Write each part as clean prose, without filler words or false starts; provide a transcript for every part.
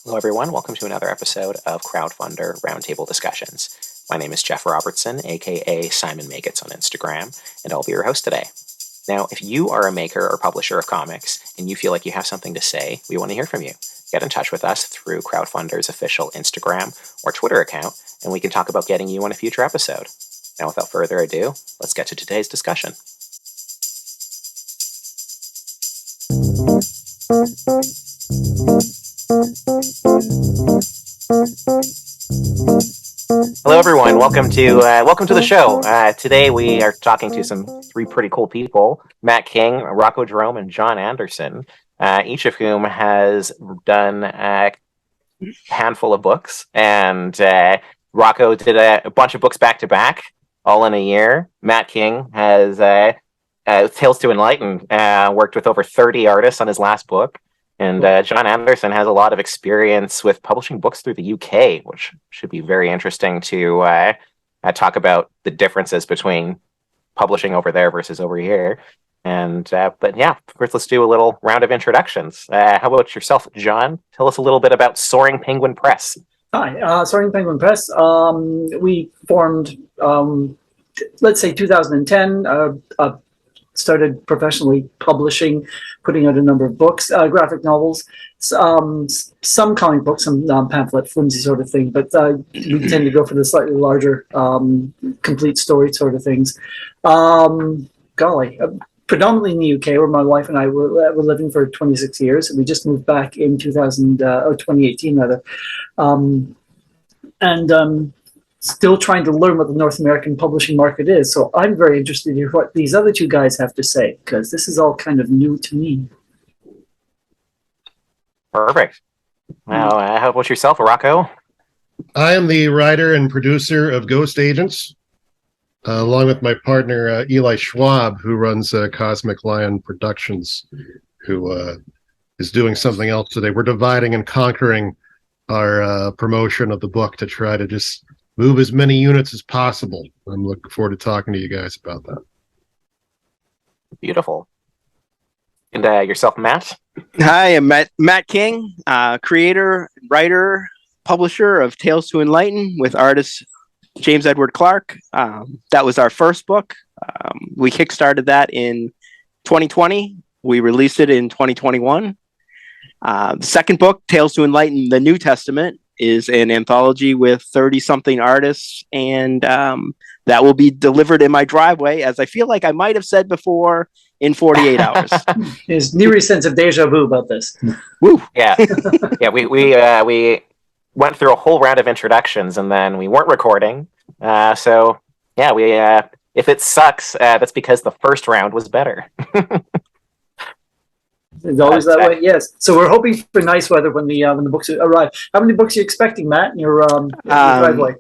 Hello, everyone. Welcome to another episode of Crowdfundr Roundtable Discussions. My name is Jeff Robertson, aka Simon Maggots on Instagram, and I'll be your host today. Now, if you are a maker or publisher of comics and you feel like you have something to say, we want to hear from you. Get in touch with us through Crowdfundr's official Instagram or Twitter account, and we can talk about getting you on a future episode. Now, without further ado, let's get to today's discussion. Hello, everyone. Welcome to the show. Today we are talking to three pretty cool people: Matt King, Rocko Jerome, and John Anderson. Each of whom has done a handful of books, and Rocko did a bunch of books back to back, all in a year. Matt King has Tales to Enlighten, worked with over 30 artists on his last book. And John Anderson has a lot of experience with publishing books through the UK, which should be very interesting to talk about the differences between publishing over there versus over here. But yeah, first let's do a little round of introductions. How about yourself, John? Tell us a little bit about Soaring Penguin Press. Hi, Soaring Penguin Press. We formed, let's say 2010, started professionally publishing, putting out a number of books, graphic novels, some comic books, some pamphlet, flimsy sort of thing, but we tend to go for the slightly larger, complete story sort of things. Predominantly in the UK, where my wife and I were living for 26 years. We just moved back in 2018 rather. Still trying to learn what the North American publishing market is. So I'm very interested in what these other two guys have to say, because this is all kind of new to me. Perfect. Now, how about yourself, Rocko? I am the writer and producer of Ghost Agents, along with my partner, Eli Schwab, who runs Cosmic Lion Productions, who is doing something else today. We're dividing and conquering our promotion of the book to try to just move as many units as possible. I'm looking forward to talking to you guys about that. Beautiful. And yourself, Matt? Hi, I'm Matt King, creator, writer, publisher of Tales to Enlighten with artist James Edward Clark. That was our first book. We kickstarted that in 2020. We released it in 2021. The second book, Tales to Enlighten the New Testament, is an anthology with 30-something artists, and that will be delivered in my driveway, as I feel like I might have said before, in 48 hours. There's near sense of deja vu about this. Woo! Yeah, yeah. We went through a whole round of introductions, and then we weren't recording. So yeah, if it sucks, that's because the first round was better. It's always that way, yes. So we're hoping for nice weather when the books arrive. How many books are you expecting, Matt, in your driveway?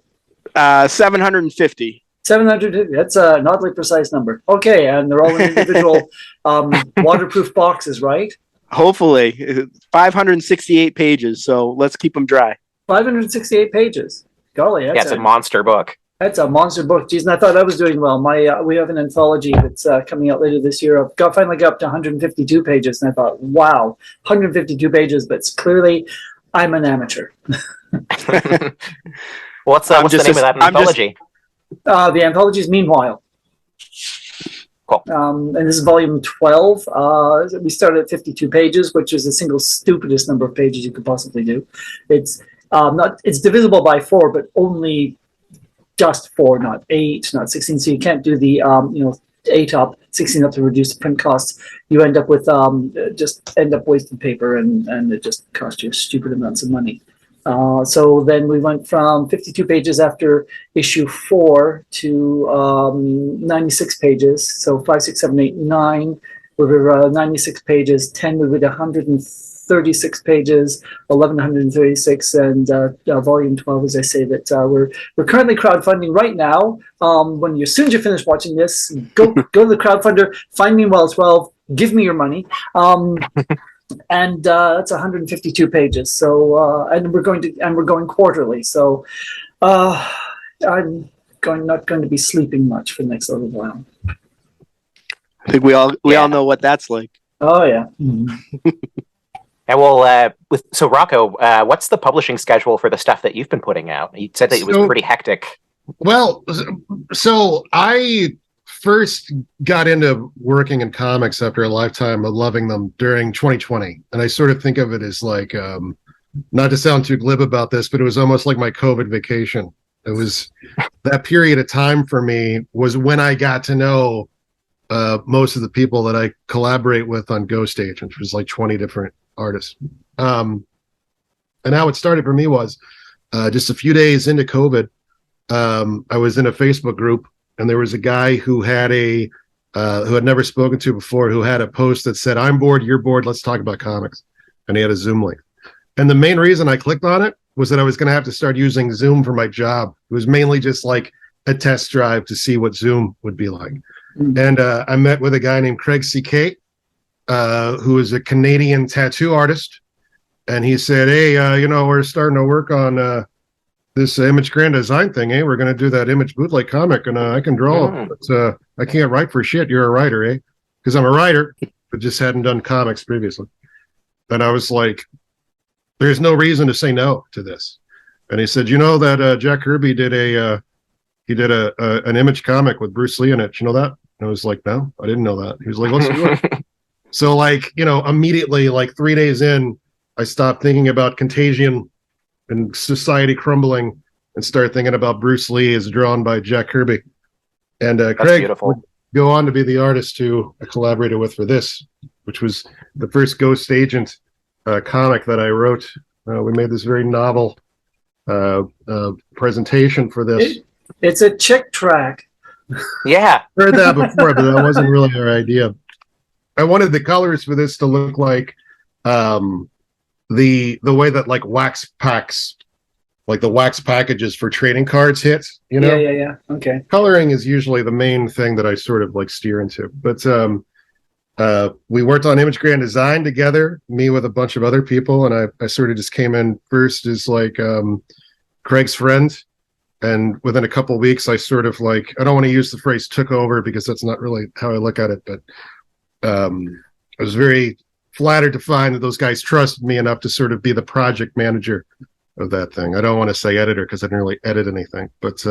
750. 700. That's an oddly precise number. Okay, and they're all in individual waterproof boxes, right? Hopefully. 568 pages, so let's keep them dry. 568 pages. Golly, it's a monster book. That's a monster book. Geez, and I thought I was doing well. We have an anthology that's coming out later this year. Finally got up to 152 pages, and I thought, wow, 152 pages, but clearly I'm an amateur. What's the name of that anthology? The anthology is Meanwhile. Cool. And this is volume 12. We started at 52 pages, which is the single stupidest number of pages you could possibly do. It's divisible by 4, but only just 4, not 8, not 16. So you can't do the 8 up, 16 up to reduce the print costs. You end up with wasting paper, and it just costs you stupid amounts of money. So then we went from 52 pages after issue 4 to 96 pages. So 5, 6, 7, 8, 9. We were 96 pages. 10 we were 136 pages. 136, and volume 12, as I say, that we're currently crowdfunding right now. When as soon as you finish watching this, go to the Crowdfundr, find Meanwhile 12, give me your money. And that's 152 pages. So and we're going quarterly. So I'm not going to be sleeping much for the next little while. I think we all know what that's like. Oh yeah. Mm-hmm. And well, so Rocko, what's the publishing schedule for the stuff that you've been putting out? You said that it was pretty hectic. Well, so I first got into working in comics after a lifetime of loving them during 2020. And I sort of think of it as like, not to sound too glib about this, but it was almost like my COVID vacation. It was that period of time for me was when I got to know most of the people that I collaborate with on Ghost Agents, which was like 20 different artists. And how it started for me was just a few days into COVID, I was in a Facebook group, and there was a guy who had who had never spoken to before, who had a post that said, "I'm bored, you're bored, let's talk about comics." And he had a Zoom link. And the main reason I clicked on it was that I was going to have to start using Zoom for my job. It was mainly just like a test drive to see what Zoom would be like. And I met with a guy named Craig C.K., who is a Canadian tattoo artist. And he said, "Hey, we're starting to work on this image grand design thing, eh? We're going to do that image bootleg comic, and I can draw, but I can't write for shit. You're a writer, eh?" Because I'm a writer, but just hadn't done comics previously. And I was like, there's no reason to say no to this. And he said, "You know that Jack Kirby did an image comic with Bruce Lee in it. You know that?" And I was like, "No, I didn't know that." He was like, "Let's do it." So like, immediately, like 3 days in, I stopped thinking about Contagion and society crumbling and started thinking about Bruce Lee as drawn by Jack Kirby. And Craig would go on to be the artist who I collaborated with for this, which was the first Ghost Agent comic that I wrote. We made this very novel presentation for this. It's a chick track. Yeah. Heard that before, but that wasn't really our idea. I wanted the colors for this to look like the way that like wax packs, like the wax packages for trading cards hit, Yeah. Okay. Coloring is usually the main thing that I sort of like steer into. But we worked on image grand design together, me with a bunch of other people, and I sort of just came in first as like Craig's friend. And within a couple of weeks, I sort of like, I don't want to use the phrase took over because that's not really how I look at it, but I was very flattered to find that those guys trusted me enough to sort of be the project manager of that thing. I don't want to say editor because I didn't really edit anything, but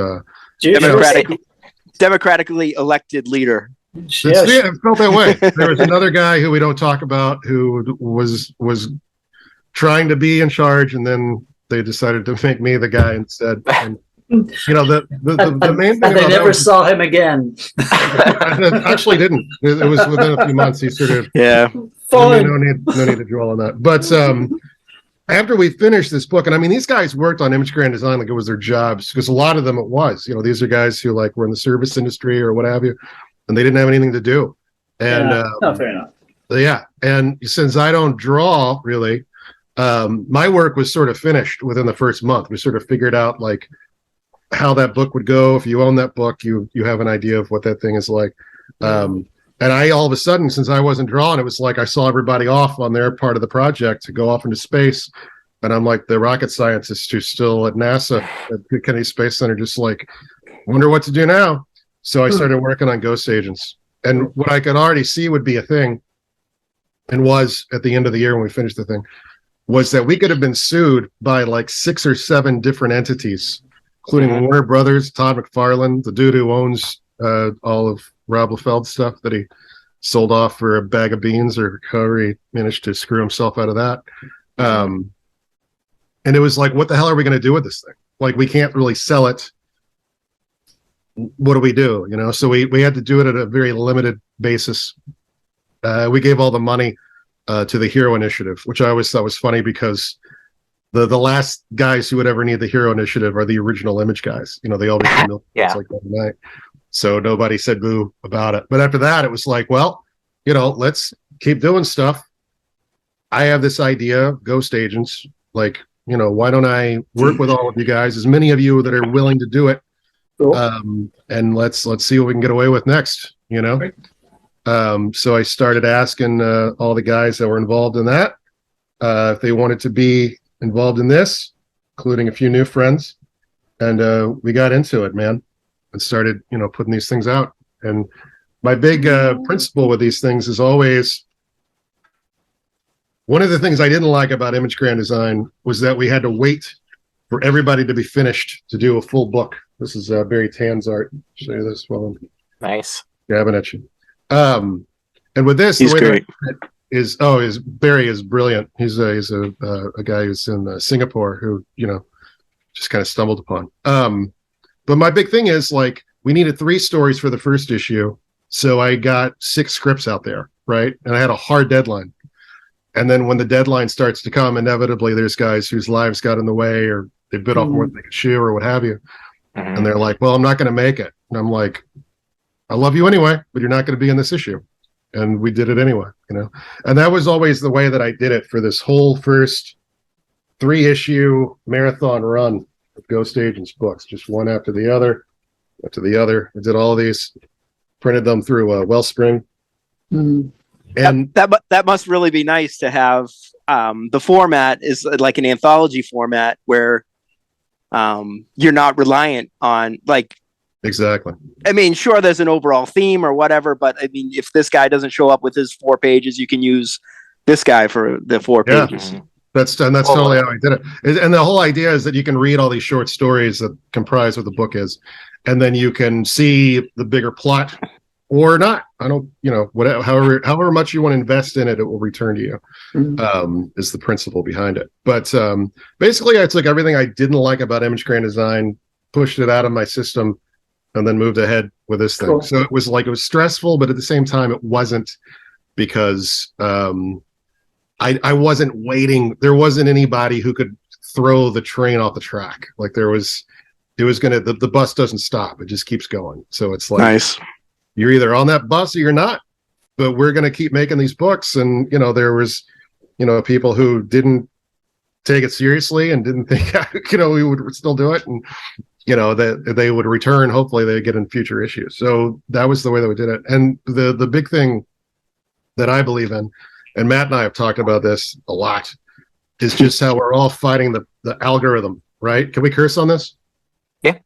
democratically elected leader. Yeah, it felt that way. There was another guy who we don't talk about who was trying to be in charge, and then they decided to make me the guy instead. And, the main thing and they never saw him again. Actually didn't. It was within a few months. He sort of Fine. No need to dwell on that. But after we finished this book, and I mean, these guys worked on image grand design like it was their jobs, because a lot of them it was. These are guys who like were in the service industry or what have you, and they didn't have anything to do. And fair enough. Yeah, and since I don't draw really, my work was sort of finished within the first month. We sort of figured out like how that book would go. If you own that book, you have an idea of what that thing is like. And I, all of a sudden, since I wasn't drawing, it was like I saw everybody off on their part of the project to go off into space. And I'm like the rocket scientists who's still at NASA, at the Kennedy Space Center, just like, wonder what to do now. So I started working on Ghost Agents. And what I could already see would be a thing, and was at the end of the year when we finished the thing, was that we could have been sued by like 6 or 7 different entities, including Warner Brothers, Todd McFarlane, the dude who owns all of Rob Liefeld's stuff that he sold off for a bag of beans, or however he managed to screw himself out of that. And it was like, what the hell are we going to do with this thing? Like, we can't really sell it. What do we do? So we had to do it at a very limited basis. We gave all the money to the Hero Initiative, which I always thought was funny because the last guys who would ever need the Hero Initiative are the original image guys. They all become like overnight. So nobody said boo about it. But after that, it was like, well, let's keep doing stuff. I have this idea, Ghost Agents. Like, why don't I work with all of you guys, as many of you that are willing to do it, Cool. and let's see what we can get away with next. Right. So I started asking all the guys that were involved in that if they wanted to be involved in this, including a few new friends, and we got into it, man. And started, putting these things out. And my big principle with these things is always one of the things I didn't like about Image Grand Design was that we had to wait for everybody to be finished to do a full book. This is Barry Tan's art. Show you this while I'm Nice. gabbing at you. And with this, He's the way great. is Barry is brilliant. He's a guy who's in Singapore who, you know, just kind of stumbled upon. But my big thing is, like, we needed 3 stories for the first issue, so I got 6 scripts out there, right? And I had a hard deadline. And then when the deadline starts to come, inevitably there's guys whose lives got in the way, or they bit off more than they could chew, or what have you. And they're like, well, I'm not going to make it. And I'm like, I love you anyway, but you're not going to be in this issue. And we did it anyway, you know? And that was always the way that I did it for this whole first 3-issue marathon run of Ghost Agents books, just one after the other. I did all of these, printed them through Wellspring. And that must really be nice to have. The format is like an anthology format where you're not reliant on, like, exactly. I mean, sure, there's an overall theme or whatever, but I mean, if this guy doesn't show up with his 4 pages, you can use this guy for the 4 pages. That's totally how I did it. And the whole idea is that you can read all these short stories that comprise what the book is, and then you can see the bigger plot or not. I don't, you know, whatever, however much you want to invest in it, it will return to you. Is the principle behind it. But basically, I took everything I didn't like about Image Grand Design, pushed it out of my system, and then moved ahead with this thing. Cool. So it was stressful, but at the same time, it wasn't, because I wasn't waiting. There wasn't anybody who could throw the train off the track. Like the bus doesn't stop. It just keeps going. So it's like, nice. You're either on that bus or you're not, but we're going to keep making these books. And, you know, there was, you know, people who didn't take it seriously and didn't think, you know, we would still do it. And, you know, that they would return. Hopefully they get in future issues. So that was the way that we did it. And the big thing that I believe in, and Matt and I have talked about this a lot, is just how we're all fighting the algorithm, right? Can we curse on this? Yeah.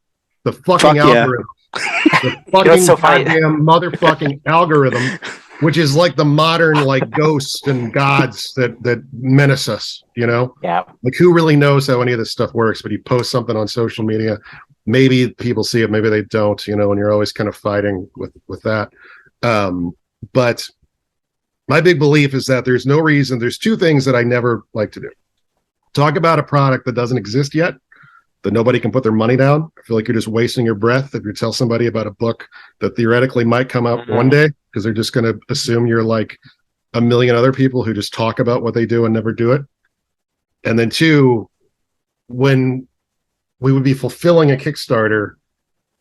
The fucking algorithm. The fucking so goddamn motherfucking algorithm, which is like the modern, like, ghosts and gods that menace us, you know? Yeah. Like, who really knows how any of this stuff works? But you post something on social media, maybe people see it, maybe they don't, you know, and you're always kind of fighting with that. But my big belief is that there's no reason. There's 2 things that I never like to do. Talk about a product that doesn't exist yet, that nobody can put their money down. I feel like you're just wasting your breath if you tell somebody about a book that theoretically might come out one day, because they're just going to assume you're like a million other people who just talk about what they do and never do it. And then 2, when we would be fulfilling a Kickstarter,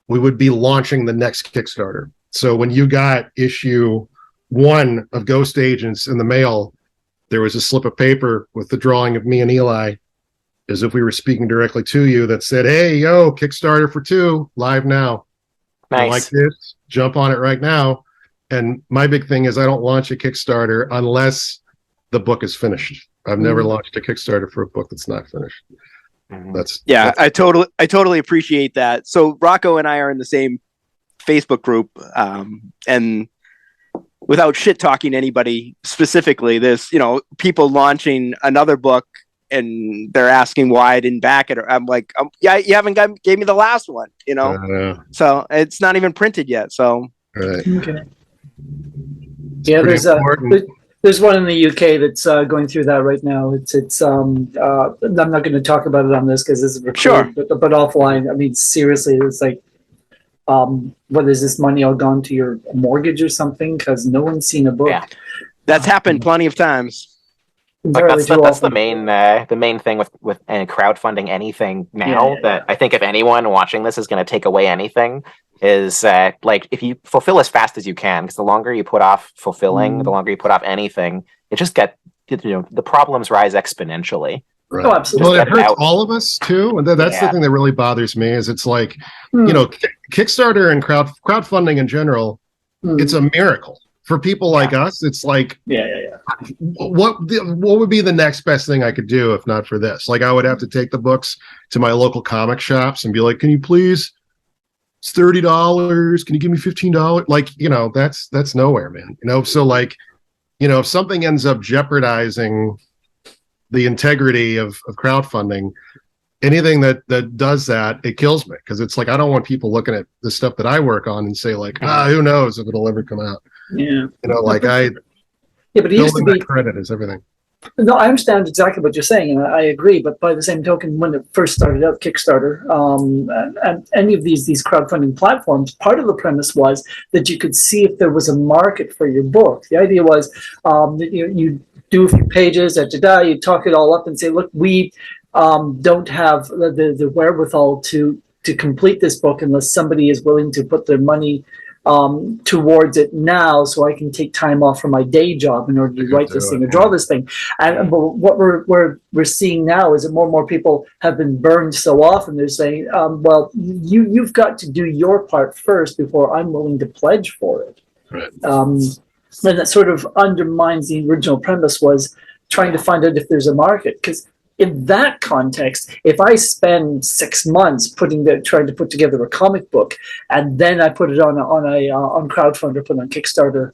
we would be launching the next Kickstarter. So when you got issue 1 of Ghost Agents in the mail, there was a slip of paper with the drawing of me and Eli, as if we were speaking directly to you, that said, hey, yo, Kickstarter for 2, live now. Nice. You like this? Jump on it right now. And my big thing is I don't launch a Kickstarter unless the book is finished. I've never launched a Kickstarter for a book that's not finished. I totally appreciate that. So Rocko and I are in the same Facebook group, and without shit talking anybody specifically, there's, you know, people launching another book and they're asking why I didn't back it. Or I'm like, yeah, you haven't gave me the last one, you know? So it's not even printed yet. So okay. Yeah, there's one in the UK that's going through that right now. I'm not going to talk about it on this because this is recorded, but offline. I mean, seriously, it's like, what is this money all gone to your mortgage or something? Because no one's seen a book. Yeah. That's happened plenty of times. Like that's the main thing with crowdfunding anything now. That I think if anyone watching this is going to take away anything is like, if you fulfill as fast as you can, because the longer you put off fulfilling, the longer you put off anything, it just the problems rise exponentially. Right. Oh, absolutely. Well, it hurts all of us too, and that's the thing that really bothers me. Is it's like, you know, Kickstarter and crowdfunding in general, it's a miracle. For people like us, it's like, what would be the next best thing I could do if not for this? Like, I would have to take the books to my local comic shops and be like, can you please, it's $30. Can you give me $15? Like, you know, that's nowhere, man. You know, so like, you know, if something ends up jeopardizing the integrity of crowdfunding. Anything that does that, it kills me, because it's like I don't want people looking at the stuff that I work on and say like, who knows if it'll ever come out. Yeah. Like but it used to be credit is everything. No, I understand exactly what you're saying, and I agree. But by the same token, when it first started out, Kickstarter, and any of these crowdfunding platforms, part of the premise was that you could see if there was a market for your book. The idea was that you do a few pages, you talk it all up and say, look, we don't have the wherewithal to complete this book unless somebody is willing to put their money towards it now, so I can take time off from my day job in order to write this thing or draw this thing. And but what we're seeing now is that more and more people have been burned so often. They're saying, well, you've got to do your part first before I'm willing to pledge for it. Right. And that sort of undermines the original premise, was trying to find out if there's a market. Because in that context, if I spend 6 months trying to put together a comic book, and then I put it on Crowdfundr, put it on Kickstarter,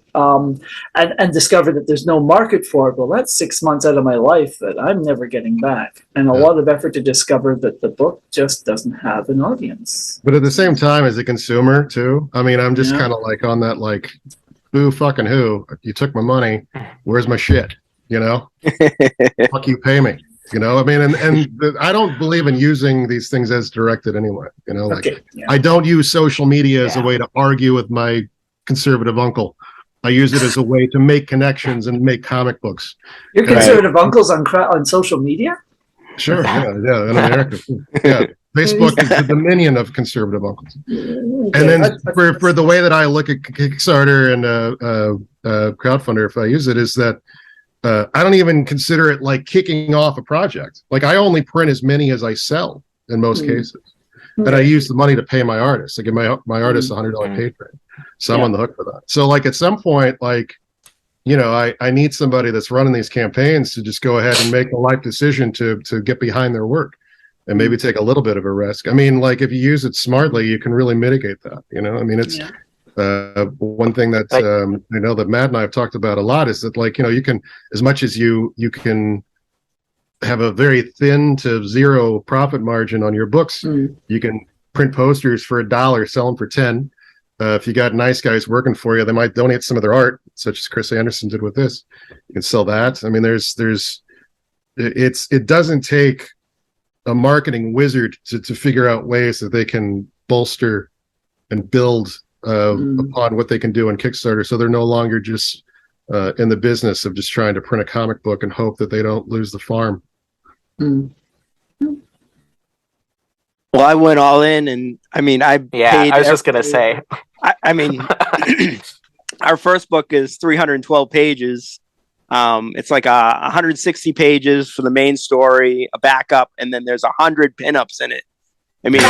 and discover that there's no market for it, well, that's 6 months out of my life that I'm never getting back, and a lot of effort to discover that the book just doesn't have an audience. But at the same time, as a consumer too, I mean, I'm just kind of like on that, like, who fucking who? You took my money. Where's my shit? Fuck you, pay me. I mean, and I don't believe in using these things as directed anyway. I don't use social media as a way to argue with my conservative uncle. I use it as a way to make connections and make comic books. Your conservative uncle's on social media? Sure, yeah, in America. Yeah, Facebook is the dominion of conservative uncles. And then for the way that I look at Kickstarter and Crowdfundr, if I use it, is that I don't even consider it like kicking off a project. Like, I only print as many as I sell in most cases. And I use the money to pay my artists. I give my artists $100 Patreon. So I'm on the hook for that. So like at some point, like, I need somebody that's running these campaigns to just go ahead and make a life decision to get behind their work and maybe take a little bit of a risk. I mean, like, if you use it smartly, you can really mitigate that. I mean, it's one thing that I know that Matt and I have talked about a lot is that, like, you can, as much as you can have a very thin to zero profit margin on your books, you can print posters for $1, sell them for 10. If you got nice guys working for you, they might donate some of their art, such as Chris Anderson did with this. You can sell that. I mean, it doesn't take a marketing wizard to figure out ways that they can bolster and build upon what they can do on Kickstarter, so they're no longer just in the business of just trying to print a comic book and hope that they don't lose the farm. Well, I went all in, and I mean, I was just gonna say. I mean, our first book is 312 pages. It's like 160 pages for the main story, a backup, and then there's 100 pinups in it. I mean,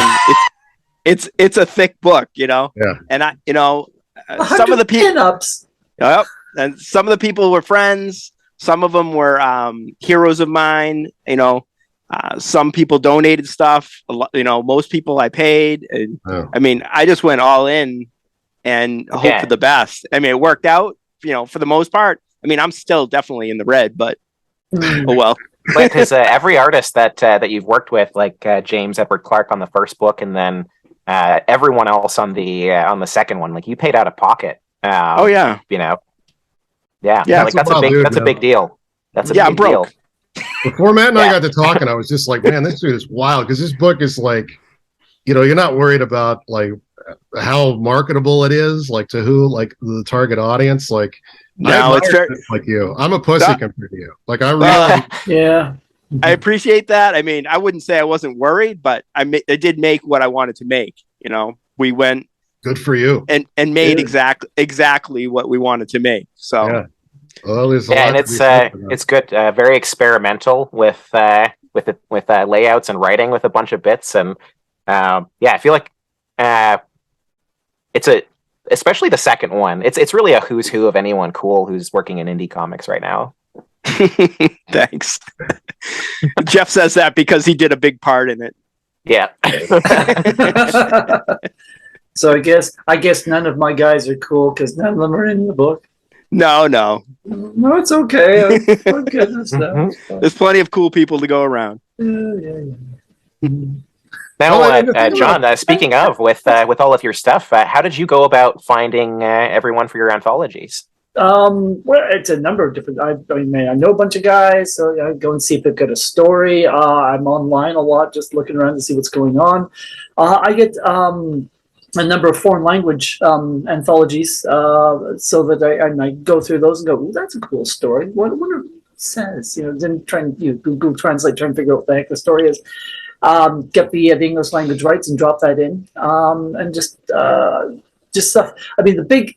it's a thick book, Yeah. And some of the pinups. Yep. And some of the people were friends. Some of them were heroes of mine. Some people donated stuff. Most people I paid. And, I mean, I just went all in and hope for the best. I mean, it worked out. For the most part. I mean, I'm still definitely in the red, but oh well. Because every artist that you've worked with, like James Edward Clark on the first book, and then everyone else on the second one, like, you paid out of pocket. Yeah. Like, that's a big deal. That's a big I'm broke. deal. Before Matt and I got to talking, I was just like, man, this dude is wild, because this book is like, you're not worried about like how marketable it is, like to who, like the target audience, like. No, it's fair. Like you, I'm a pussy compared to you. Like, I really, I appreciate that. I mean, I wouldn't say I wasn't worried, but I did make what I wanted to make. We went. Good for you. And made exactly what we wanted to make. So. Well, and it's good. Very experimental with layouts and writing with a bunch of bits, and I feel like especially the second one. It's really a who's who of anyone cool who's working in indie comics right now. Thanks. Jeff says that because he did a big part in it. Yeah. So I guess none of my guys are cool because none of them are in the book. No, no. No, it's okay. Oh, goodness, no. There's plenty of cool people to go around. Yeah. Now, Well, and the thing John, about- speaking of, with all of your stuff, how did you go about finding everyone for your anthologies? Well, it's a number of different. I mean, I know a bunch of guys, so I go and see if they've got a story. I'm online a lot, just looking around to see what's going on. I get a number of foreign language anthologies, so that I go through those and go, "Ooh, that's a cool story. What it says?" Then try and Google Translate, try and figure out what the heck the story is. Get the English language rights and drop that in, and just stuff. I mean, the big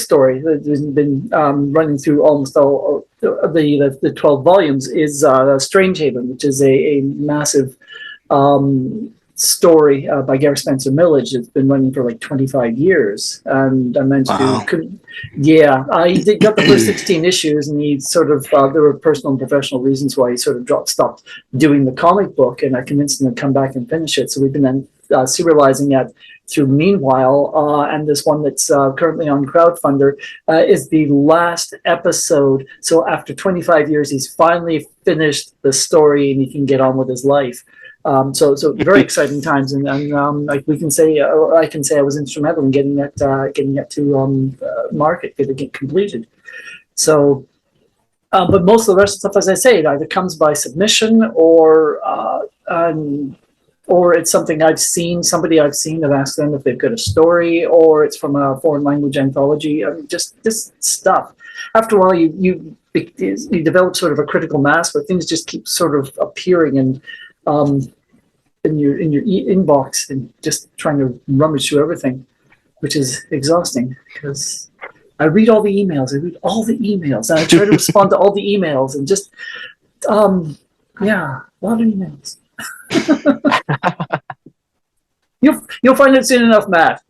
story that has been running through almost all the 12 volumes is Strange Haven, which is a massive story by Gareth Spencer Millage. It's been running for like 25 years, and I managed to, he got the first 16 issues, and he sort of there were personal and professional reasons why he sort of stopped doing the comic book, and I convinced him to come back and finish it. So we've been then serializing that through Meanwhile, and this one that's currently on Crowdfundr is the last episode. So after 25 years, he's finally finished the story and he can get on with his life. So very exciting times, and like we can say, I can say I was instrumental in getting that to market, getting it completed. So, but most of the rest of the stuff, as I say, it either comes by submission or it's something somebody I've seen, I've asked them if they've got a story, or it's from a foreign language anthology. I mean, just this stuff. After a while, you develop sort of a critical mass where things just keep sort of appearing in your inbox, and just trying to rummage through everything, which is exhausting because I read all the emails. And I try to respond to all the emails, and just a lot of emails. You'll find it soon enough, Matt.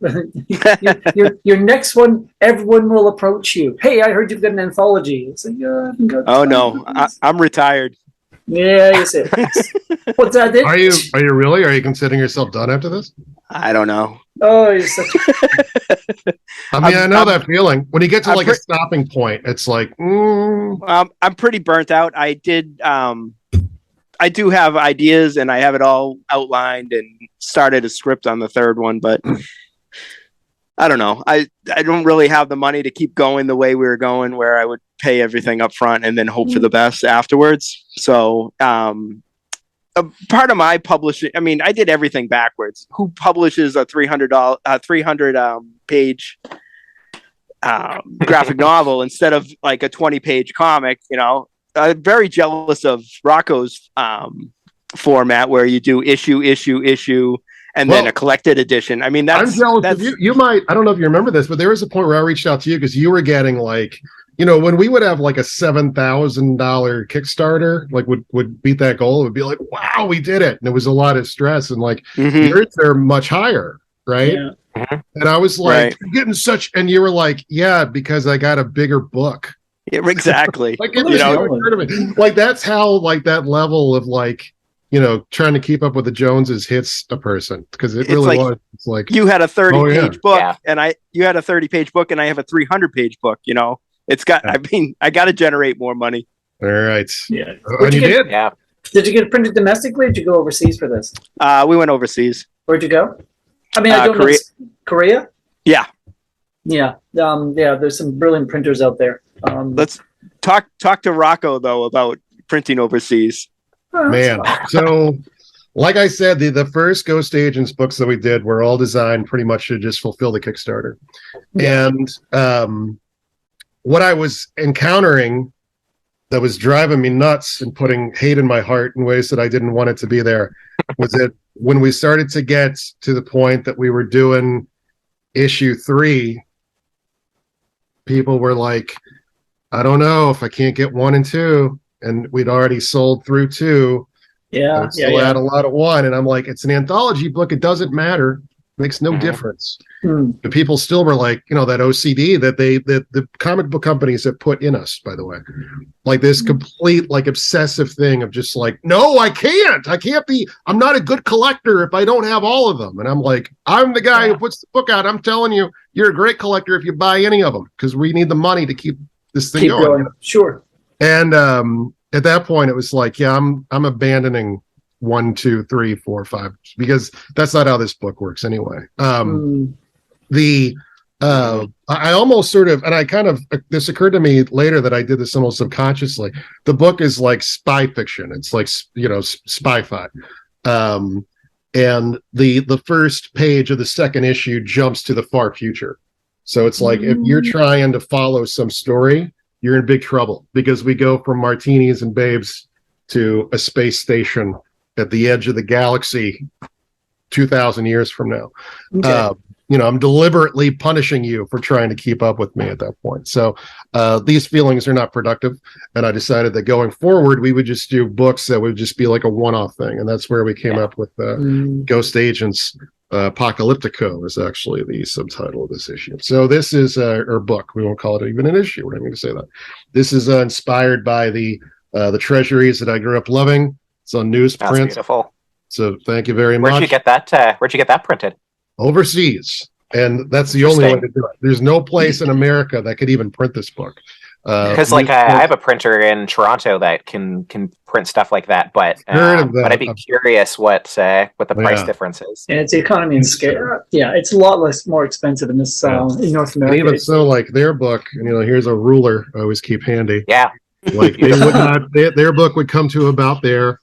your next one, everyone will approach you. Hey, I heard you've got an anthology. It's like, I haven't got Oh no, I'm retired. Yeah, you say. What's that? Are you really? Are you considering yourself done after this? I don't know. Oh, you're such. I mean, I know that feeling. When you get to like a stopping point, it's like, I'm pretty burnt out. I do have ideas, and I have it all outlined and started a script on the third one, but I don't know. I don't really have the money to keep going the way we were going, where I would pay everything up front and then hope for the best afterwards. So, a part of my publishing, I mean, I did everything backwards. Who publishes a 300 page graphic novel instead of like a 20-page comic? I'm very jealous of Rocko's format, where you do issue, and then a collected edition. I mean, I'm jealous of you. You might, I don't know if you remember this, but there was a point where I reached out to you because you were getting like, when we would have like a $7,000 Kickstarter, like would beat that goal, it would be like, wow, we did it. And it was a lot of stress, and like yours are much higher, right? Yeah. And I was like, You're getting such, and you were like, yeah, because I got a bigger book. Yeah, exactly. Like, like that's how like that level of like, trying to keep up with the Joneses hits a person, because it really was. It's like you had a 30-page book, and you had a 30-page book, and I have a 300-page book. It's got. I mean, I got to generate more money. All right. Yeah. And you did. Yeah. Did you get it printed domestically, or did you go overseas for this? We went overseas. Where'd you go? I mean, I don't know. Korea. Yeah. Yeah. There's some brilliant printers out there. Let's talk to Rocko though about printing overseas. Man, so like I said, the first Ghost Agents books that we did were all designed pretty much to just fulfill the Kickstarter. Yeah. And what I was encountering that was driving me nuts and putting hate in my heart in ways that I didn't want it to be there was that when we started to get to the point that we were doing issue 3, people were like, I don't know if I can't get 1 and 2, and we'd already sold through 2. Still had a lot of 1, and I'm like, it's an anthology book. It doesn't matter. Makes no difference. Hmm. The people still were like, that OCD that the comic book companies have put in us, by the way, like this complete like obsessive thing of just like, no, I can't be, I'm not a good collector if I don't have all of them. And I'm like, I'm the guy who puts the book out. I'm telling you, you're a great collector if you buy any of them, because we need the money to keep this thing going. Sure. And at that point it was like, I'm abandoning 1, 2, 3, 4, 5, because that's not how this book works anyway. I almost sort of, and I kind of, this occurred to me later that I did this almost subconsciously. The book is like spy fiction. It's like, spy-fi. And the first page of the second issue jumps to the far future. So it's like, if you're trying to follow some story, you're in big trouble, because we go from martinis and babes to a space station at the edge of the galaxy 2,000 years from now. Okay. I'm deliberately punishing you for trying to keep up with me at that point. So these feelings are not productive. And I decided that going forward, we would just do books that would just be like a one-off thing. And that's where we came up with Ghost Agents. Apocalyptico is actually the subtitle of this issue. So this is or book. We won't call it even an issue. We're not going to say that. This is inspired by the treasuries that I grew up loving. It's on newsprint. That's beautiful. So thank you very much. Where'd you get that? Where'd you get that printed? Overseas, and that's the only way to do it. There's no place in America that could even print this book. Because I have a printer in Toronto that can print stuff like that, but I'd be curious what the price difference is. And it's the economy and scale. Yeah, it's a lot more expensive in this in North America. And even so, like their book, and here's a ruler I always keep handy. Yeah, like they would not. Their book would come to about there.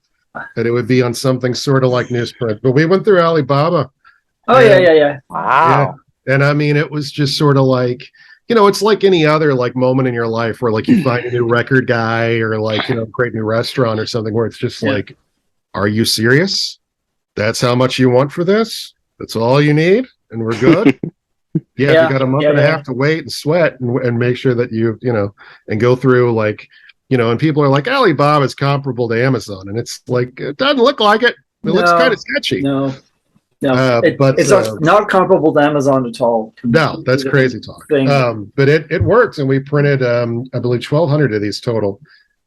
And it would be on something sort of like newsprint. But we went through Alibaba. Oh, yeah. Wow. Yeah. And I mean, it was just sort of like, it's like any other like moment in your life where like you find a new record guy or like, a great new restaurant or something where it's just like, are you serious? That's how much you want for this? That's all you need? And we're good? You got a month and a half to wait and sweat and make sure that you and go through like, and people are like, Alibaba is comparable to Amazon. And it's like, it doesn't look like it. It looks kind of sketchy. No. But it's not comparable to Amazon at all. No, that's crazy talk. But it works. And we printed, I believe, 1,200 of these total.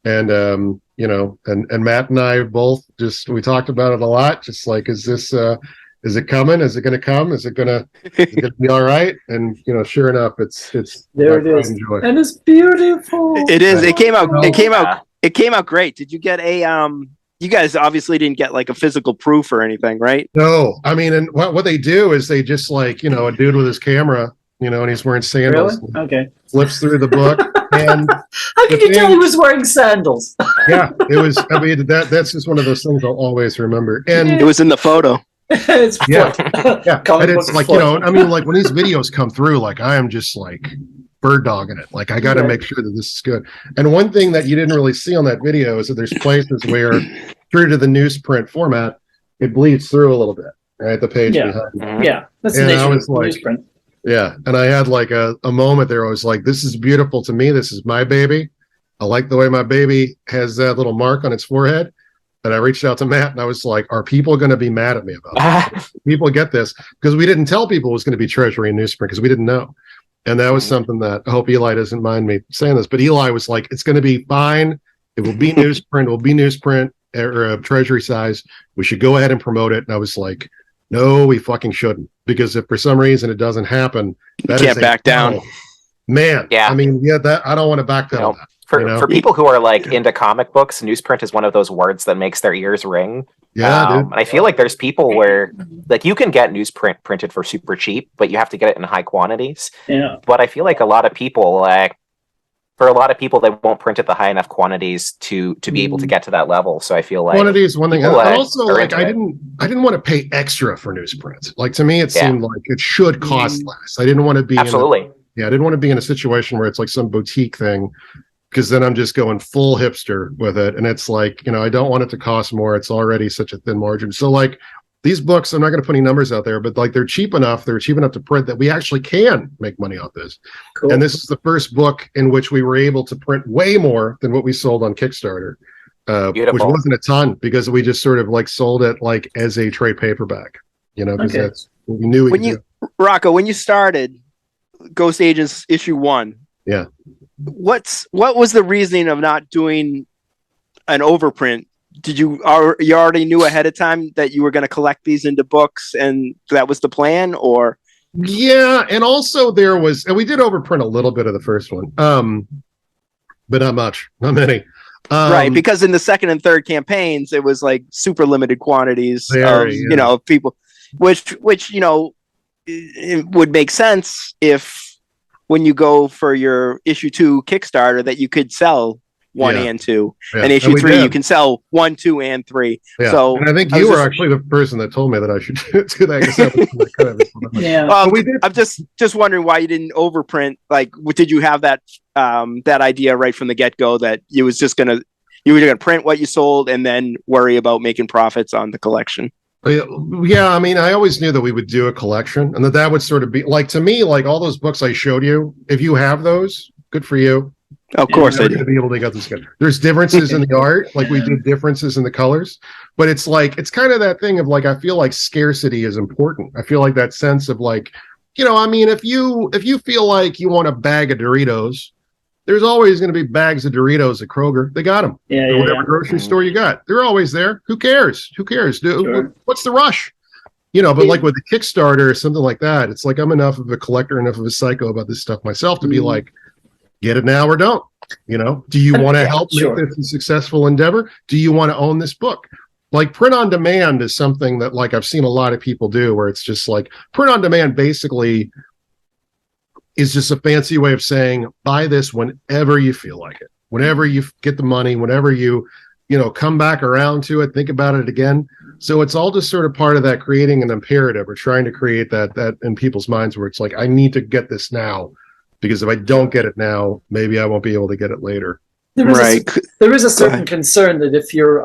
And, and Matt and I both we talked about it a lot. Just like, is it coming? Is it going to come? Is it going to be all right? And sure enough, it's there. It is, and it's beautiful. It is. It came out great. Did you get a You guys obviously didn't get like a physical proof or anything, right? No, I mean, and what they do is they just like a dude with his camera, and he's wearing sandals. Really? Okay. Flips through the book, and how could you tell he was wearing sandals? Yeah, it was. I mean, that's just one of those things I'll always remember. And it was in the photo. It's yeah. And it's like I mean, like when these videos come through, like I am just like bird dogging it. Like I got to make sure that this is good. And one thing that you didn't really see on that video is that there's places where, true to the newsprint format, it bleeds through a little bit. Right, the page behind. Yeah, that's and the nature I was of like, newsprint. Yeah, and I had like a moment there. I was like, "This is beautiful to me. This is my baby. I like the way my baby has that little mark on its forehead." And I reached out to Matt and I was like, "Are people going to be mad at me about this? People get this because we didn't tell people it was going to be Treasury and newsprint because we didn't know." And that was something that I hope Eli doesn't mind me saying this, but Eli was like, "It's going to be fine. It will be newsprint. It will be newsprint or Treasury size. We should go ahead and promote it." And I was like, "No, we fucking shouldn't, because if for some reason it doesn't happen, that can't back down, man." Yeah, I mean, that I don't want to backpedal. For people who are like into comic books, newsprint is one of those words that makes their ears ring. Yeah, and I feel like there's people where like you can get newsprint printed for super cheap, but you have to get it in high quantities. Yeah. But I feel like a lot of people for a lot of people, they won't print at the high enough quantities to be able to get to that level. So I feel like quantity is one thing. And also, like I didn't want to pay extra for newsprint. Like to me, it seemed like it should cost less. I didn't want to be I didn't want to be in a situation where it's like some boutique thing, because then I'm just going full hipster with it. And it's like, I don't want it to cost more. It's already such a thin margin. So like these books, I'm not going to put any numbers out there, but like they're cheap enough to print that we actually can make money off this. Cool. And this is the first book in which we were able to print way more than what we sold on Kickstarter, which wasn't a ton, because we just sort of like sold it like as a trade paperback, because we knew we when could you do. Rocko, when you started Ghost Agents issue 1, Yeah. what was the reasoning of not doing an overprint? Did you already knew ahead of time that you were going to collect these into books, and that was the plan, or? Yeah, and also there was, and we did overprint a little bit of the first one, but not much, not many. Right, because in the second and third campaigns, it was like super limited quantities of people, which it would make sense if when you go for your issue 2 Kickstarter that you could sell 1 and 2, and issue 3 you can sell 1, 2, and 3. Yeah. So, and I think you were actually the person that told me that I should do that. Yeah, we did. I'm just wondering why you didn't overprint. Like, did you have that idea right from the get go that you were gonna print what you sold and then worry about making profits on the collection? Yeah, I mean, I always knew that we would do a collection, and that would sort of be like, to me, like all those books I showed you. If you have those, good for you. Of course, I do. To be able to get this good. There's differences in the art, like we did differences in the colors, but it's like it's kind of that thing of like I feel like scarcity is important. I feel like that sense of like, I mean, if you feel like you want a bag of Doritos, there's always going to be bags of Doritos at Kroger. They got them. Yeah, whatever grocery store you got, they're always there. Who cares? Sure. What's the rush? But like with the Kickstarter or something like that, it's like I'm enough of a collector, enough of a psycho about this stuff myself to be like, get it now or don't. Do you want to help make this a successful endeavor? Do you want to own this book? Like print on demand is something that like I've seen a lot of people do, where it's just like print on demand basically is just a fancy way of saying buy this whenever you feel like it, whenever you get the money, whenever you come back around to it, think about it again. So it's all just sort of part of that creating an imperative or trying to create that in people's minds where it's like, I need to get this now, because if I don't get it now, maybe I won't be able to get it later. There is a certain concern that if you're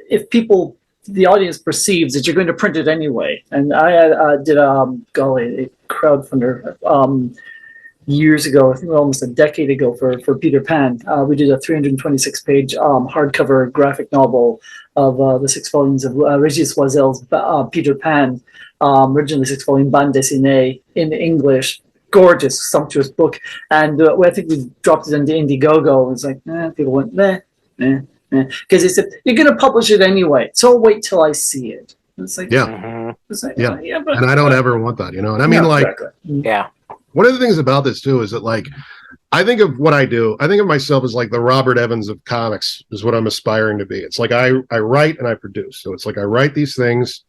if people, the audience perceives that you're going to print it anyway. And I did a Crowdfundr years ago, I think almost a decade ago for Peter Pan. We did a 326-page hardcover graphic novel of the 6 volumes of Régis Loisel's Peter Pan, originally 6-volume bande dessinée in English. Gorgeous, sumptuous book. And I think we dropped it into Indiegogo. It was like, people went, because they said, you're going to publish it anyway, so I'll wait till I see it. It's like, but, and I don't ever want that, And I mean, one of the things about this too is that, like, I think of what I do. I think of myself as like the Robert Evans of comics is what I'm aspiring to be. It's like I write and I produce. So it's like I write these things.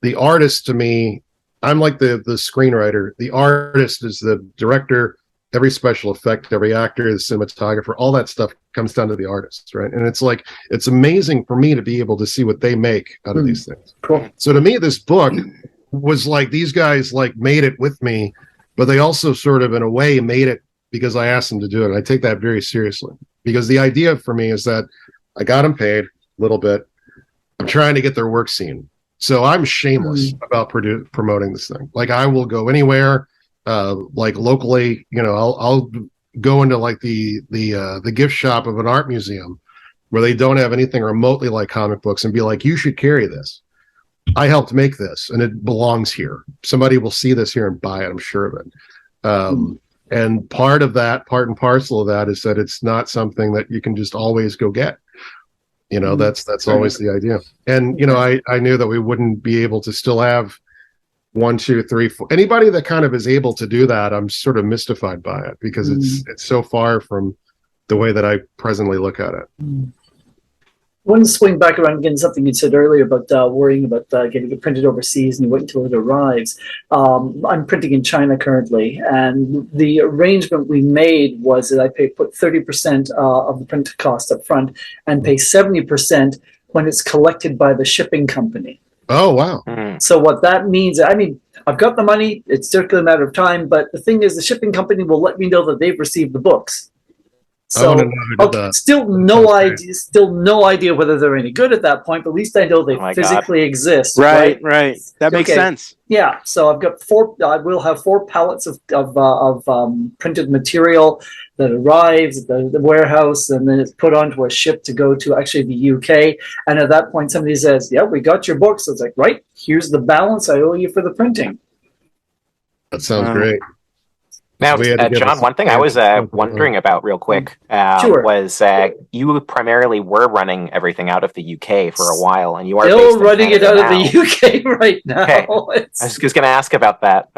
The artist to me, I'm like the screenwriter. The artist is the director. Every special effect, every actor, the cinematographer, all that stuff comes down to the artists, right? And it's like, it's amazing for me to be able to see what they make out of these things. Cool. So to me, this book was like, these guys like made it with me, but they also sort of in a way made it because I asked them to do it. And I take that very seriously, because the idea for me is that I got them paid a little bit. I'm trying to get their work seen. So I'm shameless about promoting this thing. Like I will go anywhere, like locally, I'll go into like the gift shop of an art museum where they don't have anything remotely like comic books and be like, you should carry this. I helped make this and it belongs here. Somebody will see this here and buy it. I'm sure of it. And part and parcel of that is that it's not something that you can just always go get. That's always the idea. And, I knew that we wouldn't be able to still have 1, 2, 3, 4. Anybody that kind of is able to do that, I'm sort of mystified by it because it's so far from the way that I presently look at it. I want to swing back around again something you said earlier about worrying about getting it printed overseas and you wait until it arrives. I'm printing in China currently, and the arrangement we made was that I put 30% of the print cost up front and pay 70% when it's collected by the shipping company. Oh, wow. So what that means, I've got the money, it's strictly a matter of time, but the thing is the shipping company will let me know that they've received the books. I want to So, know who did okay, that. still no idea. Still no idea whether they're any good at that point. But at least I know they Oh my physically exist. Right, right. That makes Okay. sense. Yeah. So I've got four. I will have 4 pallets of printed material that arrives at the warehouse, and then it's put onto a ship to go to actually the UK. And at that point, somebody says, "Yeah, we got your book." So it's like, right, here's the balance I owe you for the printing. That sounds Wow. great. Now, We had to give John, us one thing I was something. wondering about real quick Sure. was you primarily were running everything out of the UK for a while, and you are Still based in running it Canada out now. of the UK right now. Okay. It's, I was just going to ask about that.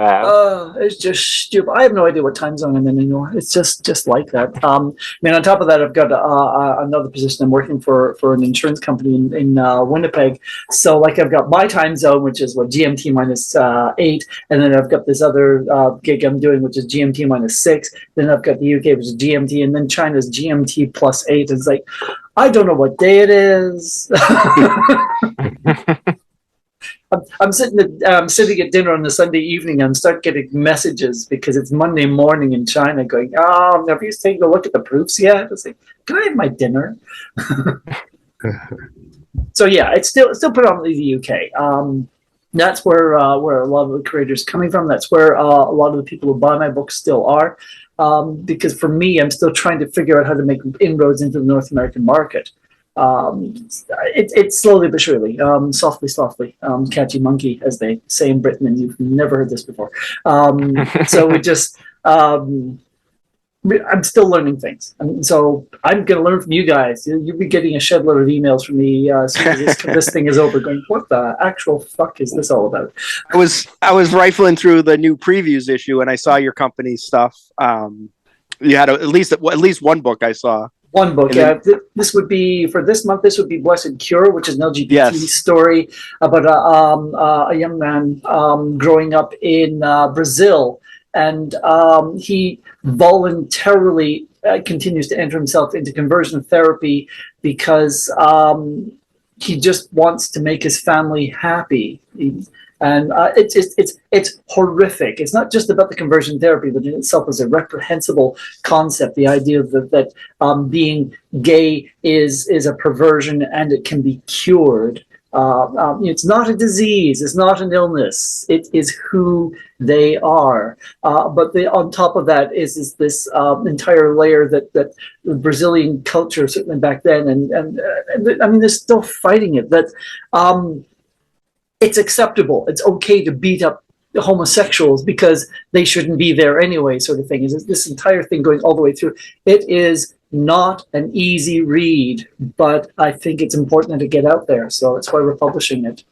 it's just stupid. I have no idea what time zone I'm in anymore. It's just like that. I mean, on top of that, I've got another position. I'm working for an insurance company in Winnipeg. So, like, I've got my time zone, which is what GMT minus 8, and then I've got this other gig I'm doing, which is GMT minus 6. Then I've got the UK, which is GMT, and then China's GMT plus 8. It's like, I don't know what day it is. I'm sitting at dinner on a Sunday evening and start getting messages because it's Monday morning in China going, "Oh, have you taken a look at the proofs yet?" It's like, can I have my dinner? So yeah, it's still predominantly the UK. That's where a lot of the creators are coming from. That's where a lot of the people who buy my books still are. Because for me, I'm still trying to figure out how to make inroads into the North American market. It's slowly but surely, softly, catchy monkey, as they say in Britain, and you've never heard this before. So we just, I'm still learning things, and so I'm going to learn from you guys. You'll be getting a shed load of emails from me as soon as this thing is over, going, "What the actual fuck is this all about?" I was rifling through the new previews issue, and I saw your company's stuff. You had at least one book I saw. One book, yeah. This would be for this month. This would be Blessed Cure, which is an LGBT story about a young man growing up in Brazil, and he voluntarily continues to enter himself into conversion therapy because he just wants to make his family happy. And it's horrific. It's not just about the conversion therapy, but in itself is a reprehensible concept. The idea that being gay is a perversion and it can be cured. It's not a disease. It's not an illness. It is who they are. But on top of that is this entire layer that the Brazilian culture, certainly back then, and I mean, they're still fighting it. That it's acceptable. It's okay to beat up homosexuals because they shouldn't be there anyway, sort of thing. Is this entire thing going all the way through? It is not an easy read, but I think it's important to get out there. So that's why we're publishing it.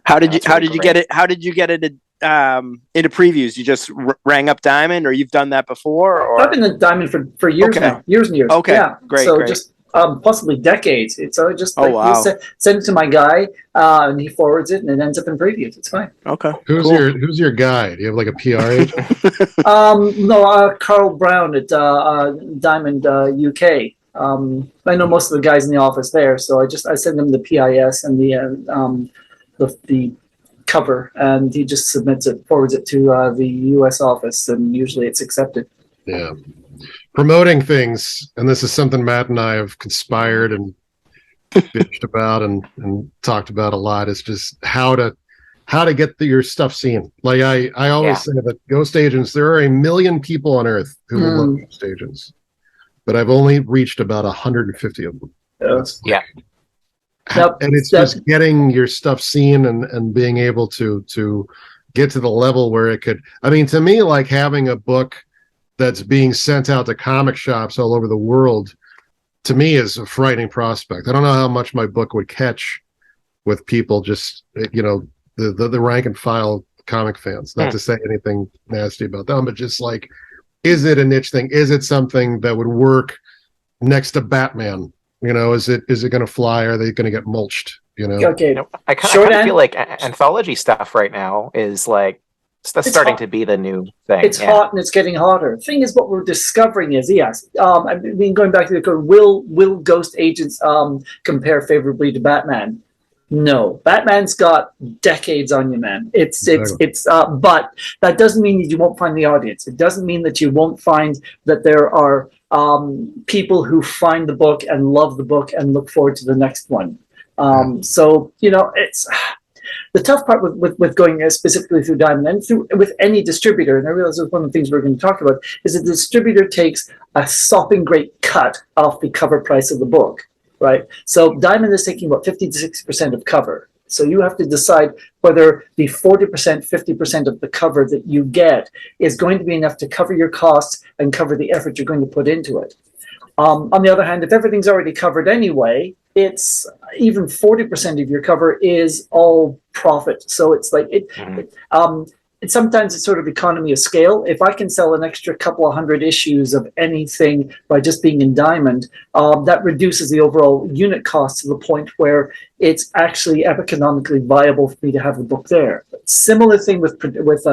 How did you get it? How did you get it into previews? You just rang up Diamond, or you've done that before? Or? I've been in Diamond for years now, years and years. Okay, yeah. great. So great. just possibly decades. So I just send it to my guy, and he forwards it, and it ends up in previews. It's fine. Okay. Who's your guy? Do you have like a PR agent? No, Carl Brown at Diamond UK. I know most of the guys in the office there, so I send them the PIS and the cover, and he just forwards it to the US office, and usually it's accepted. Yeah. Promoting things, and this is something Matt and I have conspired and bitched about and talked about a lot, is just how to get your stuff seen. Like I always say that Ghost Agents, there are 1 million people on Earth who will love Ghost Agents, but I've only reached about 150 of them. Yeah. And it's just getting your stuff seen and being able to get to the level where it could, I mean, to me, like having a book that's being sent out to comic shops all over the world, to me, is a frightening prospect. I don't know how much my book would catch with people, just, the rank and file comic fans. Not to say anything nasty about them, but just like, is it a niche thing? Is it something that would work next to Batman? Is it going to fly? Are they going to get mulched? Okay. I kind of feel like anthology stuff right now is like starting to be the new thing. It's hot and it's getting hotter. The thing is, what we're discovering is, I mean, going back to will Ghost Agents compare favorably to Batman? No, Batman's got decades on you, man. But that doesn't mean that you won't find the audience. It doesn't mean that you won't find that there are people who find the book and love the book and look forward to the next one. So, it's the tough part with going specifically through Diamond and with any distributor, and I realize that's one of the things we're going to talk about, is that the distributor takes a sopping great cut off the cover price of the book. Right. So Diamond is taking about 50 to 60% of cover. So you have to decide whether the 40%, 50% of the cover that you get is going to be enough to cover your costs and cover the effort you're going to put into it. On the other hand, if everything's already covered anyway, it's even 40% of your cover is all profit. So it's like sometimes it's sort of economy of scale. If I can sell an extra couple of hundred issues of anything by just being in Diamond, that reduces the overall unit cost to the point where it's actually economically viable for me to have the book there. Similar thing with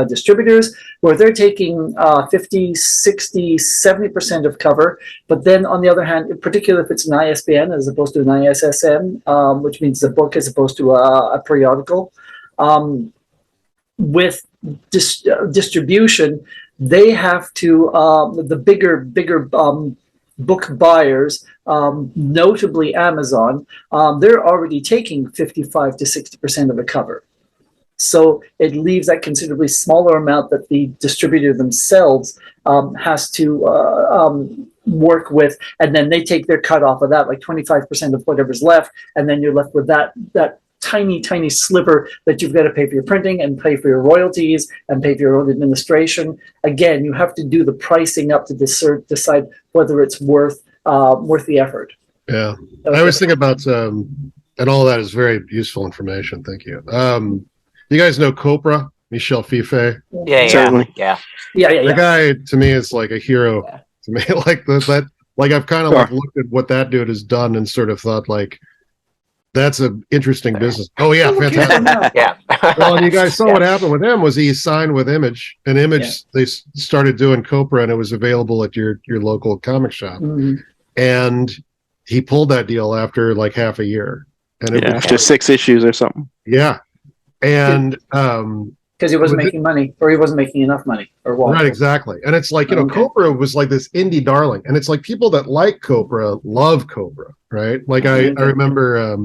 distributors, where they're taking 50, 60, 70% of cover. But then on the other hand, particularly if it's an ISBN as opposed to an ISSN, which means a book as opposed to a periodical, with distribution, they have to the bigger book buyers, notably Amazon, they're already taking 55 to 60% of the cover. So it leaves that considerably smaller amount that the distributor themselves has to work with, and then they take their cut off of that, like 25% of whatever's left, and then you're left with that tiny sliver that you've got to pay for your printing and pay for your royalties and pay for your own administration. Again, you have to do the pricing up to decide whether it's worth the effort. Yeah, I always think about, and all that is very useful information. Thank you. You guys know Copra, Michel Fiffe? Yeah, certainly. Yeah. The guy to me is like a hero to me. Like that. Like I've kind of like looked at what that dude has done and sort of thought like, that's an interesting business. Oh yeah, fantastic. Yeah. Well, and you guys saw what happened with him was he signed with Image, and Image they started doing Copra, and it was available at your local comic shop. Mm-hmm. And he pulled that deal after like half a year, and after 6 issues or something. Yeah, and because he wasn't making money, or he wasn't making enough money, or what? Right, exactly. And it's like Copra was like this indie darling, and it's like people that like Copra love Copra, right? Like I remember.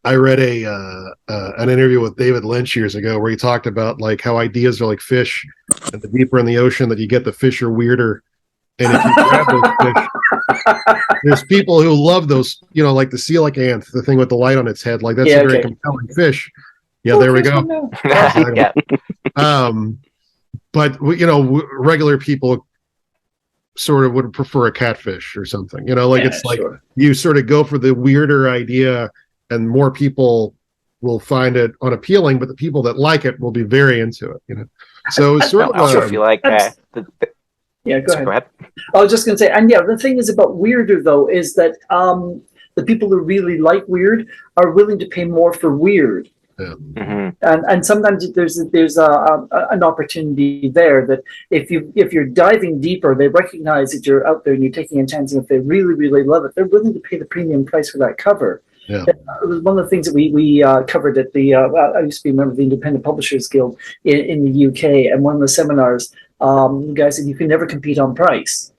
I read an interview with David Lynch years ago where he talked about like how ideas are like fish, and the deeper in the ocean that you get, the fish are weirder. And if you grab those fish, there's people who love those, like the coelacanth, the thing with the light on its head. Like that's a very compelling fish. Yeah, there we go. Yeah. But regular people sort of would prefer a catfish or something. You sort of go for the weirder idea, and more people will find it unappealing, but the people that like it will be very into it. So it's sort of. I also feel like. Yeah, go ahead. I was just going to say, and the thing is about weirder though is that the people who really like weird are willing to pay more for weird. Yeah. Mm-hmm. And sometimes there's an opportunity there that if you're diving deeper, they recognize that you're out there and you're taking a chance, and if they really love it, they're willing to pay the premium price for that cover. Yeah. It was one of the things that we covered at the I used to be a member of the Independent Publishers Guild in the UK, and one of the seminars, the guy said you can never compete on price.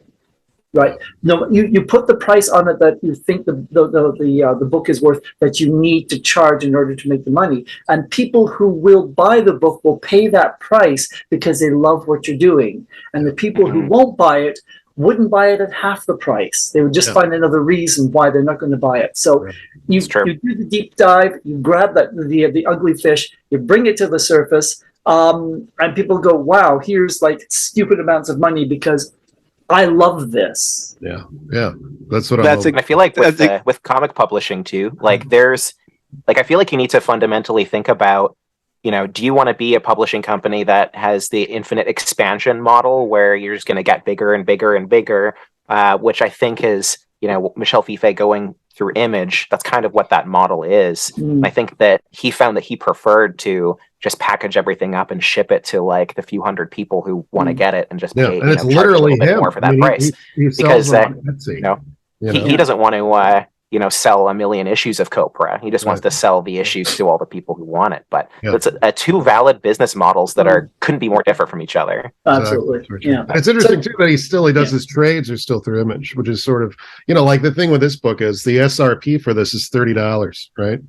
Right. No, you put the price on it that you think the book is worth, that you need to charge in order to make the money. And people who will buy the book will pay that price because they love what you're doing. And the people who won't buy it wouldn't buy it at half the price. They would just find another reason why they're not going to buy it. So you do the deep dive, you grab the ugly fish, you bring it to the surface, and people go, wow, here's like stupid amounts of money because I love this. Yeah, that's what I feel like with comic publishing too. Like I feel like you need to fundamentally think about, do you want to be a publishing company that has the infinite expansion model where you're just going to get bigger and bigger and bigger, which I think is, Michel Fiffe going through Image. That's kind of what that model is. I think that he found that he preferred to just package everything up and ship it to like the few hundred people who want to get it and just pay, and it's literally a little bit more for that price. He because on Etsy, he doesn't want to sell 1 million issues of Copra. He just wants to sell the issues to all the people who want it. But it's two valid business models that couldn't be more different from each other. Absolutely. Exactly. Yeah. And it's interesting too that he does his trades are still through Image, which is sort of, like the thing with this book is the SRP for this is $30, right?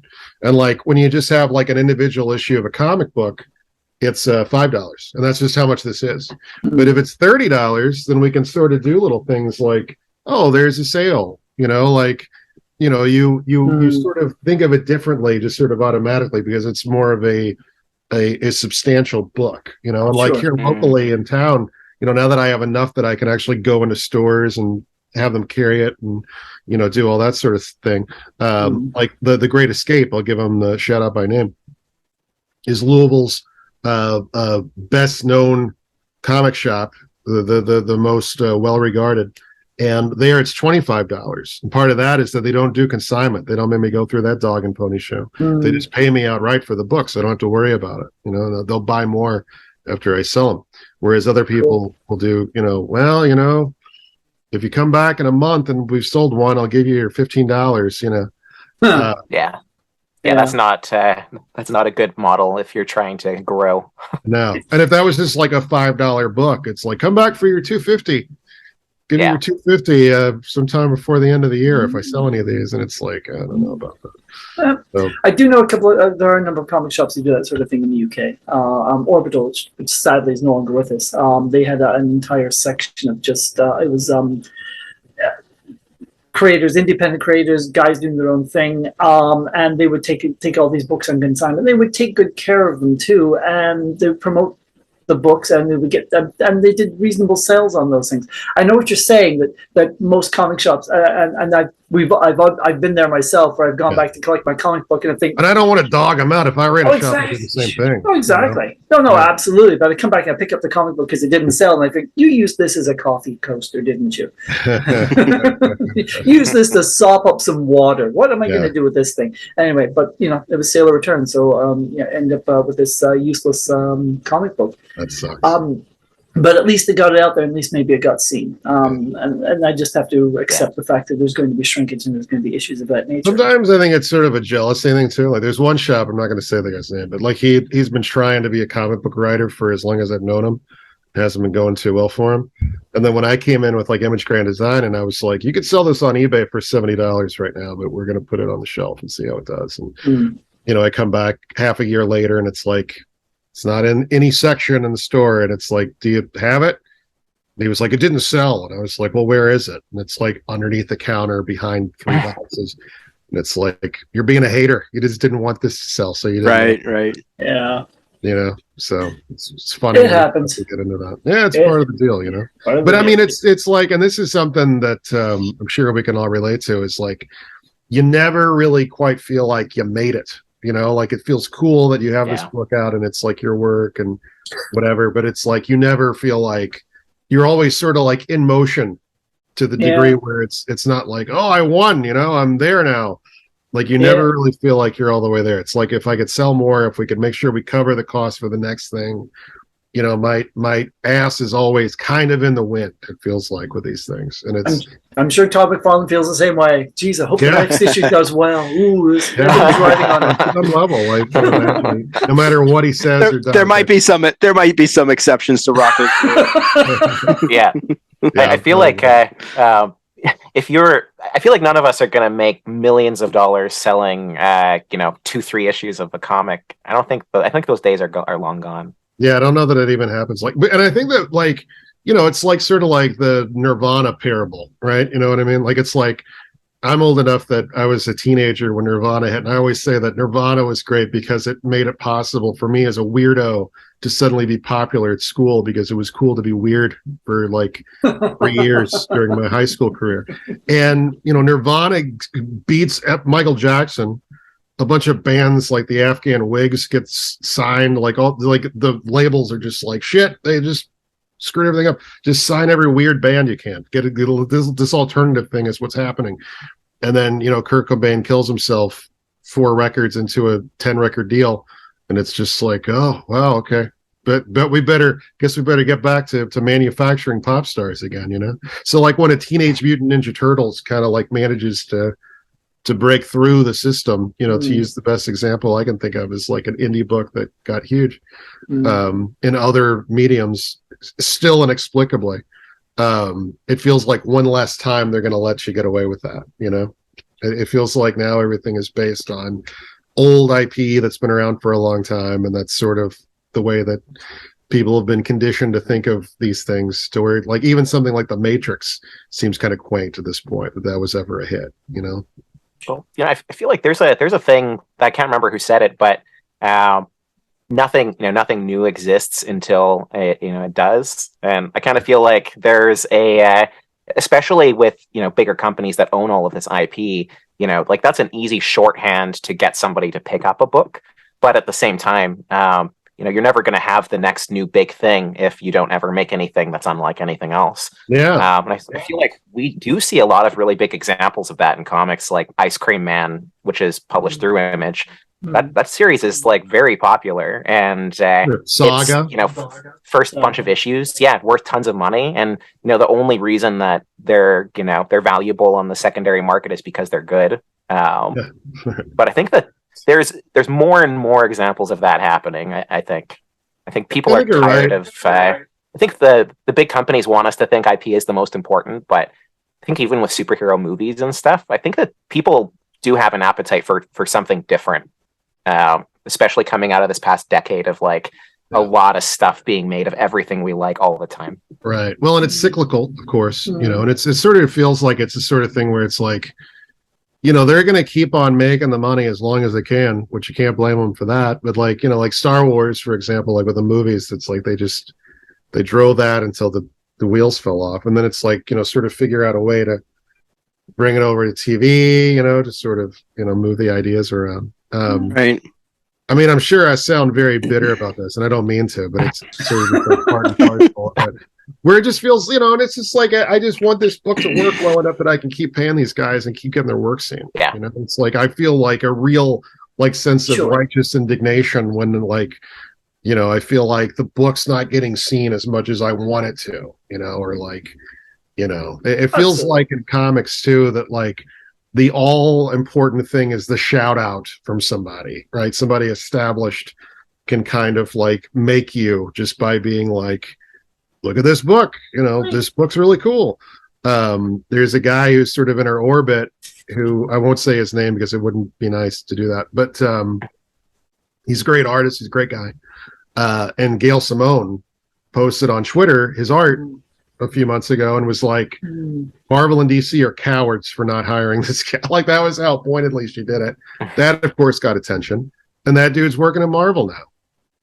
And like when you just have like an individual issue of a comic book, it's $5, and that's just how much this is. But if it's $30, then we can sort of do little things like, oh, there's a sale, like. You sort of think of it differently, just sort of automatically, because it's more of a substantial book, and like here locally in town, now that I have enough that I can actually go into stores and have them carry it and, do all that sort of thing. Like the Great Escape, I'll give them the shout out by name, is Louisville's best known comic shop, the most well regarded. And there it's $25. And part of that is that they don't do consignment. They don't make me go through that dog and pony show. They just pay me outright for the books. I don't have to worry about it. They'll buy more after I sell them. Whereas other people will do, if you come back in a month and we've sold one, I'll give you your $15, Yeah, that's not a good model if you're trying to grow. No. And if that was just like a $5 book, it's like, come back for your $2.50. Give me your $2.50 sometime before the end of the year if I sell any of these, and it's like I don't know about that. I do know a couple of there are a number of comic shops who do that sort of thing in the UK. Orbital, which sadly is no longer with us, they had an entire section of just it was creators, independent creators, guys doing their own thing, and they would take all these books on consignment. They would take good care of them too, and they would promote the books, and they would get them, and they did reasonable sales on those things. I know what you're saying, that most comic shops, and I've been there myself, where I've gone back to collect my comic book, and I think, and I don't want to dog them out. If I ran a shop, I did the same thing. Oh, exactly. No, absolutely. But I come back and I pick up the comic book because it didn't sell, and I think, you used this as a coffee coaster, didn't you? Use this to sop up some water. What am I going to do with this thing? Anyway, but it was sale or return, so end up with this useless comic book. That sucks. But at least they got it out there, and at least maybe it got seen. And I just have to accept the fact that there's going to be shrinkage and there's going to be issues of that nature. Sometimes I think it's sort of a jealousy thing too. Like there's one shop, I'm not going to say the guy's name, but like he's been trying to be a comic book writer for as long as I've known him. It hasn't been going too well for him. And then when I came in with like Image Grand Design, and I was like, you could sell this on eBay for $70 right now, but we're going to put it on the shelf and see how it does. And I come back half a year later, and it's like, it's not in any section in the store. And it's like, do you have it? And he was like, it didn't sell. And I was like, well, where is it? And it's like underneath the counter behind 3 boxes. And it's like, you're being a hater. You just didn't want this to sell. So you didn't. Right. Yeah. So it's funny. It happens. To get into that. Yeah, it's part of the deal, But I mean, it's like, and this is something that I'm sure we can all relate to, is like, you never really quite feel like you made it. Like it feels cool that you have this book out and it's like your work and whatever, but it's like you never feel like you're always sort of like in motion to the degree where it's not like, oh, I won, I'm there now. Like you never really feel like you're all the way there. It's like, if I could sell more, if we could make sure we cover the cost for the next thing, my ass is always kind of in the wind, it feels like, with these things. And it's I'm sure Todd McFarlane feels the same way. Geez, I hope the next issue does well. Ooh, everybody's writing on it. Some level, like, no matter what he says or does. There might be some exceptions to Rocko. I feel like I feel like none of us are going to make millions of dollars selling 2-3 issues of a comic. I think those days are long gone. Yeah, I don't know that it even happens. And I think that, like, it's like sort of like the Nirvana parable, right? You know what I mean? Like, it's like, I'm old enough that I was a teenager when Nirvana hit, and I always say that Nirvana was great because it made it possible for me as a weirdo to suddenly be popular at school, because it was cool to be weird for like 3 years during my high school career. And, Nirvana beats Michael Jackson. A bunch of bands like the Afghan Wigs gets signed, like the labels are just like, shit, they just screwed everything up. Just sign every weird band you can. Get this alternative thing is what's happening. And then, Kurt Cobain kills himself 4 records into a 10-record deal. And it's just like, oh, wow, okay. But we better get back to manufacturing pop stars again, So like when a Teenage Mutant Ninja Turtles kind of like manages to to break through the system. To use the best example I can think of is like an indie book that got huge in other mediums, still inexplicably. It feels like one less time they're going to let you get away with that. It feels like now everything is based on old IP that's been around for a long time, and that's sort of the way that people have been conditioned to think of these things, to where like even something like The Matrix seems kind of quaint at this point that was ever a hit. Well, I feel like there's a thing that I can't remember who said it, but nothing new exists until it does, and I kind of feel like there's especially with bigger companies that own all of this IP, like that's an easy shorthand to get somebody to pick up a book, but at the same time, you're never going to have the next new big thing if you don't ever make anything that's unlike anything else. Yeah. And I feel like we do see a lot of really big examples of that in comics, like Ice Cream Man, which is published through Image. That series is like very popular, and Saga, it's, first bunch of issues, worth tons of money, and the only reason that they're valuable on the secondary market is because they're good. But I think that there's more and more examples of that happening. I think people are tired of. I think the big companies want us to think IP is the most important, but I think even with superhero movies and stuff, I think that people do have an appetite for something different, especially coming out of this past decade of like a lot of stuff being made of everything we like all the time. Right. Well, and it's cyclical, of course, and it sort of feels like it's the sort of thing where it's like, they're going to keep on making the money as long as they can, which you can't blame them for that. But like, like Star Wars, for example, like with the movies, it's like they drove that until the wheels fell off. And then it's like, sort of figure out a way to bring it over to TV, to sort of, move the ideas around. Right. I mean, I'm sure I sound very bitter about this, and I don't mean to, but it's sort of like part and parcel. Where it just feels, and it's just like I just want this book to work well enough that I can keep paying these guys and keep getting their work seen. Yeah. It's like I feel like a real like sense of righteous indignation when like, I feel like the book's not getting seen as much as I want it to, or like, it feels like in comics too that like the all important thing is the shout out from somebody, right? Somebody established can kind of like make you just by being like, look at this book, this book's really cool. There's a guy who's sort of in our orbit who I won't say his name because it wouldn't be nice to do that, but he's a great artist. He's a great guy. And Gail Simone posted on Twitter his art a few months ago and was like, Marvel and DC are cowards for not hiring this guy. Like that was how pointedly she did it. That of course got attention, and that dude's working at Marvel now,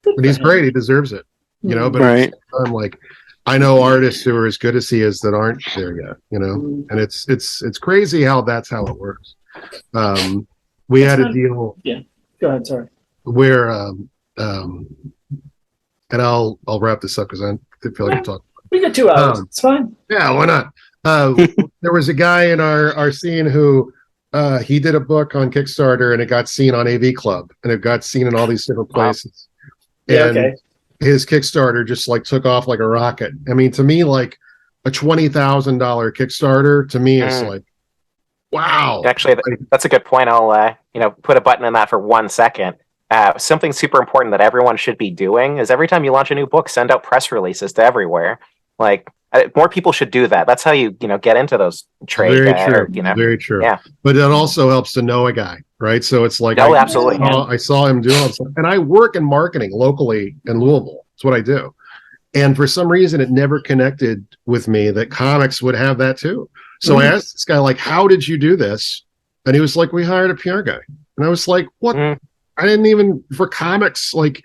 and he's great. He deserves it, but right. I'm like, I know artists who are as good as he is that aren't there yet, and it's crazy how that's how it works. We had a deal. Yeah, go ahead. Sorry. Where and I'll wrap this up because I feel like I'm talking. We got 2 hours. It's fine. Yeah, why not? There was a guy in our scene who he did a book on Kickstarter and it got seen on AV Club and it got seen in all these different places. Wow. Yeah, and okay. His Kickstarter just like took off like a rocket. I mean, to me, like a $20,000 Kickstarter to me is like, wow. Actually, that's a good point. I'll put a button in that for 1 second. Something super important that everyone should be doing is every time you launch a new book, send out press releases to everywhere. Like more people should do that. That's how you get into those trades. Very true. Yeah. But it also helps to know a guy, right? So it's like, absolutely. I saw him doing it, and I work in marketing locally in Louisville. That's what I do. And for some reason, it never connected with me that comics would have that too. So I asked this guy, like, how did you do this? And he was like, we hired a PR guy. And I was like, what? I didn't even, for comics, like,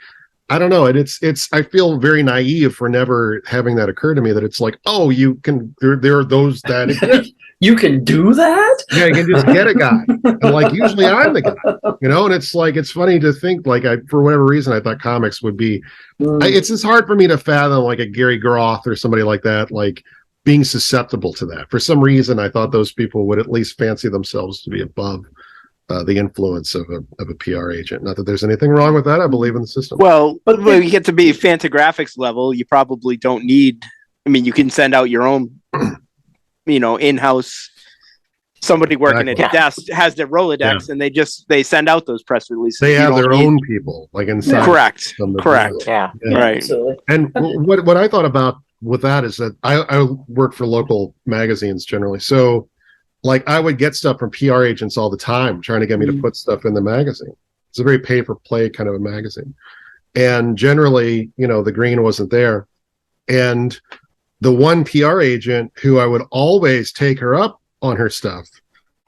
I don't know. And it's, I feel very naive for never having that occur to me that it's like, oh, you can, there are those that exist. You can do that? Yeah, you can just get a guy. And like, usually I'm the guy, and it's like, it's funny to think like for whatever reason, I thought comics would be, it's just hard for me to fathom like a Gary Groth or somebody like that, like being susceptible to that. For some reason, I thought those people would at least fancy themselves to be above the influence of a PR agent. Not that there's anything wrong with that. I believe in the system. Well, but when you get to be Fantagraphics level, you probably don't need, I mean, you can send out your own, in-house somebody working Exactly. at the desk has their Rolodex, and they send out those press releases. They You have don't their need- own people, like inside. Correct. them that do Correct. it. Yeah. Right. Absolutely. And what I thought about with that is that I work for local magazines generally. So like I would get stuff from PR agents all the time trying to get me to put stuff in the magazine. It's a very pay for play kind of a magazine. And generally, the green wasn't there. And the one PR agent who I would always take her up on her stuff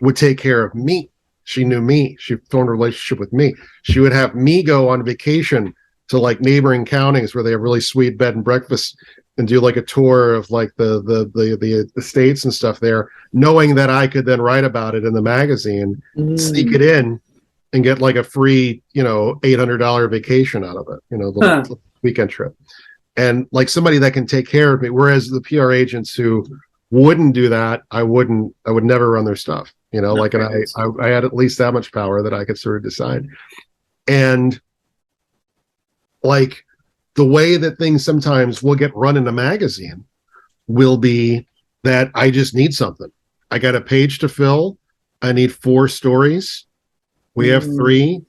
would take care of me. She knew me. She formed a relationship with me. She would have me go on vacation to like neighboring counties where they have really sweet bed and breakfast and do like a tour of like the estates and stuff there, knowing that I could then write about it in the magazine, sneak it in and get like a free, $800 vacation out of it, the weekend trip. And like somebody that can take care of me, whereas the PR agents who wouldn't do that, I would never run their stuff, like, and I had at least that much power that I could sort of decide. And like the way that things sometimes will get run in a magazine will be that I just need something. I got a page to fill. I need 4 stories. We have 3.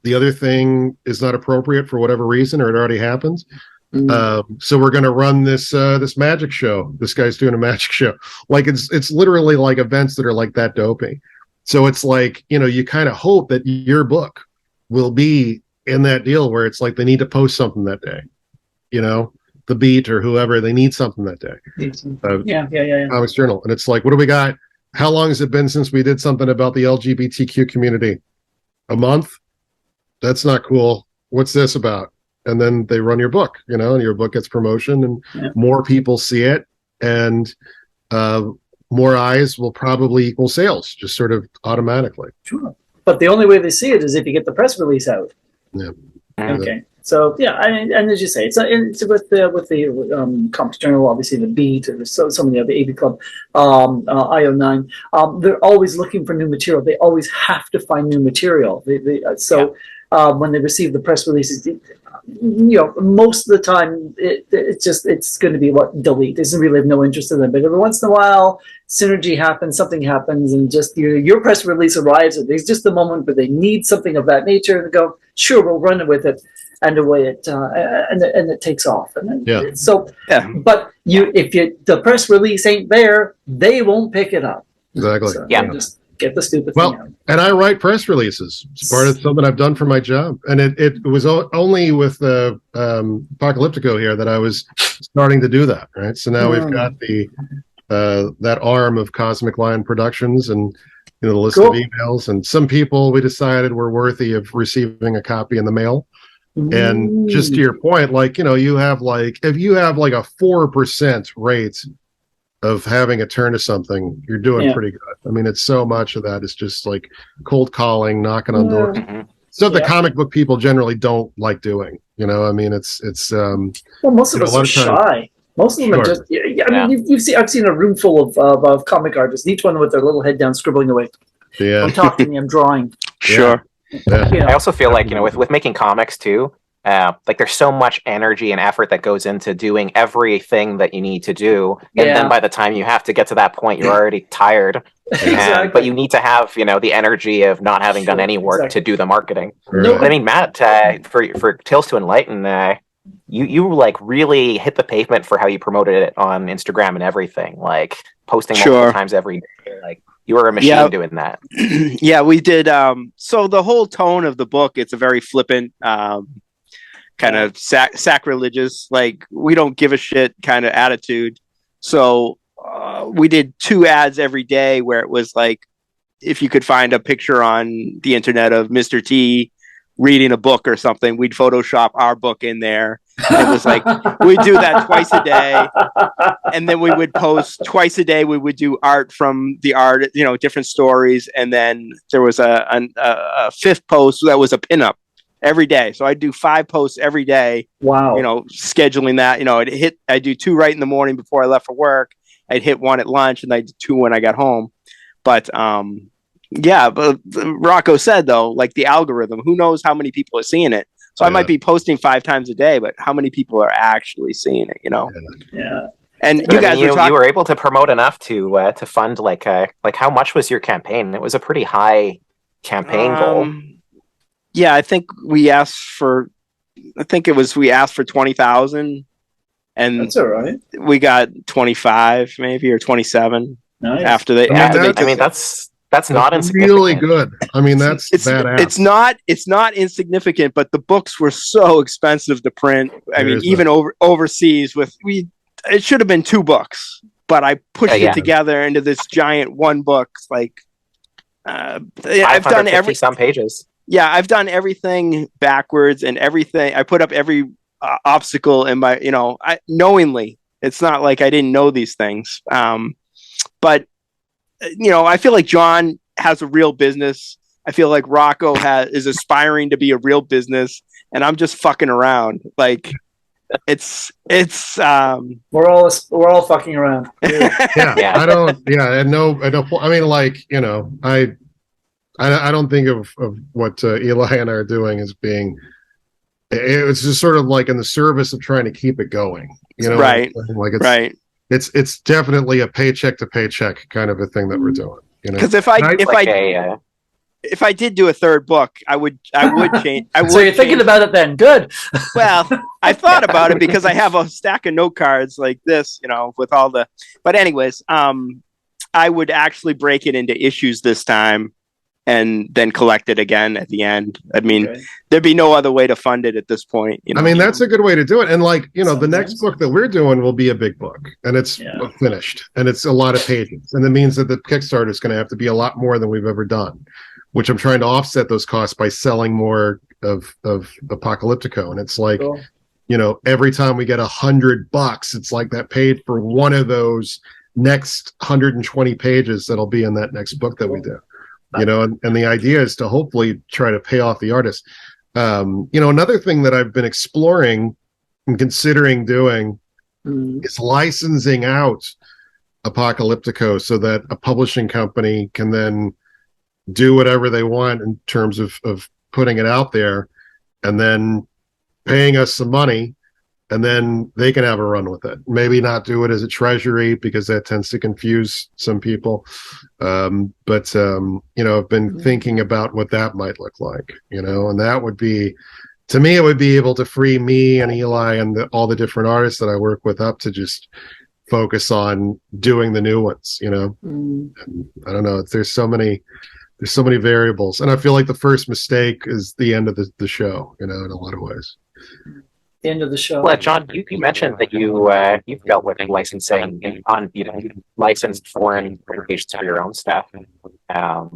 The other thing is not appropriate for whatever reason, or it already happened. So we're going to run this magic show. This guy's doing a magic show. Like it's literally like events that are like that dopey. So it's like, you kind of hope that your book will be in that deal where it's like they need to post something that day. The Beat or whoever, they need something that day. Yeah. Comics Journal. And it's like, what do we got? How long has it been since we did something about the LGBTQ community? A month? That's not cool. What's this about? And then they run your book, and your book gets promotion and more people see it, and more eyes will probably equal sales, just sort of automatically. Sure. But the only way they see it is if you get the press release out. Yeah. Okay. So and as you say, it's with the Comics Journal, obviously the Beat, and some of the other AV Club, IO9. They're always looking for new material. They always have to find new material. When they receive the press releases, most of the time it's going to be delete. There's really no interest in them. But every once in a while, synergy happens, something happens, and just your press release arrives. And there's just the moment where they need something of that nature, and they go, "Sure, we'll run it with it," and away it and it takes off. And then, but if the press release ain't there, they won't pick it up. Exactly. So just get the stupid thing out. And I write press releases. It's part of something I've done for my job. And it was only with the Apocalyptico here that I was starting to do that. Right. So now we've got that arm of Cosmic Lion Productions and the list of emails. And some people we decided were worthy of receiving a copy in the mail. And just to your point, like, you have like, if you have like a 4% rate of having a turn to something, you're doing pretty good. I mean, it's so much of that is just like cold calling, knocking on doors. Stuff that comic book people generally don't like doing. I mean, it's well, most of us are shy. Most of them are just. I mean, I've seen a room full of comic artists, each one with their little head down, scribbling away. Yeah, I'm talking to me. I'm drawing. Sure. Yeah. I also feel like with making comics too, like there's so much energy and effort that goes into doing everything that you need to do, and then by the time you have to get to that point, you're already tired. But you need to have the energy of not having done any work to do the marketing. Right. I mean, Matt, for Tales to Enlighten, you like really hit the pavement for how you promoted it on Instagram and everything, like posting multiple times every day. Like you were a machine doing that. Yeah, we did. So the whole tone of the book, it's a very flippant, kind of sacrilegious, like we don't give a shit kind of attitude. So we did 2 ads every day where it was like, if you could find a picture on the internet of Mr. T reading a book or something, we'd Photoshop our book in there. And it was like, we'd do that twice a day. And then we would post twice a day. We would do art from the art, different stories. And then there was a 5th post that was a pinup every day. So I'd do 5 posts every day. Wow. Scheduling that, I'd do 2 right in the morning before I left for work. I'd hit 1 at lunch, and I'd do 2 when I got home. But but Rocko said though, like the algorithm, who knows how many people are seeing it. So I might be posting 5 times a day, but how many people are actually seeing it, Yeah. And I you guys mean, were talking. you were able to promote enough to fund like how much was your campaign? It was a pretty high campaign goal. Yeah, I think we asked for 20,000, and That's all right. we got 25 maybe or 27 Nice. after they. I mean, after they I mean, that's not really insignificant. good. I mean, that's badass. It's not insignificant, but the books were so expensive to print. I mean, There is even overseas it should have been 2 books, but I pushed it together into this giant one book. Like, I've done some pages. Yeah, I've done everything backwards and everything. I put up every obstacle in my, knowingly. It's not like I didn't know these things. But I feel like John has a real business. I feel like Rocko is aspiring to be a real business, and I'm just fucking around. Like, it's we're all fucking around. Yeah. I don't I mean, like, I don't think of what Eli and I are doing as being. It's just sort of like in the service of trying to keep it going. Right. Like it's right. It's definitely a paycheck to paycheck kind of a thing that we're doing. Because if I did do a third book, I would change. So you're thinking about it then? Good. Well, I thought about it because I have a stack of note cards like this, with all the. But anyways, I would actually break it into issues this time, and then collect it again at the end. I mean, there'd be no other way to fund it at this point. I mean, that's a good way to do it. And like, the next book that we're doing will be a big book, and it's finished, and it's a lot of pages, and it means that the Kickstarter is going to have to be a lot more than we've ever done, which I'm trying to offset those costs by selling more of Apocalyptico. And it's like, every time we get $100, it's like that paid for one of those next 120 pages that'll be in that next book that we do. And the idea is to hopefully try to pay off the artist. Another thing that I've been exploring and considering doing is licensing out Apocalyptico so that a publishing company can then do whatever they want in terms of putting it out there and then paying us some money, and then they can have a run with it. Maybe not do it as a treasury because that tends to confuse some people. But I've been thinking about what that might look like, and that would be, to me, it would be able to free me and Eli and all the different artists that I work with up to just focus on doing the new ones, And I don't know. There's so many variables. And I feel like the first mistake is the end of the show, in a lot of ways. The end of the show. Well, John, you mentioned that you've dealt with licensing on licensed foreign publications for your own stuff. How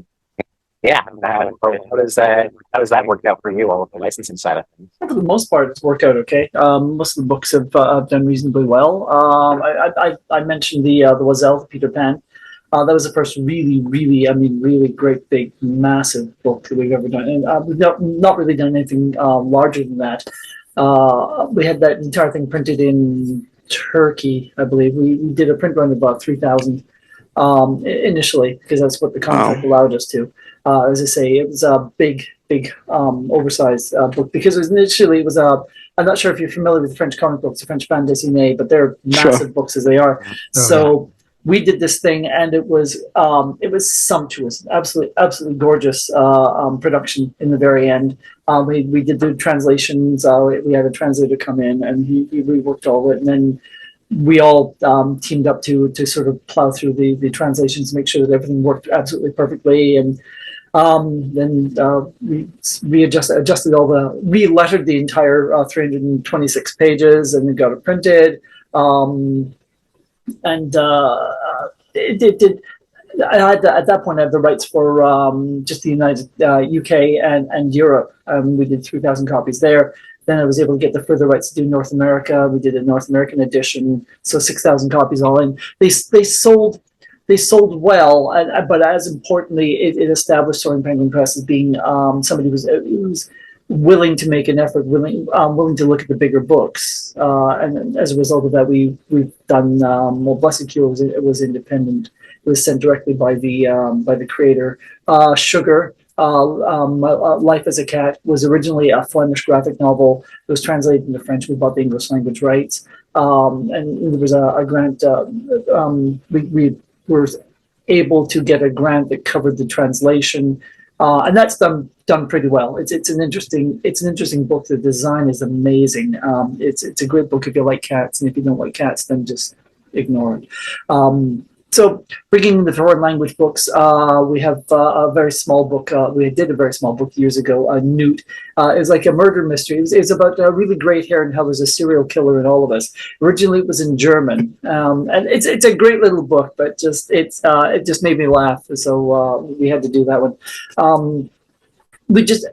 does that work out for you, all of the licensing side of things? For the most part, it's worked out okay. Most of the books have done reasonably well. I mentioned the Wazelle, Peter Pan. That was the first really great, big, massive book that we've ever done. And we've not really done anything larger than that. We had that entire thing printed in Turkey, I believe. We did a print run of about 3,000 initially, because that's what the contract allowed us to. As I say, it was a big, oversized book, because it was I'm not sure if you're familiar with French comic books, the French bande dessinée, but they're massive books as they are. We did this thing, and it was sumptuous, absolutely gorgeous production in the very end. We did the translations. We had a translator come in, and he reworked all of it, and then we all teamed up to sort of plow through the translations, make sure that everything worked absolutely perfectly, and then we adjusted re-lettered the entire 326 pages, and we got it printed. And it did. At that point, I had the rights for just the United UK and Europe. We did 3,000 copies there. Then I was able to get the further rights to do North America. We did a North American edition, so 6,000 copies all in. They sold well, but as importantly, it established Soaring Penguin Press as being somebody who was willing to make an effort, willing to look at the bigger books, and as a result of that, we've done Blessed Cure was independent. It was sent directly by the creator. Sugar, Life as a Cat was originally a Flemish graphic novel. It was translated into French. We bought the English language rights. and there was a grant. We were able to get a grant that covered the translation, and that's done pretty well. It's an interesting book. The design is amazing. It's a great book if you like cats, and if you don't like cats, then just ignore it. So bringing the foreign language books, we have a very small book. We did a very small book years ago, Newt. It was like a murder mystery. It was about really great hair and how there's a serial killer in all of us. Originally, it was in German, and it's a great little book, but it just made me laugh. So we had to do that one.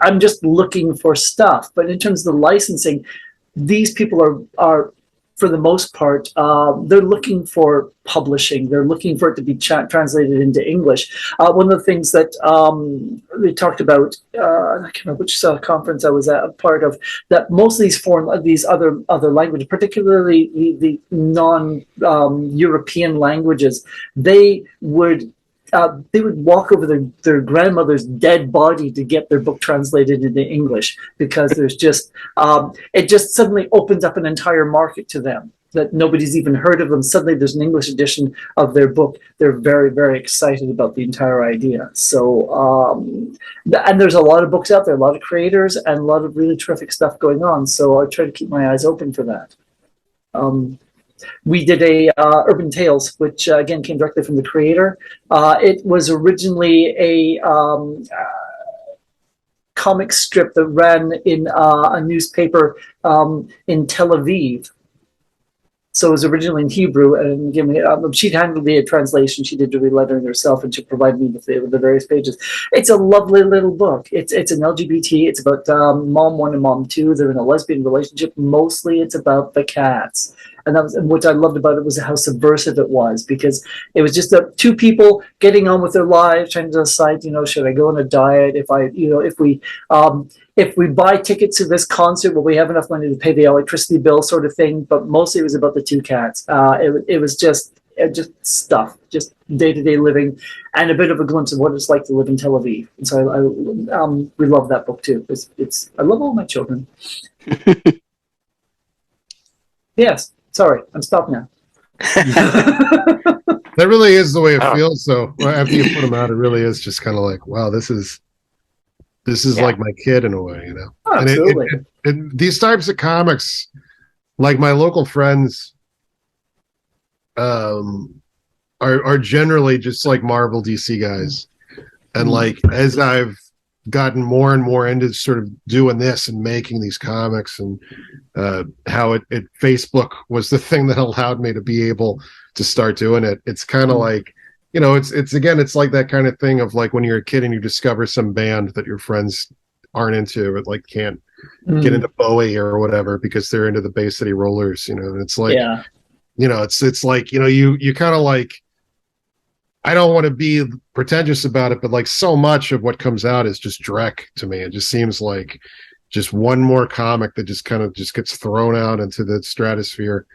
I'm just looking for stuff, but in terms of the licensing, these people are for the most part, they're looking for publishing. They're looking for it to be translated into English. One of the things that we talked about, I can't remember which conference I was at, a part of, that most of these other languages, particularly the non-European languages, they would walk over their grandmother's dead body to get their book translated into English, because there's just it just suddenly opens up an entire market to them that nobody's even heard of them. Suddenly there's an English edition of their book. They're very, very excited about the entire idea. So and there's a lot of books out there, a lot of creators, and a lot of really terrific stuff going on. So I try to keep my eyes open for that. We did a Urban Tales, which again came directly from the creator. It was originally a comic strip that ran in a newspaper in Tel Aviv. So it was originally in Hebrew, and again, she handled the translation. She did the relettering herself, and she provided me with the various pages. It's a lovely little book. It's an LGBT. It's about mom one and mom two. They're in a lesbian relationship. Mostly, it's about the cats, and what I loved about it was how subversive it was, because it was just two people getting on with their lives, trying to decide, should I go on a diet? If we buy tickets to this concert, will we have enough money to pay the electricity bill, sort of thing? But mostly it was about the two cats. It was just stuff, just day-to-day living, and a bit of a glimpse of what it's like to live in Tel Aviv. And so we love that book too. I love all my children. Yes. Sorry, I'm stopped now. That really is the way it feels, though. After you put them out, it really is just kind of like, wow, this is like my kid in a way, Oh, absolutely. And these types of comics, like my local friends, are generally just like Marvel, DC guys, and like as I've gotten more and more into sort of doing this and making these comics, and how Facebook was the thing that allowed me to be able to start doing it. It's kind of like, it's like that kind of thing of like when you're a kid and you discover some band that your friends aren't into, or like can't get into Bowie or whatever because they're into the Bay City Rollers, and it's like, it's like, you kind of like, I don't want to be pretentious about it, but like so much of what comes out is just dreck to me. It just seems like just one more comic that just kind of just gets thrown out into the stratosphere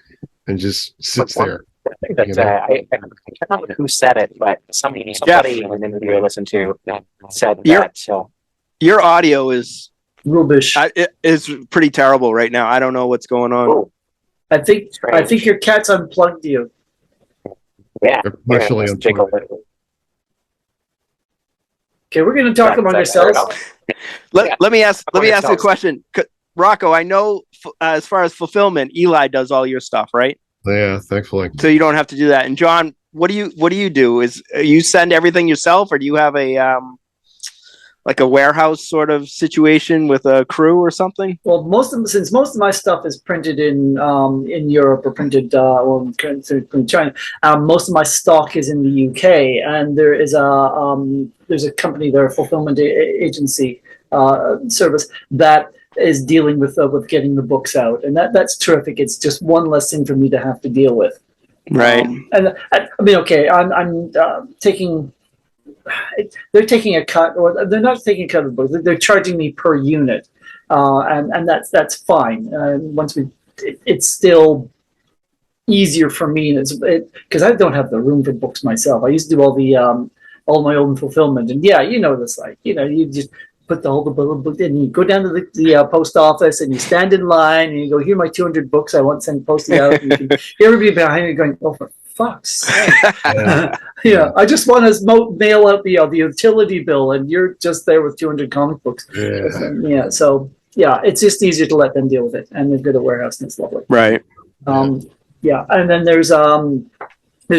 and just sits there. I think that I can't remember who said it, but somebody in an interview I listened to said that. So your audio is rubbish. It's pretty terrible right now. I don't know what's going on. Ooh. I think your cat's unplugged you. Yeah. Partially unplugged. Okay, we're going to talk among ourselves. Let me ask a question. Rocko, I know as far as fulfillment, Eli does all your stuff, right? Yeah, thankfully. So you don't have to do that. And John, what do you do? Is you send everything yourself, or do you have a like a warehouse sort of situation with a crew or something? Well, since most of my stuff is printed in Europe or printed in China, most of my stock is in the UK, and there's a company there, a fulfillment agency service that is dealing with getting the books out, and that's terrific. It's just one less thing for me to have to deal with. Right. And I mean, okay, I'm taking. They're taking a cut, or they're not taking a cut of the book. They're charging me per unit, and that's fine. It's still easier for me, because I don't have the room for books myself. I used to do all my own fulfillment, and this, like you just put the whole book in. You go down to the post office and you stand in line and you go, here are my 200 books I want sent posted out. And you can hear everybody behind you going, oh, for fuck's sake. Yeah, I just want to mail out the utility bill and you're just there with 200 comic books. Yeah. So yeah, it's just easier to let them deal with it. And they've got a warehouse and it's lovely. Right. Yeah, and then there's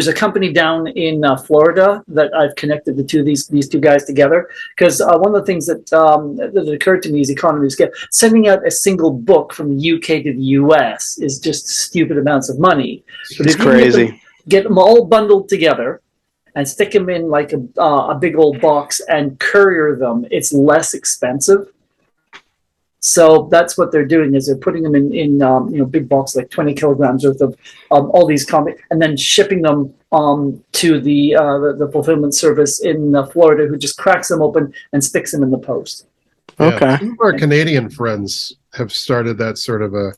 a company down in Florida that I've connected these two guys together because one of the things that occurred to me as economists sending out a single book from the UK to the US is just stupid amounts of money. But It's if you crazy. get them all bundled together and stick them in like a big old box and courier them, it's less expensive. So that's what they're doing is they're putting them in big boxes like 20 kilograms worth of all these comics and then shipping them to the fulfillment service in Florida, who just cracks them open and sticks them in the post. Okay. Some of our Canadian friends have started that sort of a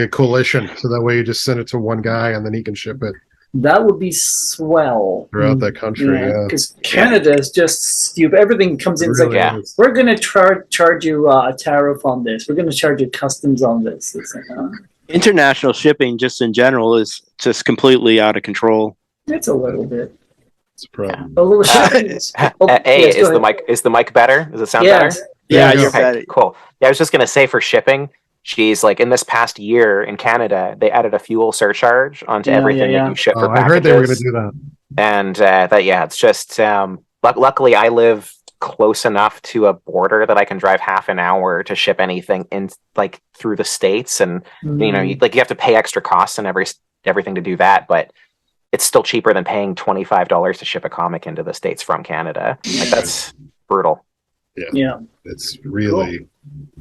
coalition, so that way you just send it to one guy and then he can ship it That would be swell throughout that country. Yeah, because Canada is just stupid. Everything comes in. It's Really like, is. we're going to charge you a tariff on this. We're going to charge you customs on this. It's like, International shipping, just in general, is just completely out of control. it's a little bit. it's a problem. A little shipping. Is the mic better? Does it sound better? Yeah, There you you're go. better. Cool. Yeah, I was just gonna say for shipping, geez, like in this past year in Canada, they added a fuel surcharge onto everything that you ship for I packages. heard they were going to do that. And it's just luckily I live close enough to a border that I can drive half an hour to ship anything in like through the States, and you have to pay extra costs and everything to do that, but it's still cheaper than paying $25 to ship a comic into the States from Canada. Like that's brutal. Yeah. It's really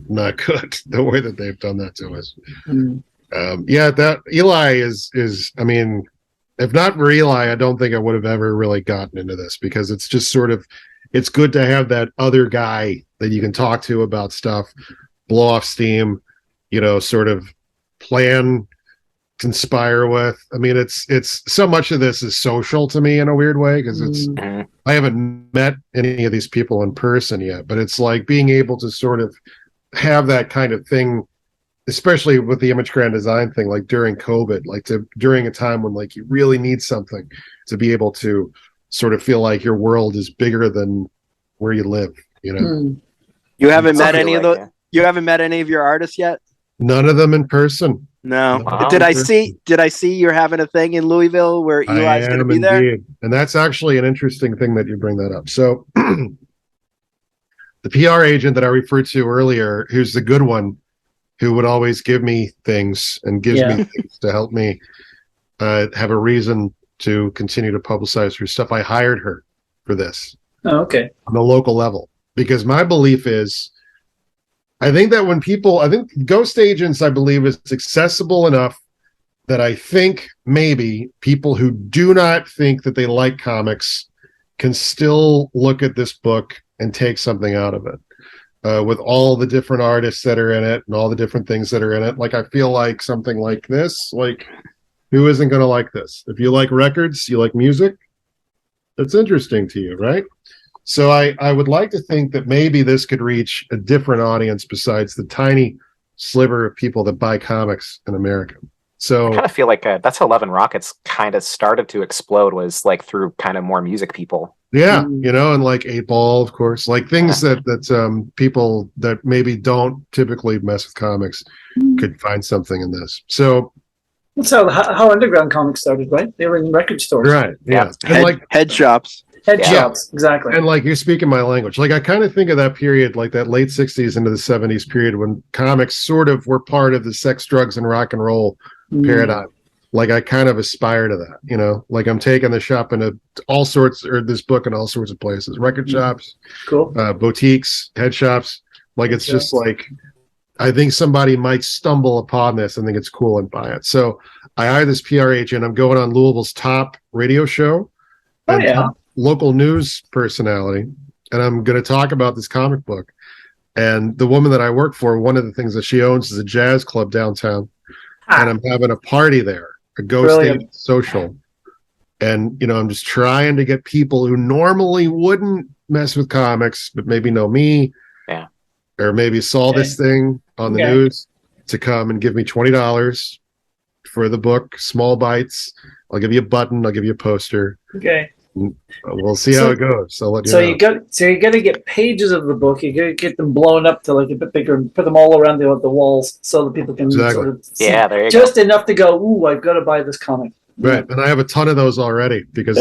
not good the way that they've done that to us. Mm. That Eli is I mean, if not for Eli, I don't think I would have ever really gotten into this, because it's just sort of, it's good to have that other guy that you can talk to about stuff, blow off steam, sort of plan, conspire with. I mean, it's so much of this is social to me in a weird way, because it's I haven't met any of these people in person yet, but it's like being able to sort of have that kind of thing, especially with the image grand design thing, like during COVID, like during a time when like you really need something to be able to sort of feel like your world is bigger than where you live, You haven't met any of those. You haven't met any of your artists yet? None of them in person. No. Wow. Did I see you're having a thing in Louisville where Eli's going to be there? Indeed. And that's actually an interesting thing that you bring that up. So the PR agent that I referred to earlier, who's the good one, who would always give me things and gives me things to help me have a reason to continue to publicize her stuff. I hired her for this. Oh, okay. On the local level, because my belief is, I think ghost agents, I believe, is accessible enough that I think maybe people who do not think that they like comics can still look at this book and take something out of it. With all the different artists that are in it and all the different things that are in it. Like, I feel like something like this, like, who isn't going to like this? If you like records, you like music, that's interesting to you, right? So I would like to think that maybe this could reach a different audience besides the tiny sliver of people that buy comics in America. So I kind of feel like that's how Love and Rockets kind of started to explode, was like through kind of more music people. yeah, and like 8-Ball, of course, like things that people that maybe don't typically mess with comics could find something in this. So That's how underground comics started, right? They were in record stores. right, yeah. And Head shops. Head shops, exactly. And like, you're speaking my language. Like, I kind of think of that period, like that late 60s into the 70s period, when comics sort of were part of the sex, drugs, and rock and roll paradigm. Like, I kind of aspire to that, like I'm taking the shop into all sorts, or this book in all sorts of places, record shops, cool, boutiques, head shops. Like, it's just like, I think somebody might stumble upon this and think it's cool and buy it. So I hired this PR agent. I'm going on Louisville's top radio show and top local news personality, and I'm going to talk about this comic book. And the woman that I work for, one of the things that she owns is a jazz club downtown, and I'm having a party there, a ghost agent social. And I'm just trying to get people who normally wouldn't mess with comics but maybe know me or maybe saw this thing on the news to come and give me $20 for the book, small bites. I'll give you a button. I'll give you a poster. Okay. We'll see how it goes. I'll let you know. You're gonna get pages of the book. You're gonna get them blown up to like a bit bigger and put them all around the walls so that people can sort of see there you just enough to go, ooh, I've got to buy this comic. Right, and I have a ton of those already because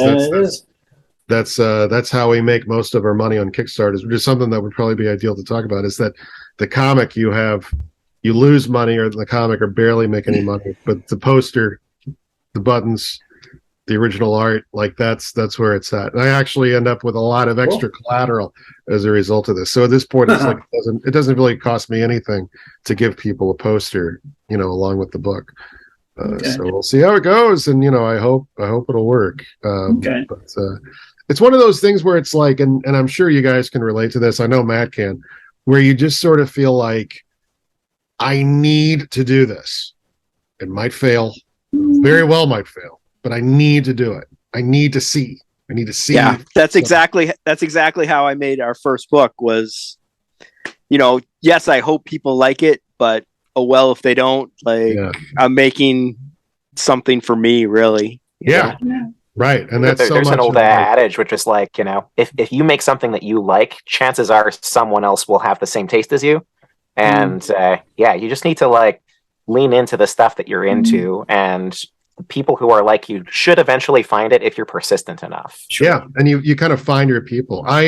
that's how we make most of our money on Kickstarter. Which is something that would probably be ideal to talk about. Is that the comic you lose money, or the comic, or barely make any money, but the poster, the buttons, the original art, like that's where it's at. And I actually end up with a lot of extra collateral as a result of this. So at this point, it's like it doesn't really cost me anything to give people a poster, along with the book. So we'll see how it goes, and I hope it'll work. But it's one of those things where it's like, and I'm sure you guys can relate to this. I know Matt can, where you just sort of feel like, I need to do this. It might fail, very well might fail, but I need to do it. I need to see. Yeah, that's exactly how I made our first book. Was, yes, I hope people like it, but oh well, if they don't, I'm making something for me, really. Yeah. Right. And that's there's an old adage, which is like, if you make something that you like, chances are someone else will have the same taste as you. And you just need to lean into the stuff that you're into, and the people who are like you should eventually find it if you're persistent enough. Yeah, and you kind of find your people. I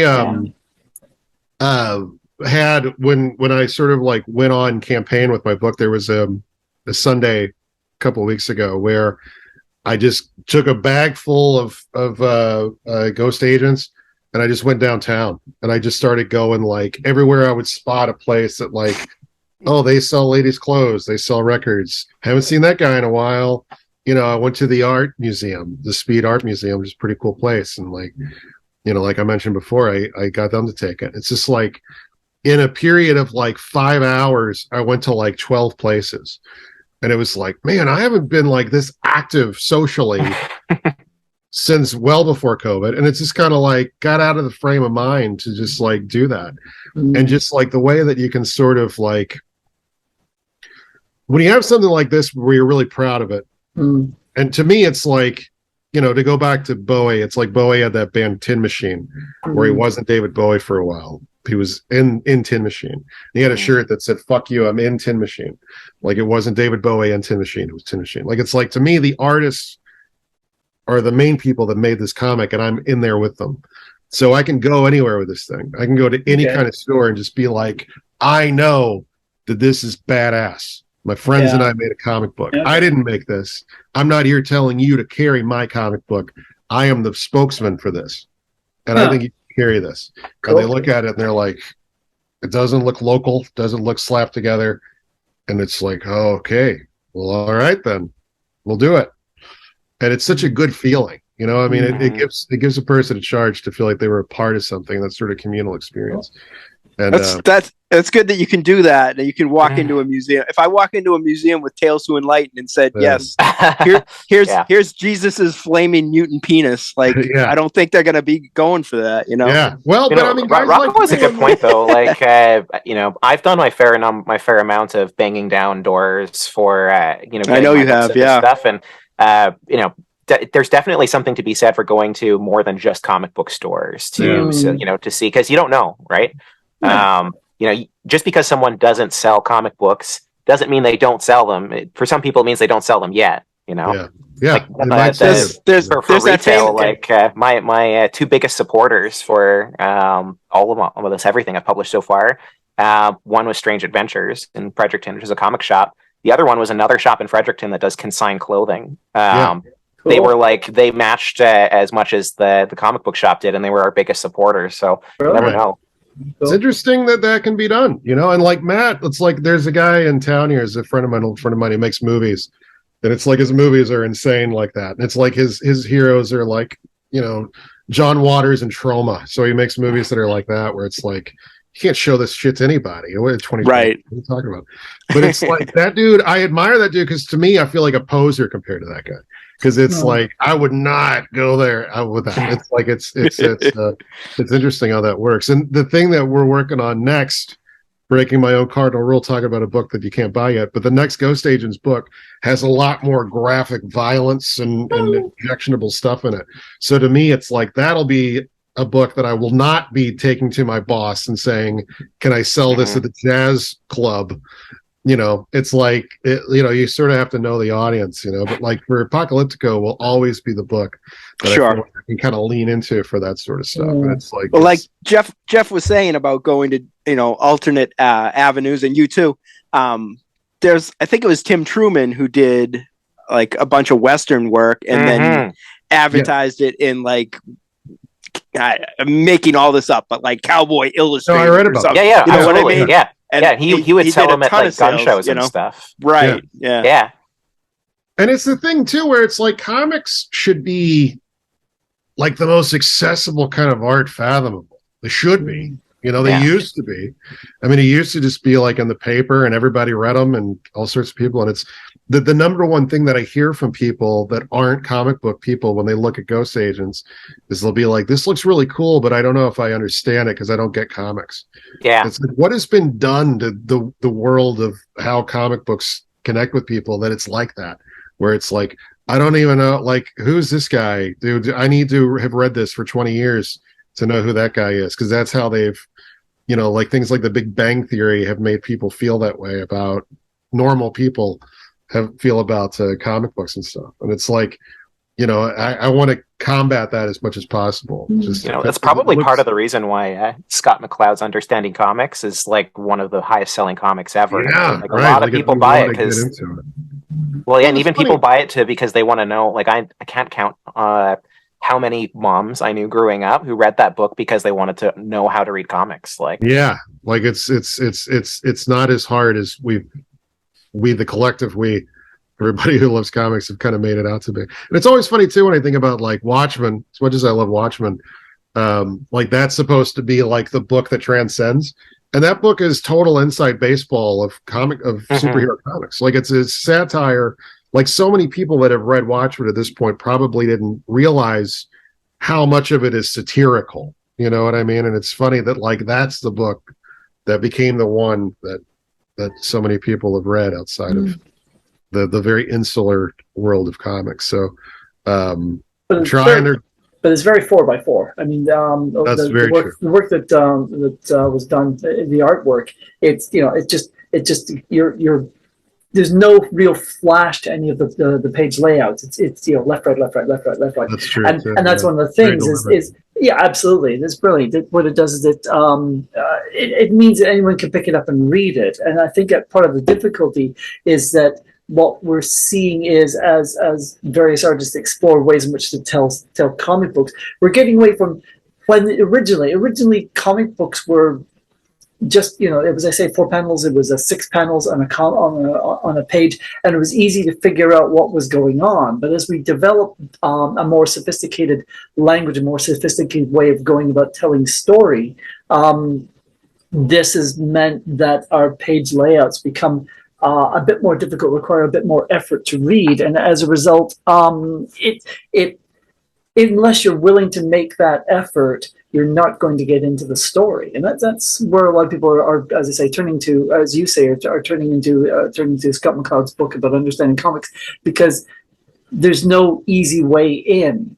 had when I sort of went on campaign with my book, there was a Sunday a couple of weeks ago where I just took a bag full of ghost agents, and I just went downtown, and I just started going everywhere I would spot a place that oh, they sell ladies' clothes, they sell records. Haven't seen that guy in a while. I went to the art museum, the Speed Art Museum, which is a pretty cool place. And like I mentioned before, I got them to take it. It's just in a period of 5 hours, I went to 12 places. And it was man, I haven't been this active socially since well before COVID. And it's just kind of got out of the frame of mind to just do that. And just the way that you can sort of when you have something like this where you're really proud of it. And to me, it's to go back to Bowie, it's Bowie had that band Tin Machine, where he wasn't David Bowie for a while. He was in Tin Machine. He had a shirt that said, "Fuck you, I'm in Tin Machine." It wasn't David Bowie and Tin Machine, it was Tin Machine. It's to me, the artists are the main people that made this comic, and I'm in there with them. So I can go anywhere with this thing. I can go to any kind of store and just be I know that this is badass. My friends and I made a comic book. I didn't make this. I'm not here telling you to carry my comic book. I am the spokesman for this. And I think you can carry this. Cool. And they look at it and they're it doesn't look local, doesn't look slapped together. And it's oh, okay. Well, all right then. We'll do it. And it's such a good feeling. It gives a person in charge to feel like they were a part of something, that sort of communal experience. And that's good that you can do that. And you can walk into a museum. If I walk into a museum with Tales to Enlighten and said, yes, here's Jesus's flaming mutant penis, I don't think they're going to be going for that, Yeah. Well, but Rocko was a good point though. I've done my fair amount of banging down doors for, I know you have, stuff. And, there's definitely something to be said for going to more than just comic book stores to see, because you don't know, right? Just because someone doesn't sell comic books doesn't mean they don't sell them. For some people, it means they don't sell them yet. Yeah. There's retail. My two biggest supporters for all of this, everything I've published so far. One was Strange Adventures in Fredericton, which is a comic shop. The other one was another shop in Fredericton that does consigned clothing. Cool. They were they matched as much as the comic book shop did, and they were our biggest supporters. So you never know. It's interesting that can be done, and Matt, it's there's a guy in town here, is a friend of mine, old friend of mine, he makes movies, and it's his movies are insane like that. And it's his heroes are John Waters and Trauma. So he makes movies that are like that, where it's you can't show this shit to anybody. Right. What are you talking about? But it's that dude, I admire that dude, because to me, I feel like a poser compared to that guy. Because it's I would not go there with that. It's it's interesting how that works. And the thing that we're working on next breaking my own cardinal rule, talking about a book that you can't buy yet. But the next Ghost Agents book has a lot more graphic violence and objectionable stuff in it. So to me, it's like that'll be a book that I will not be taking to my boss and saying, "Can I sell this at the jazz club?" You know, it's like, you sort of have to know the audience, but like for Apocalyptico will always be the book that I feel like I can kind of lean into for that sort of stuff. And it's like, well, like Jeff was saying about going to, alternate avenues, and you too. I think it was Tim Truman who did like a bunch of Western work and then advertised it in like, I'm making all this up, but like Cowboy Illustrated. I read about something. Yeah, you know what I absolutely. mean? Yeah. And he would sell them at like gun shows and stuff. Right. Yeah. And it's the thing too, where it's like comics should be like the most accessible kind of art fathomable. They should be. They used to be. I mean, it used to just be like in the paper and everybody read them and all sorts of people. And it's the number one thing that I hear from people that aren't comic book people when they look at Ghost Agents is they'll be like, this looks really cool, but I don't know if I understand it because I don't get comics. Yeah. It's like, what has been done to the world of how comic books connect with people that it's like that, where it's like, I don't even know, like, who's this guy? Dude, I need to have read this for 20 years to know who that guy is, because that's how they've, like things like the Big Bang Theory have made people feel that way about normal people feel about comic books and stuff. And it's like, I want to combat that as much as possible. Just that's probably part of the reason why Scott McCloud's Understanding Comics is like one of the highest selling comics ever. Yeah, like a lot of people buy it because, and even people buy it because they want to know. Like I can't count how many moms I knew growing up who read that book because they wanted to know how to read comics. Like it's not as hard as the collective everybody who loves comics have kind of made it out to be. And it's always funny too when I think about like Watchmen, as much as I love Watchmen, like that's supposed to be like the book that transcends, and that book is total inside baseball of superhero comics. Like it's satire. Like so many people that have read Watchmen at this point probably didn't realize how much of it is satirical. You know what I mean? And it's funny that like that's the book that became the one that so many people have read outside of the very insular world of comics. So but it's very 4x4. I mean, the work that was done, the artwork. It's just you're there's no real flash to any of the page layouts. It's left, right, left, right, left, right, left, right. That's true. And that's one of the things is absolutely. It's brilliant. What it does is it means that anyone can pick it up and read it. And I think that part of the difficulty is that what we're seeing is as various artists explore ways in which to tell comic books, we're getting away from when originally comic books were just it was, I say, 4 panels. It was 6 panels on a page, and it was easy to figure out what was going on. But as we develop a more sophisticated language, a more sophisticated way of going about telling story, this has meant that our page layouts become a bit more difficult, require a bit more effort to read, and as a result, unless you're willing to make that effort, you're not going to get into the story. And that's where a lot of people are, as I say, turning to, as you say, are turning to Scott McCloud's book about understanding comics, because there's no easy way in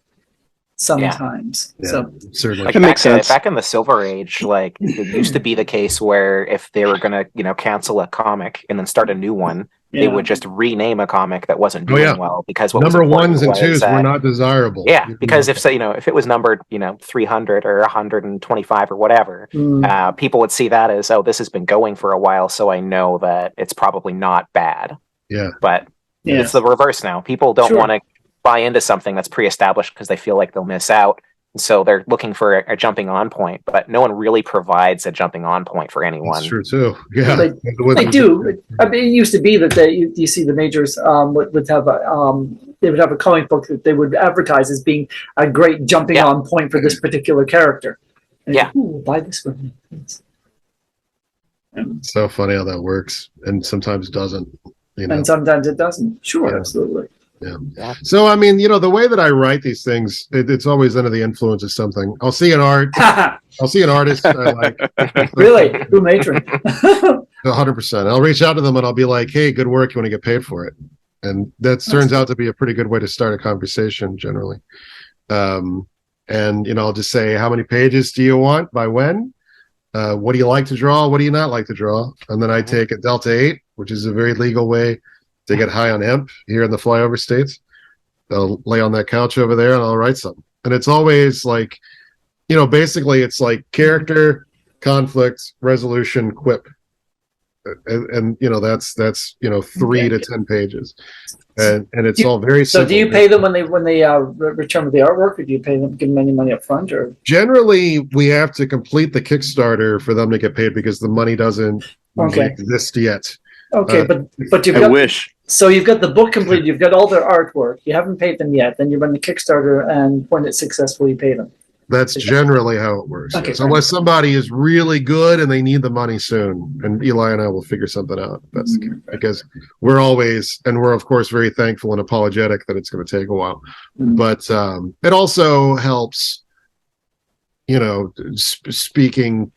sometimes. Yeah, so certainly. Like that makes sense. Back in the Silver Age, like it used to be the case where if they were going to, cancel a comic and then start a new one, they would just rename a comic that wasn't doing well, because what number was ones and twos were not desirable. Yeah, because if it was numbered 300 or 125 or whatever, people would see that as, oh, this has been going for a while, so I know that it's probably not bad. Yeah, but it's the reverse now. People don't want to buy into something that's pre-established because they feel like they'll miss out. So they're looking for a jumping on point, but no one really provides a jumping on point for anyone. That's true too. Yeah, they do. I mean, it used to be that you see the majors would have they would have a comic book that they would advertise as being a great jumping on point for this particular character. And we'll buy this one. It's so funny how that works, and sometimes doesn't. And sometimes it doesn't. Sure, absolutely. Yeah. So, I mean, the way that I write these things, it's always under the influence of something. I'll see an artist I like. Really? Who matron? 100%. I'll reach out to them and I'll be like, hey, good work. You want to get paid for it? And that turns out to be a pretty good way to start a conversation generally. And, I'll just say, how many pages do you want? By when? What do you like to draw? What do you not like to draw? And then I take a Delta 8, which is a very legal way to get high on hemp here in the flyover states. I'll lay on that couch over there and I'll write something. And it's always like, basically it's like character, conflict, resolution, quip. And that's 3 to 10 pages. And it's all very simple. So do you pay them when they return with the artwork, or do you pay them, give them any money up front? Or generally we have to complete the Kickstarter for them to get paid because the money doesn't exist yet. Okay, but you've wish. So you've got the book completed, you've got all their artwork, you haven't paid them yet, then you run the Kickstarter, and when it's successful, you pay them. That's generally how it works. Okay, yes. Unless somebody is really good and they need the money soon, and Eli and I will figure something out. That's the case. Because we're of course very thankful and apologetic that it's going to take a while. But it also helps, speaking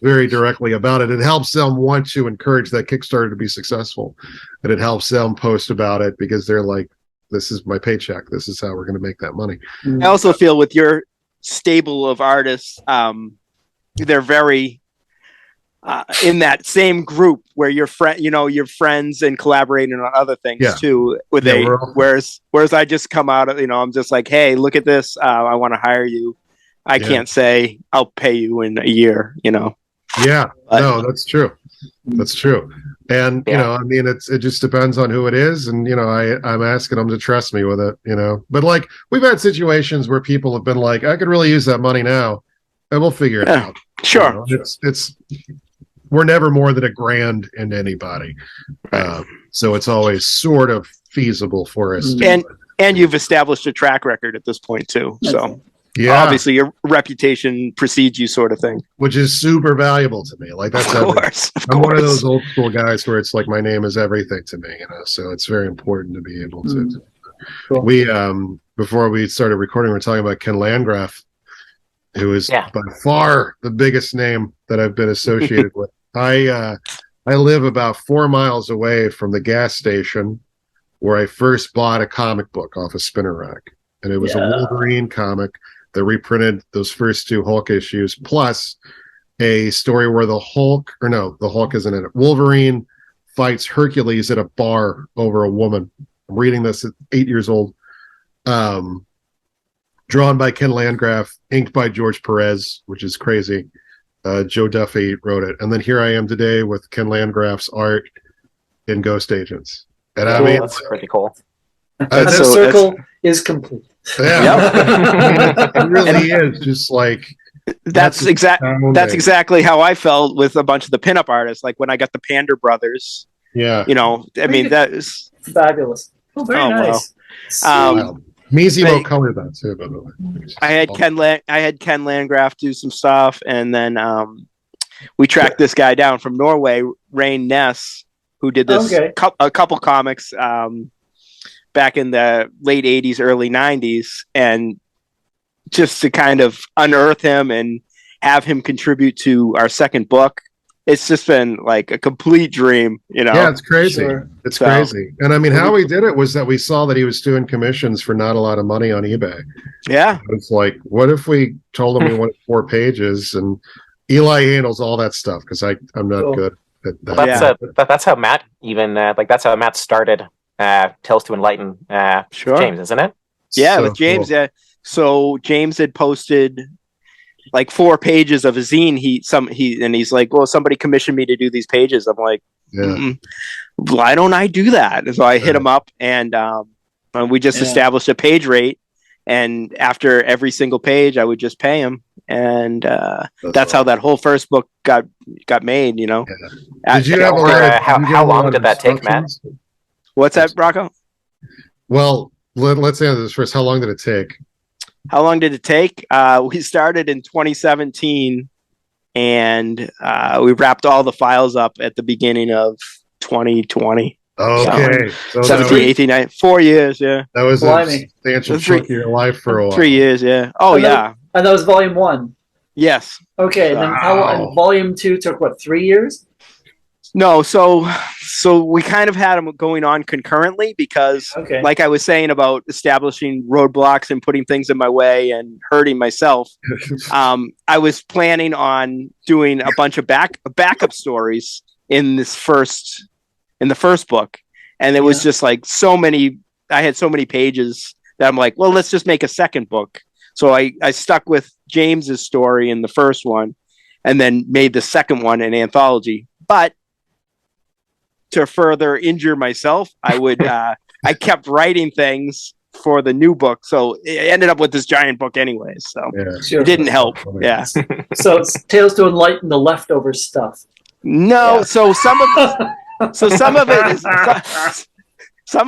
very directly about it. It helps them want to encourage that Kickstarter to be successful, and it helps them post about it because they're like, "This is my paycheck. This is how we're going to make that money." I also feel with your stable of artists, they're very in that same group where you're friends and collaborating on other things too. Whereas I just come out of, I'm just like, hey, look at this. I want to hire you. I can't say I'll pay you in a year, Yeah, no, that's true. That's true. And, it just depends on who it is. And, I'm asking them to trust me with it, but like we've had situations where people have been like, I could really use that money now, and we'll figure it out. Sure. We're never more than $1,000 into anybody. So it's always sort of feasible for us. And you've established a track record at this point too. So obviously your reputation precedes you, sort of thing, which is super valuable to me. Like that's I'm one of those old school guys where it's like my name is everything to me, so it's very important to be able to. Cool. We before we started recording, we were talking about Ken Landgraf, who is by far the biggest name that I've been associated with. I live about 4 miles away from the gas station where I first bought a comic book off a spinner rack, and it was a Wolverine comic that reprinted those first 2 Hulk issues, plus a story where the Hulk isn't in it. Wolverine fights Hercules at a bar over a woman. I'm reading this at 8 years old. Drawn by Ken Landgraf, inked by George Perez, which is crazy. Joe Duffy wrote it. And then here I am today with Ken Landgraf's art in Ghost Agents. And I mean, that's pretty cool. The circle is complete. Yeah, it really is just like that's exactly how I felt with a bunch of the pinup artists. Like when I got the Pander Brothers. Yeah, I mean that is fabulous. Oh, very nice. Mizimo colored that too, by the way. I had Ken Landgraf do some stuff, and then we tracked this guy down from Norway, Rain Ness, who did this a couple comics back in the late 80s, early 90s, and just to kind of unearth him and have him contribute to our second book. It's just been like a complete dream, Yeah, it's crazy. Sure. It's crazy. And I mean, how we did it was that we saw that he was doing commissions for not a lot of money on eBay. Yeah. It's like, what if we told him we wanted 4 pages, and Eli handles all that stuff because I'm not good at that. Well, that's how Matt that's how Matt started Tales to Enlighten James, isn't it? Yeah, so with James. Cool. Yeah. So James had posted like 4 pages of a zine. He's like, well, somebody commissioned me to do these pages. I'm like, why don't I do that? And so I hit him up, and we just established a page rate. And after every single page, I would just pay him, and that's how that whole first book got made. Did you have how long did that take, Matt? What's that, Rocko? Well, let's answer this first. How long did it take? How long did it take? We started in 2017, and we wrapped all the files up at the beginning of 2020. Okay. So 17, 18, 19, 4 years, yeah. that was a Blimey. substantial Three- chunk of your life for a while. 3 years, yeah. Oh, And yeah. And that was volume 1. Yes. Okay, and then and volume 2 took what, 3 years? No, so we kind of had them going on concurrently because, Okay. like I was saying about establishing roadblocks and putting things in my way and hurting myself, I was planning on doing a bunch of backup stories in the first book, and it was just like so many. I had so many pages that I'm like, well, let's just make a second book. So I stuck with James's story in the first one, and then made the second one an anthology, but to further injure myself, I kept writing things for the new book, so it ended up with this giant book anyways. So Sure. it didn't help. Yeah. So it's Tales to Enlighten the leftover stuff. No. Yeah. So some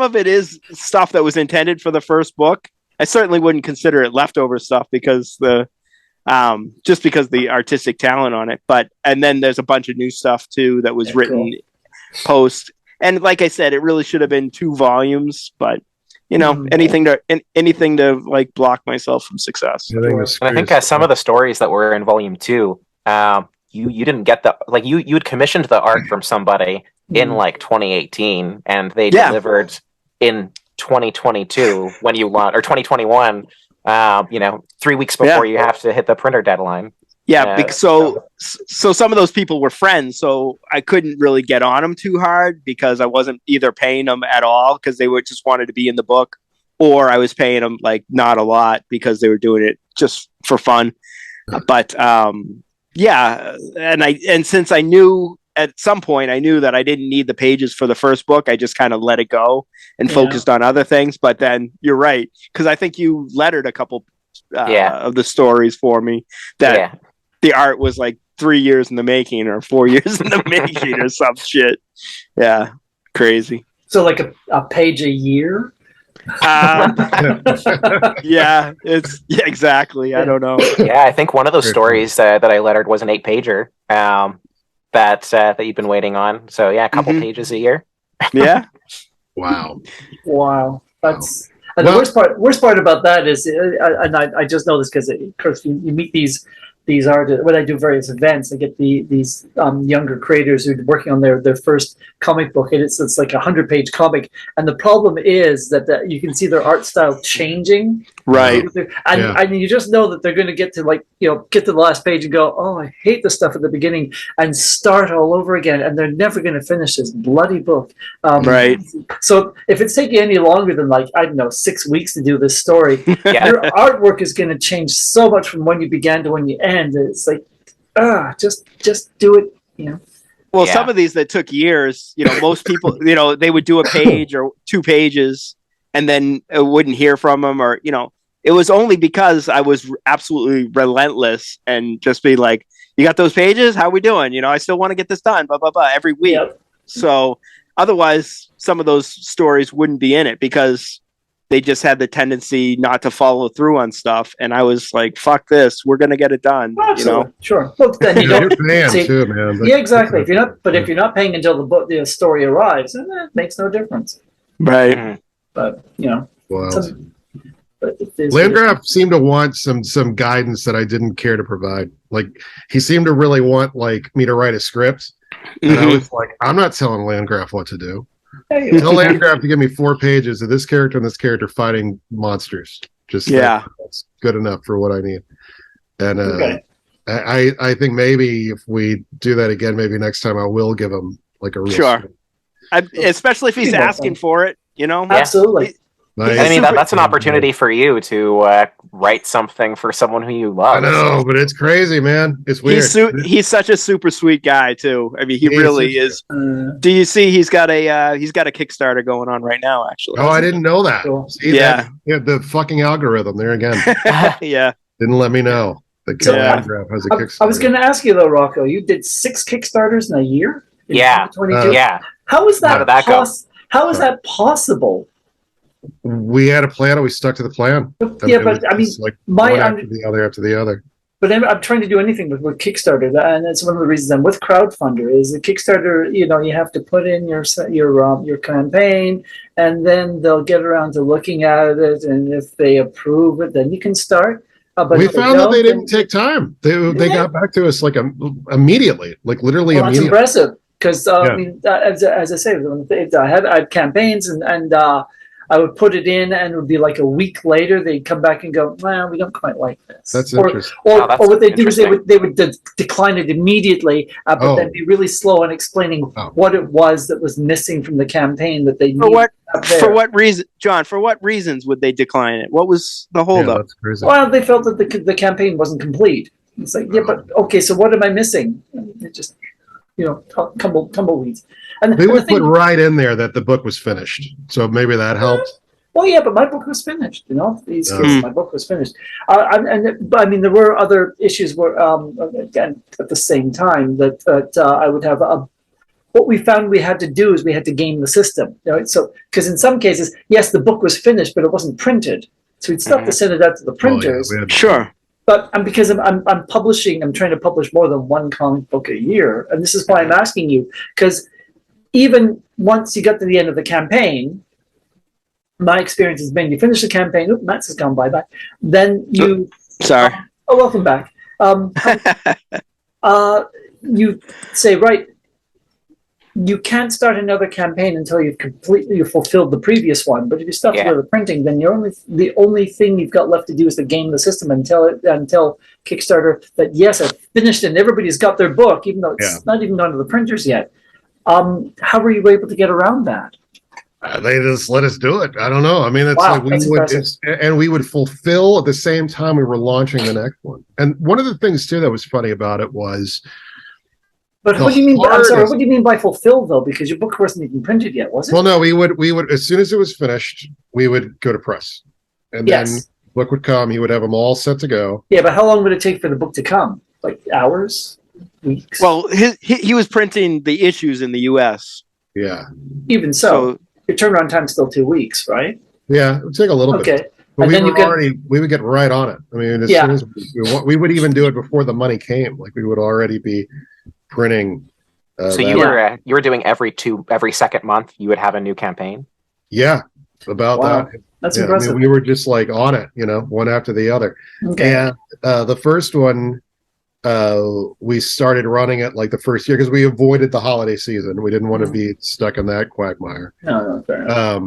of it is stuff that was intended for the first book. I certainly wouldn't consider it leftover stuff because just because the artistic talent on it. And then there's a bunch of new stuff too that was written. Cool. Post, and like I said, it really should have been 2 volumes, but anything to like block myself from success. And I think some of the stories that were in volume 2, you didn't get you had commissioned the art from somebody in like 2018, and they delivered in 2022 when you launched, or 2021. 3 weeks before you have to hit the printer deadline. Yeah, so some of those people were friends, so I couldn't really get on them too hard because I wasn't either paying them at all because they were just wanted to be in the book, or I was paying them like not a lot because they were doing it just for fun. But and since I knew at some point I knew that I didn't need the pages for the first book, I just kind of let it go and focused on other things. But then you're right, because I think you lettered a couple of the stories for me that. The art was like 3 years in the making or 4 years in the making or some shit. Yeah, crazy. So like a page a year? Exactly. I don't know. Yeah, I think one of those stories that I lettered was an 8-pager that you've been waiting on. So yeah, a couple pages a year. Yeah. Wow. That's and the worst part about that is, and I just know this because of course you meet these artists when I do various events. I get these younger creators who are working on their first comic book, and it's like 100-page comic. And the problem is that you can see their art style changing, right? And you just know that they're going to get to get to the last page and go, oh, I hate the stuff at the beginning, and start all over again, and they're never going to finish this bloody book, right? So if it's taking any longer than 6 weeks to do this story, your artwork is going to change so much from when you began to when you end. It's like, just do it, Well, some of these that took years, most people, they would do a page or 2 pages and then wouldn't hear from them, or, it was only because I was absolutely relentless and just be like, you got those pages? How are we doing? I still want to get this done, blah, blah, blah, every week. Yep. So otherwise, some of those stories wouldn't be in it because they just had the tendency not to follow through on stuff, and I was like, "Fuck this! We're gonna get it done." Absolutely. Sure. Well, then you don't see, too, man. Yeah, exactly. If you're not paying until the story arrives, then that makes no difference. Right. But Landgraf seemed to want some guidance that I didn't care to provide. Like, he seemed to really want me to write a script, and I was like, I'm not telling Landgraf what to do. Tell Landgraf to give me 4 pages of this character and this character fighting monsters. Just that's good enough for what I need. And I think maybe if we do that again, maybe next time I will give him a real especially if he's asking for it. Absolutely. Nice. I mean, that's an opportunity for you to write something for someone who you love. I know, but it's crazy, man. It's weird. He's such a super sweet guy too. I mean, he really is. Do you see he's got a Kickstarter going on right now? Actually. Oh, I didn't know that. Cool. See, the fucking algorithm there again. Yeah. Didn't let me know that Landgraf has a Kickstarter. I was going to ask you though, Rocko. You did 6 Kickstarters in a year. In 2022? How is that? How is that possible? We had a plan and we stuck to the plan. But I mean, one after the other. But I'm trying to do anything with Kickstarter, and that's one of the reasons I'm with Crowdfundr. Is the Kickstarter, you have to put in your campaign, and then they'll get around to looking at it, and if they approve it, then you can start. But we found that they didn't take time. They got back to us like immediately, like literally well, immediately. That's impressive because I mean, as I say, I had campaigns and I would put it in, and it would be like a week later they'd come back and go, "Well, we don't quite like this." That's interesting. Or what they do is they would decline it immediately, but then be really slow in explaining what it was that was missing from the campaign that they needed. For what reason, John? For what reasons would they decline it? What was the holdup? Well, they felt that the campaign wasn't complete. It's like, yeah, but okay, so what am I missing? It just, tumbleweeds. And they would put right in there that the book was finished, so maybe that helped. Well, yeah, but my book was finished. These cases, my book was finished. But I mean, there were other issues where, again, at the same time that I would have what we found we had to do is we had to game the system. So because in some cases, yes, the book was finished, but it wasn't printed. So we'd still have to send it out to the printers. Sure. But because I'm publishing, I'm trying to publish more than one comic book a year, and this is why I'm asking you, because even once you get to the end of the campaign, my experience has been you finish the campaign. Oop, Matt's has gone bye. Then you. Sorry. Welcome back. You say, right, you can't start another campaign until you've completely fulfilled the previous one. But if you stop the printing, then the only thing you've got left to do is to game the system until Kickstarter that yes, I've finished and everybody's got their book, even though it's not even gone to the printers yet. How were you able to get around that? They just let us do it. I don't know. I mean, it's like we would fulfill at the same time we were launching the next one. And one of the things too that was funny about it was. But what do you mean? I'm sorry. What do you mean by fulfill though? Because your book wasn't even printed yet, was it? Well, no. We would as soon as it was finished, we would go to press, and then the book would come. He would have them all set to go. Yeah, but how long would it take for the book to come? Like hours, weeks? Well, he was printing the issues in the U.S. Yeah. Even so your turnaround time is still 2 weeks, right? Yeah, it would take a little bit. Okay. But we would get right on it. I mean, as soon as we would even do it before the money came. Like we would already be printing. So you were doing every second month you would have a new campaign? Yeah, about that. That's impressive. I mean, we were just like on it, one after the other. Okay. And the first one, we started running it like the first year because we avoided the holiday season. We didn't want to be stuck in that quagmire. No, fair enough.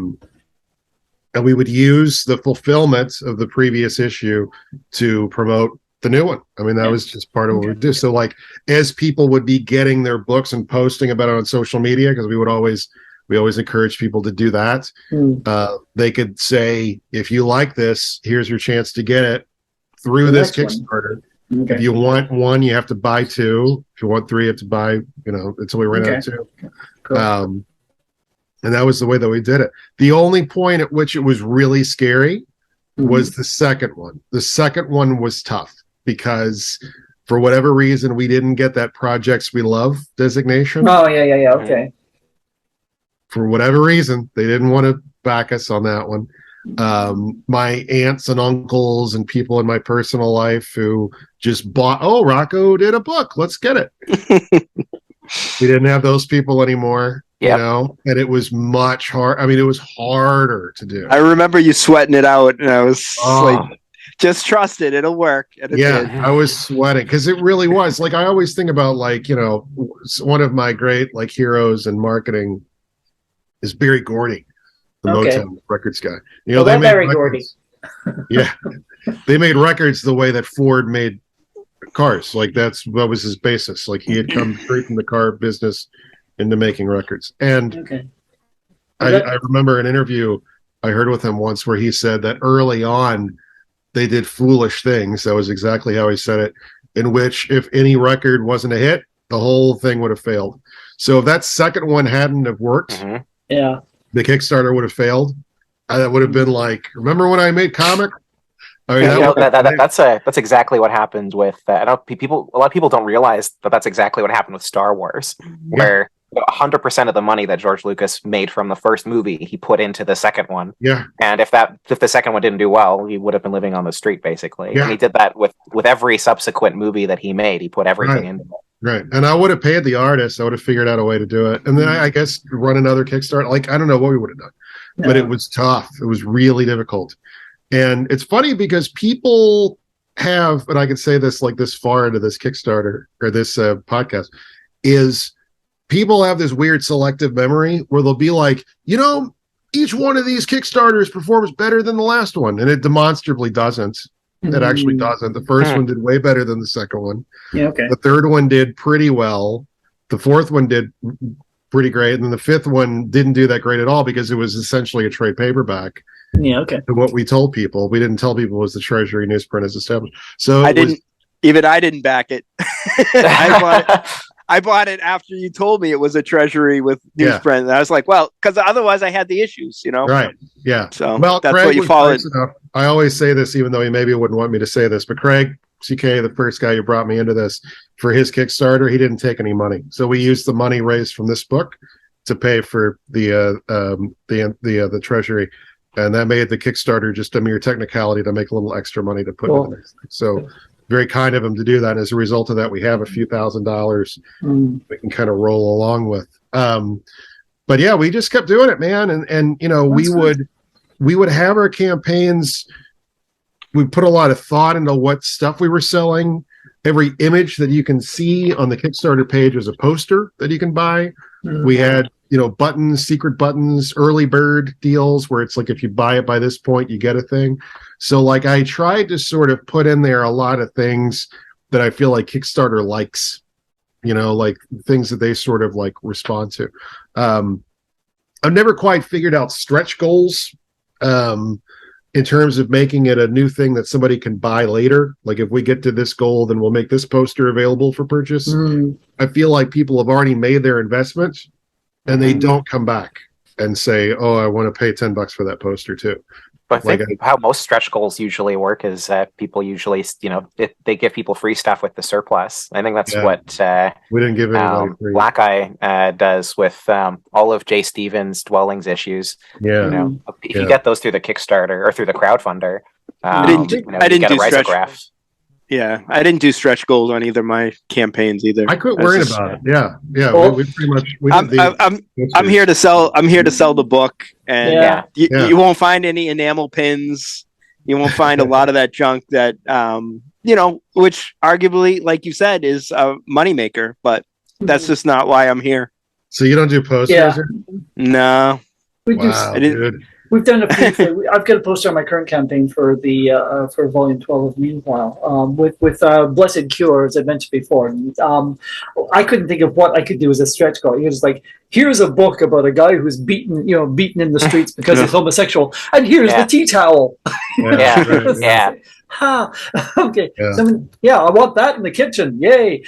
And we would use the fulfillment of the previous issue to promote the new one. I mean, that was just part of what we do. So like as people would be getting their books and posting about it on social media, because we always encourage people to do that. They could say, if you like this, here's your chance to get it through this Kickstarter. Okay. If you want one, you have to buy two. If you want three, you have to buy, until we ran out of two. Cool. And that was the way that we did it. The only point at which it was really scary was the second one. The second one was tough because for whatever reason, we didn't get that Projects We Love designation. Oh, yeah. Okay. For whatever reason, they didn't want to back us on that one. My aunts and uncles and people in my personal life who just bought, Rocko did a book, let's get it. We didn't have those people anymore. And it was much hard. I mean, it was harder to do. I remember you sweating it out, and I was like, just trust it, it'll work. And it did. I was sweating because it really was. Like, I always think about, like, one of my great, like, heroes in marketing is Barry Gordy, the Motown Records guy. They made Barry Gordy. They made records the way that Ford made cars. Like, that was his basis. Like, he had come straight from the car business into making records. And I remember an interview I heard with him once where he said that early on they did foolish things. That was exactly how he said it, in which if any record wasn't a hit, the whole thing would have failed. So if that second one hadn't have worked, the Kickstarter would have failed. That would have been like, remember when I made Comic? I mean, that's exactly what happens with. A lot of people don't realize that that's exactly what happened with Star Wars, where 100% of the money that George Lucas made from the first movie, he put into the second one. Yeah. And if the second one didn't do well, he would have been living on the street, basically. Yeah. And he did that with every subsequent movie that he made. He put everything into it. Right. And I would have paid the artist. I would have figured out a way to do it. And then I guess run another Kickstarter. Like, I don't know what we would have done. No. But it was tough. It was really difficult. And it's funny because people have, and I can say this like this far into this Kickstarter or this podcast, is people have this weird selective memory where they'll be like, each one of these Kickstarters performs better than the last one. And it demonstrably doesn't. It actually doesn't. The first one did way better than the second one. Yeah, okay. The third one did pretty well. The fourth one did pretty great. And then the fifth one didn't do that great at all because it was essentially a trade paperback. Yeah, okay. And what we told people, we didn't tell people was the Treasury newsprint is established. So I didn't back it. I bought it after you told me it was a Treasury with newsprint. And I was like, well, because otherwise I had the issues, Right. Yeah. So well, that's Craig what you was followed. nice enough. I always say this, even though he maybe wouldn't want me to say this, but Craig CK, the first guy who brought me into this, for his Kickstarter, he didn't take any money. So we used the money raised from this book to pay for the Treasury. And that made the Kickstarter just a mere technicality to make a little extra money to put in there. So very kind of him to do that. And as a result of that, we have a few $1,000s we can kind of roll along with. But yeah, we just kept doing it, man. And we would have our campaigns. We put a lot of thought into what stuff we were selling. Every image that you can see on the Kickstarter page was a poster that you can buy. We had, buttons, secret buttons, early bird deals where it's like, if you buy it by this point, you get a thing. So like I tried to sort of put in there a lot of things that I feel like Kickstarter likes, like things that they sort of like respond to. I've never quite figured out stretch goals in terms of making it a new thing that somebody can buy later. Like if we get to this goal, then we'll make this poster available for purchase. I feel like people have already made their investment and they don't come back and say, oh, I want to pay $10 for that poster too. But I think how most stretch goals usually work is people usually, they give people free stuff with the surplus. I think that's what we didn't give anybody free. Black Eye does with all of Jay Stevens' Dwellings issues. Yeah, if you get those through the Kickstarter or through the Crowdfundr, I didn't do stretch. Yeah, I didn't do stretch goals on either my campaigns either. I quit worrying about it. Yeah. Well, we pretty much. I'm here to sell. I'm here to sell the book, and you won't find any enamel pins. You won't find a lot of that junk that which arguably, like you said, is a moneymaker. But that's just not why I'm here. So you don't do posters? Yeah. No. Wow, dude. We've done a few. I've got a poster on my current campaign for the for Volume 12 of Meanwhile with Blessed Cure, as I mentioned before. And, I couldn't think of what I could do as a stretch goal. You're just like, here's a book about a guy who's beaten in the streets because he's homosexual, and here's the tea towel. Yeah. Okay. Yeah. So, I want that in the kitchen. Yay!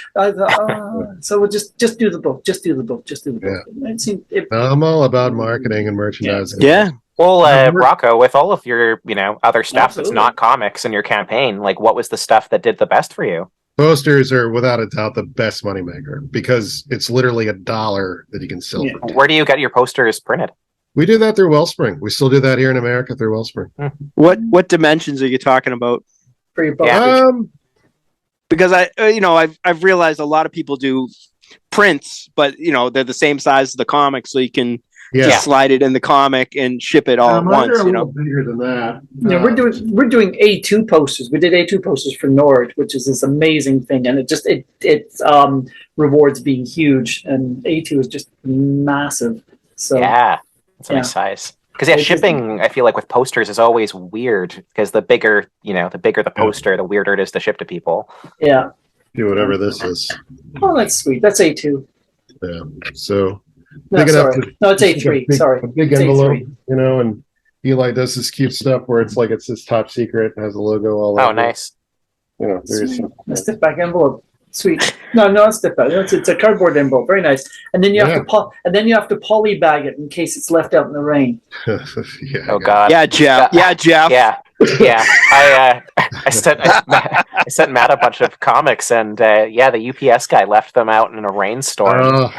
So we'll just do the book. Just do the book. I'm all about marketing and merchandising. Yeah. Well, Rocko, with all of your, other stuff that's not comics in your campaign, like what was the stuff that did the best for you? Posters are without a doubt the best moneymaker because it's literally $1 that you can sell. Yeah. Where do you get your posters printed? We do that through Wellspring. We still do that here in America through Wellspring. What dimensions are you talking about? For your posters? Because I've realized a lot of people do prints, but they're the same size as the comic, so you can just slide it in the comic and ship it all at once. A little bigger than that. We're doing A2 posters. We did A2 posters for Nord, which is this amazing thing, and it rewards being huge, and A2 is just massive. So it's a nice size. Because shipping, I feel like with posters is always weird because the bigger the poster, the weirder it is to ship to people. Yeah. Do whatever this is. Oh, that's sweet. That's A2. Yeah. So. No, sorry. No, it's A3. Sorry. A big envelope, and Eli does this cute stuff where it's like it's this top secret and has a logo all over. Oh, nice. A stiff back envelope. Sweet. No, not stiff back. It's a cardboard envelope. Very nice. And then you have to poly bag it in case it's left out in the rain. Oh God. Yeah, Jeff. Yeah. I sent Matt a bunch of comics, and the UPS guy left them out in a rainstorm.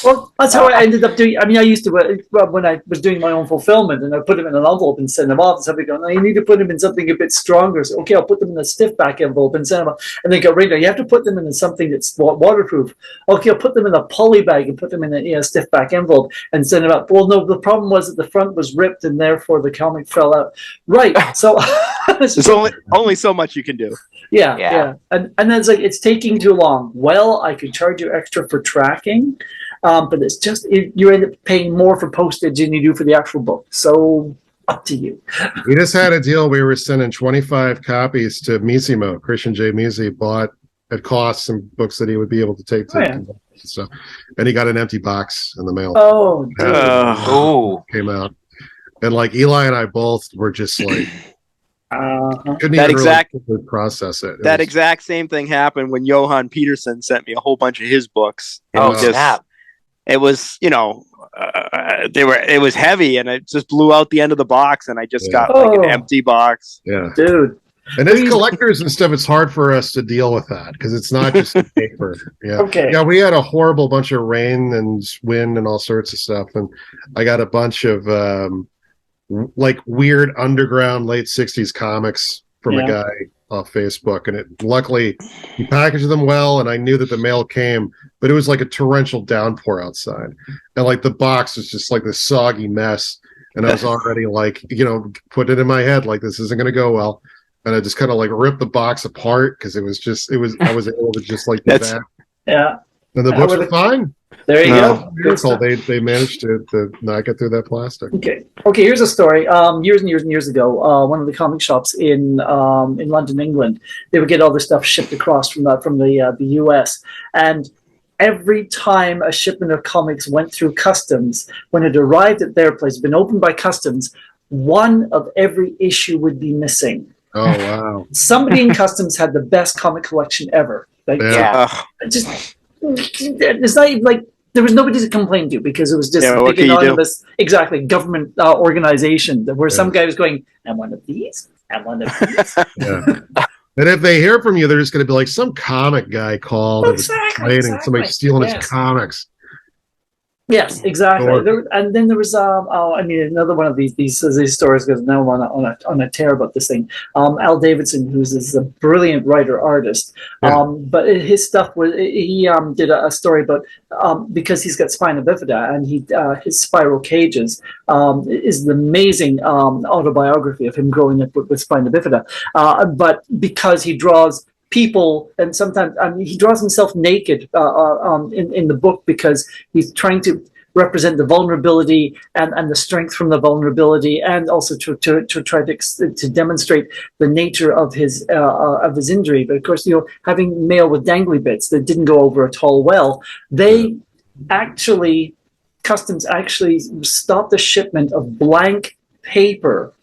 Well, that's how I ended up doing. I mean, I used to when I was doing my own fulfillment, and I put them in an envelope and send them off. And somebody going, "No, you need to put them in something a bit stronger." So, okay, I'll put them in a stiff back envelope and send them off. And they go, "Right now, you have to put them in something that's waterproof." Okay, I'll put them in a poly bag and put them in a stiff back envelope and send them out. Well, no, the problem was that the front was ripped, and therefore the comic fell out. Right. So there's only so much you can do. Yeah. And then it's like, it's taking too long. Well, I could charge you extra for tracking. But it's just, you end up paying more for postage than you do for the actual book. So up to you. We just had a deal. We were sending 25 copies to Misimo. Christian J. Misi bought at cost some books that he would be able to take to so, and he got an empty box in the mail. Came out. And like Eli and I both were just like, couldn't even really process it. Exact same thing happened when Johan Peterson sent me a whole bunch of his books. Snap. It was, it was heavy, and it just blew out the end of the box, and I just got like an empty box. Yeah, dude. And as collectors and stuff, it's hard for us to deal with that because it's not just paper. Yeah. Okay. Yeah, we had a horrible bunch of rain and wind and all sorts of stuff, and I got a bunch of like weird underground late 60s comics from a guy off Facebook, and luckily he packaged them well, and I knew that the mail came, but it was like a torrential downpour outside, and like the box was just like this soggy mess, and I was already like, put it in my head like this isn't going to go well, and I just kind of like ripped the box apart because I was able to just like do that. Yeah. And the books were fine. There you go. Beautiful. They managed to not get through that plastic. Okay. Here's a story. Years and years and years ago, one of the comic shops in London, England, they would get all the stuff shipped across from the US, and every time a shipment of comics went through customs, when it arrived at their place, been opened by customs, one of every issue would be missing. Oh wow! Somebody in customs had the best comic collection ever. It's not even like there was nobody to complain to because it was just a big anonymous, government organization where some guy was going, and one of these, and one of these. And if they hear from you, they're just going to be like, some comic guy called and was complaining, somebody stealing his comics. Yes, exactly. And then there was another one of these stories goes now on a tear about this thing. Al Davidson, who's a brilliant writer artist, but his stuff was he did a story about because he's got spina bifida and his Spiral Cages is an amazing autobiography of him growing up with spina bifida, but because he draws people, and sometimes he draws himself naked in the book because he's trying to represent the vulnerability and the strength from the vulnerability, and also to try to demonstrate the nature of his injury. But of course, having mail with dangly bits that didn't go over at all well, customs actually stopped the shipment of blank paper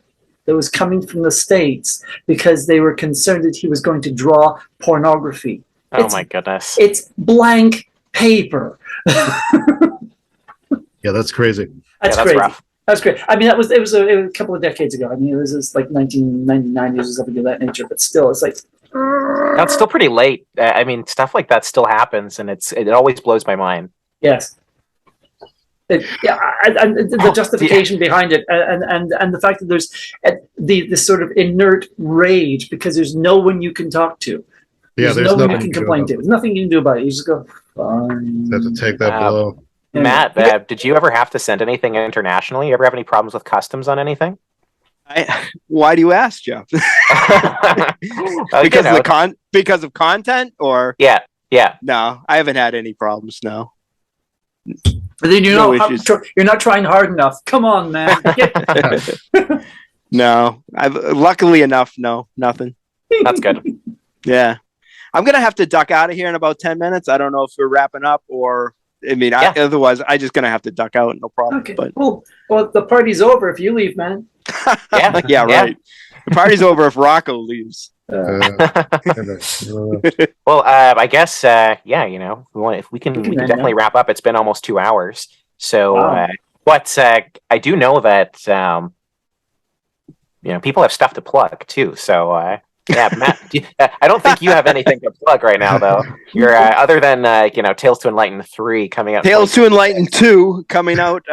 that was coming from the States because they were concerned that he was going to draw pornography. My goodness. It's blank paper. Yeah, that's crazy. That's crazy. Rough. That's great. I mean, it was a couple of decades ago. I mean, it was just like 1990s or something of that nature, but still, it's like... That's still pretty late. I mean, stuff like that still happens, and it always blows my mind. Yes. The justification behind it, and the fact that there's this sort of inert rage because there's no one you can talk to. There's no one you can complain to. There's nothing you can do about it. You just go, fine. You have to take that blow. Matt, did you ever have to send anything internationally? You ever have any problems with customs on anything? Why do you ask, Jeff? Because of content, or yeah. No, I haven't had any problems. No. But then you're not trying hard enough. Come on, man. No, luckily enough, no, nothing. That's good. Yeah, I'm gonna have to duck out of here in about 10 minutes. I don't know if we're wrapping up or. I mean, otherwise, I'm just gonna have to duck out. No problem. Okay. But well, the party's over if you leave, man. Yeah, right. The party's over if Rocko leaves. Well, I guess, if we can definitely wrap up. It's been almost 2 hours. So, but I do know that, people have stuff to plug too. So, Yeah, Matt. I don't think you have anything to plug right now, though. You're other than Tales to Enlighten 3 coming out. Tales to Enlighten 2 coming out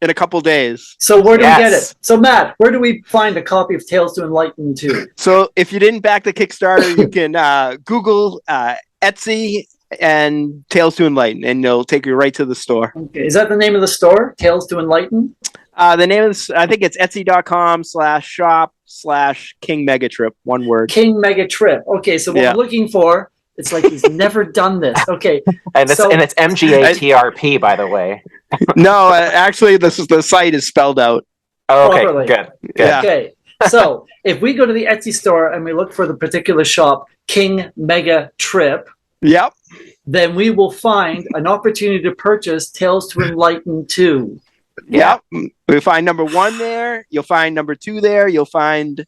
in a couple days. So where do we get it? So Matt, where do we find a copy of Tales to Enlighten 2? So if you didn't back the Kickstarter, you can Google Etsy and Tales to Enlighten, and it'll take you right to the store. Okay. Is that the name of the store? Tales to Enlighten? The name of I think it's etsy.com/shop/kingmegatrip. One word. King Megatrip. Okay, so what we're looking for, it's like he's never done this. Okay. And it's MGATRP, by the way. No, actually, the site is spelled out. Oh, okay, properly. good. Yeah. Okay, so if we go to the Etsy store and we look for the particular shop, King Megatrip, Yep. then we will find an opportunity to purchase Tales to Enlighten 2. Yep. You'll find number 1 there. You'll find number 2 there. You'll find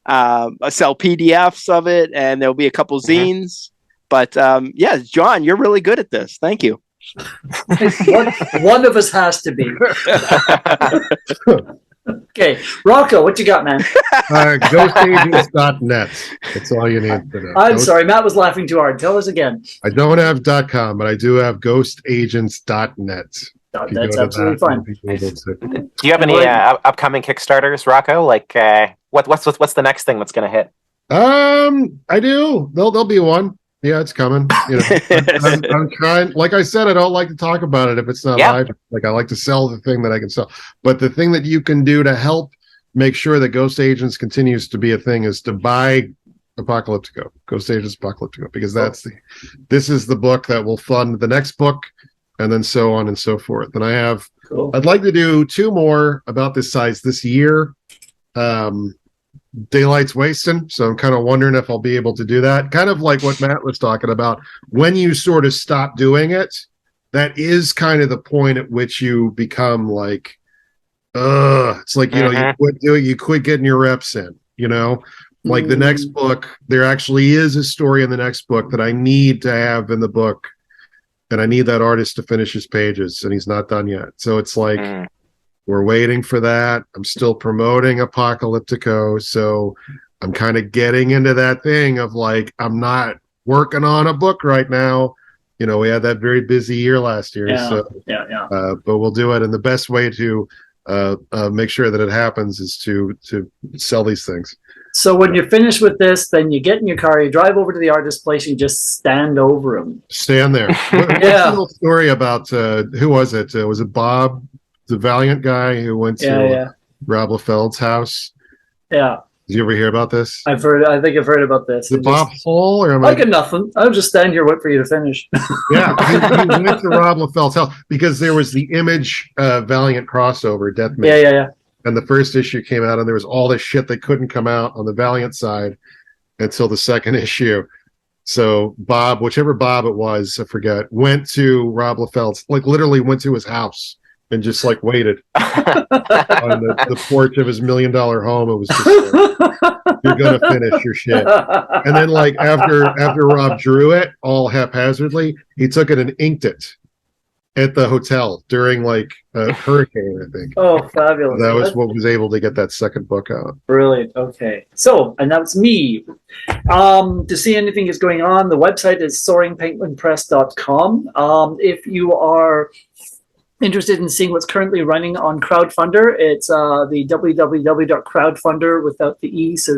sell PDFs of it, and there'll be a couple zines. But yeah, John, you're really good at this. Thank you. One of us has to be. Okay, Rocko, what you got, man? Ghostagents.net. That's all you need to know. I'm sorry, Matt was laughing too hard. Tell us again. I don't have .com, but I do have ghostagents.net. That's absolutely fine. Do you have any upcoming Kickstarters, Rocko? Like, what's the next thing that's going to hit? I do. There'll be one. Yeah, it's coming. I'm trying. Like I said, I don't like to talk about it if it's not live. Like I like to sell the thing that I can sell. But the thing that you can do to help make sure that Ghost Agents continues to be a thing is to buy Apocalyptico, Ghost Agents Apocalyptico, because this is the book that will fund the next book, and then so on and so forth. And I'd like to do 2 more about this size this year. Daylight's wasting, so I'm kind of wondering if I'll be able to do that. Kind of like what Matt was talking about. When you sort of stop doing it, that is kind of the point at which you become like, it's like, you quit getting your reps in, like the next book, there actually is a story in the next book that I need to have in the book, and I need that artist to finish his pages, and he's not done yet. So it's like, we're waiting for that. I'm still promoting Apocalyptico, so I'm kind of getting into that thing of like, I'm not working on a book right now. We had that very busy year last year. But we'll do it. And the best way to make sure that it happens is to sell these things. So when you're finished with this, then you get in your car, you drive over to the artist place, you just stand over him. Stand there. What's the little story about, who was it? Was it Bob, the Valiant guy who went to Rob Liefeld's house? Yeah. Did you ever hear about this? I think I've heard about this. Is it Bob Hole? Or I got nothing. I'll just stand here, wait for you to finish. Yeah, he went to Rob Liefeld's house because there was the Image Valiant crossover, Deathmatch. Yeah. And the first issue came out, and there was all this shit that couldn't come out on the Valiant side until the second issue. So Bob, whichever Bob it was, I forget, went to Rob Liefeld's, like literally went to his house and just like waited on the porch of his $1 million home. It was just you're gonna finish your shit. And then like after Rob drew it all haphazardly, he took it and inked it at the hotel during like a hurricane, I think. Oh, fabulous. That was what was able to get that second book out. Brilliant. Okay. So, and that's me. To see anything that's going on, the website is soaringpenguinpress.com. If you are interested in seeing what's currently running on Crowdfundr, it's the www.crowdfundr without the E, so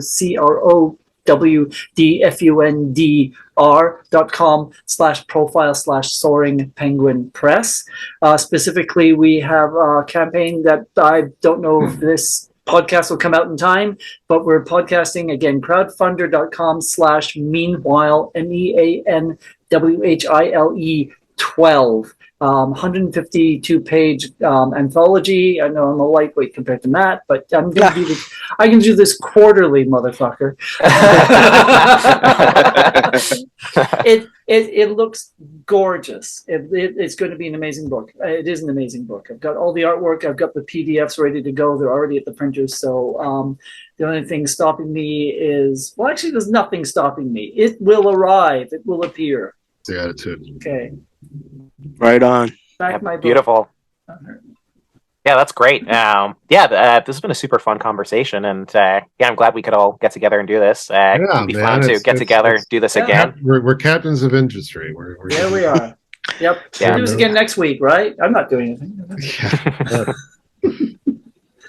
crowdfundr.com/profile/Soaring Penguin Press. Specifically, we have a campaign that I don't know if this podcast will come out in time, but we're podcasting again, crowdfundr.com/meanwhile, MEANWHILE 12. 152-page anthology. I know I'm a lightweight compared to Matt, but I'm gonna do this. I can do this quarterly, motherfucker. It looks gorgeous. It's going to be an amazing book. It is an amazing book. I've got all the artwork. I've got the PDFs ready to go. They're already at the printers. So the only thing stopping me is, well, actually, there's nothing stopping me. It will arrive. It will appear. The attitude. Okay. Right on. Back my book. Beautiful. Yeah, that's great. This has been a super fun conversation, and I'm glad we could all get together and do this. It'd be fun to get together, do this again. We're captains of industry. Yeah, we are. Yep. Yeah. We'll do this again next week, right? I'm not doing anything.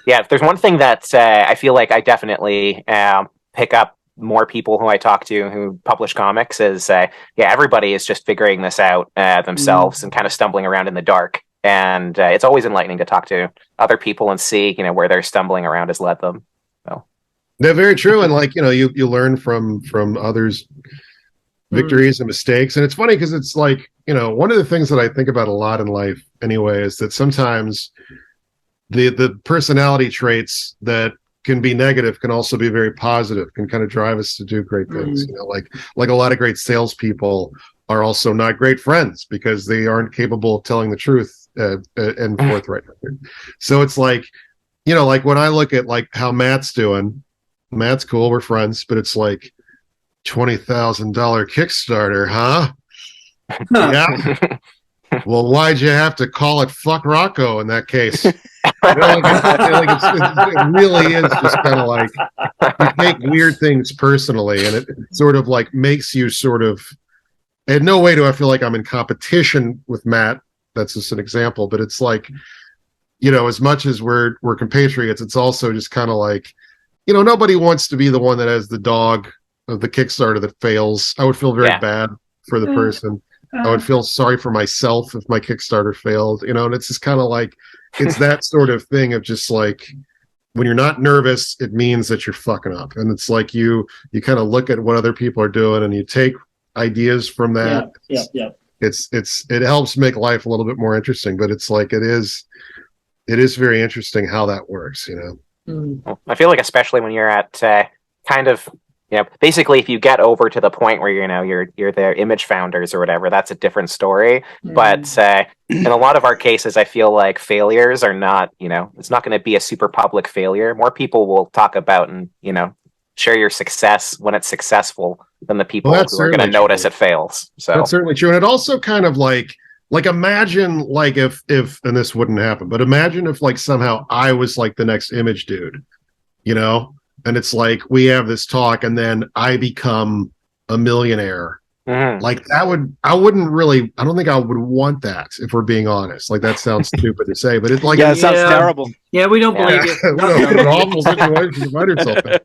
Yeah, if there's one thing that I feel like I definitely pick up more people who I talk to who publish comics is, everybody is just figuring this out themselves and kind of stumbling around in the dark. And it's always enlightening to talk to other people and see, where their stumbling around has led them. So. They're very true. And you learn from others' victories and mistakes. And it's funny because it's like, one of the things that I think about a lot in life anyway, is that sometimes the personality traits that can be negative can also be very positive, can kind of drive us to do great things. Like a lot of great salespeople are also not great friends because they aren't capable of telling the truth and forthright. So it's like, like when I look at like how Matt's doing, Matt's cool, we're friends, but it's like $20,000 Kickstarter, huh? Yeah. Well, why'd you have to call it "fuck Rocko" in that case? It really is just kind of like you take weird things personally, and it sort of like makes you sort of. In no way do I feel like I'm in competition with Matt. That's just an example, but it's like, as much as we're compatriots, it's also just kind of like, nobody wants to be the one that has the dog of the Kickstarter that fails. I would feel very bad for the person. I would feel sorry for myself if my Kickstarter failed, and it's just kind of like, it's that sort of thing of just like, when you're not nervous, it means that you're fucking up. And it's like, you kind of look at what other people are doing and you take ideas from that. Yeah. It helps make life a little bit more interesting, but it's like, it is very interesting how that works, I feel like, especially when you're at kind of, basically if you get over to the point where, you're the image founders or whatever, that's a different story. But in a lot of our cases, I feel like failures are not, it's not going to be a super public failure. More people will talk about and, share your success when it's successful than the people who are going to notice it fails. So that's certainly true. And it also kind of like imagine like if, and this wouldn't happen, but imagine if like somehow I was like the next image dude, and it's like, we have this talk and then I become a millionaire. Like I don't think I would want that, if we're being honest. Like, that sounds stupid to say, but it's like, it sounds terrible. Yeah, we don't believe you. An awful situation to find yourself in.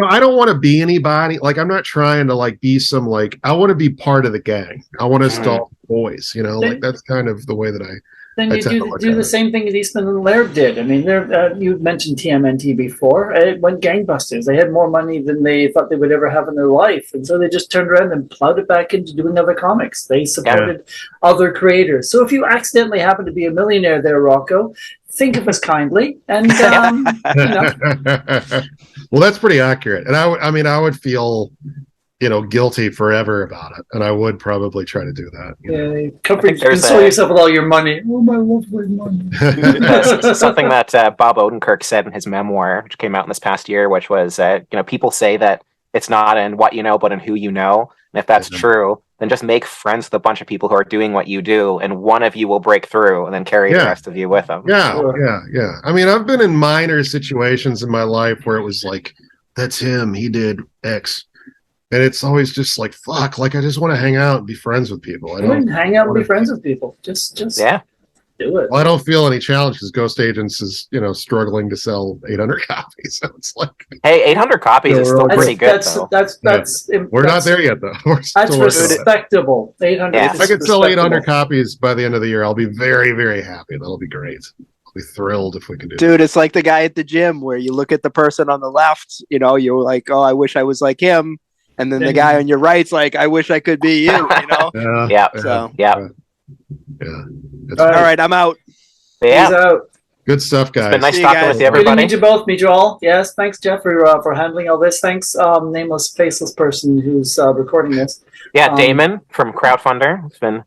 I don't want to be anybody. Like, I'm not trying to like be some, like, I want to be part of the gang. I want to stall boys, like that's kind of the way that Then you do the same thing that Eastman and Laird did. I mean, you mentioned TMNT before. It went gangbusters. They had more money than they thought they would ever have in their life. And so they just turned around and plowed it back into doing other comics. They supported other creators. So if you accidentally happen to be a millionaire there, Rocko, think of us kindly. And, Well, that's pretty accurate. And I would feel, guilty forever about it. And I would probably try to do that. Console yourself with all your money. Oh, my lovely money. Something that Bob Odenkirk said in his memoir, which came out in this past year, which was, people say that it's not in what you know, but in who you know. And if that's true, then just make friends with a bunch of people who are doing what you do, and one of you will break through and then carry the rest of you with them. Yeah. I mean, I've been in minor situations in my life where it was like, that's him, he did X. And it's always just like, fuck, like, I just want to hang out and be friends with people. I don't hang out and be friends with people. Just do it. Well, I don't feel any challenge because Ghost Agents is, struggling to sell 800 copies. So it's like, hey, 800 copies is still pretty good. We're not there yet, though. That's respectable. 800. Yeah. If I could sell 800 copies by the end of the year, I'll be very, very happy. That'll be great. I'll be thrilled if we can do that. Dude, it's like the guy at the gym where you look at the person on the left, you're like, oh, I wish I was like him. And then the guy on your right's like, I wish I could be you, Yeah. All right, I'm out. Yeah. He's out. Good stuff, guys. It's been nice talking with you, everybody. Good to meet you both. Meet you all. Yes, thanks, Jeff, for handling all this. Thanks, nameless, faceless person who's recording this. Yeah, Damon from Crowdfundr has been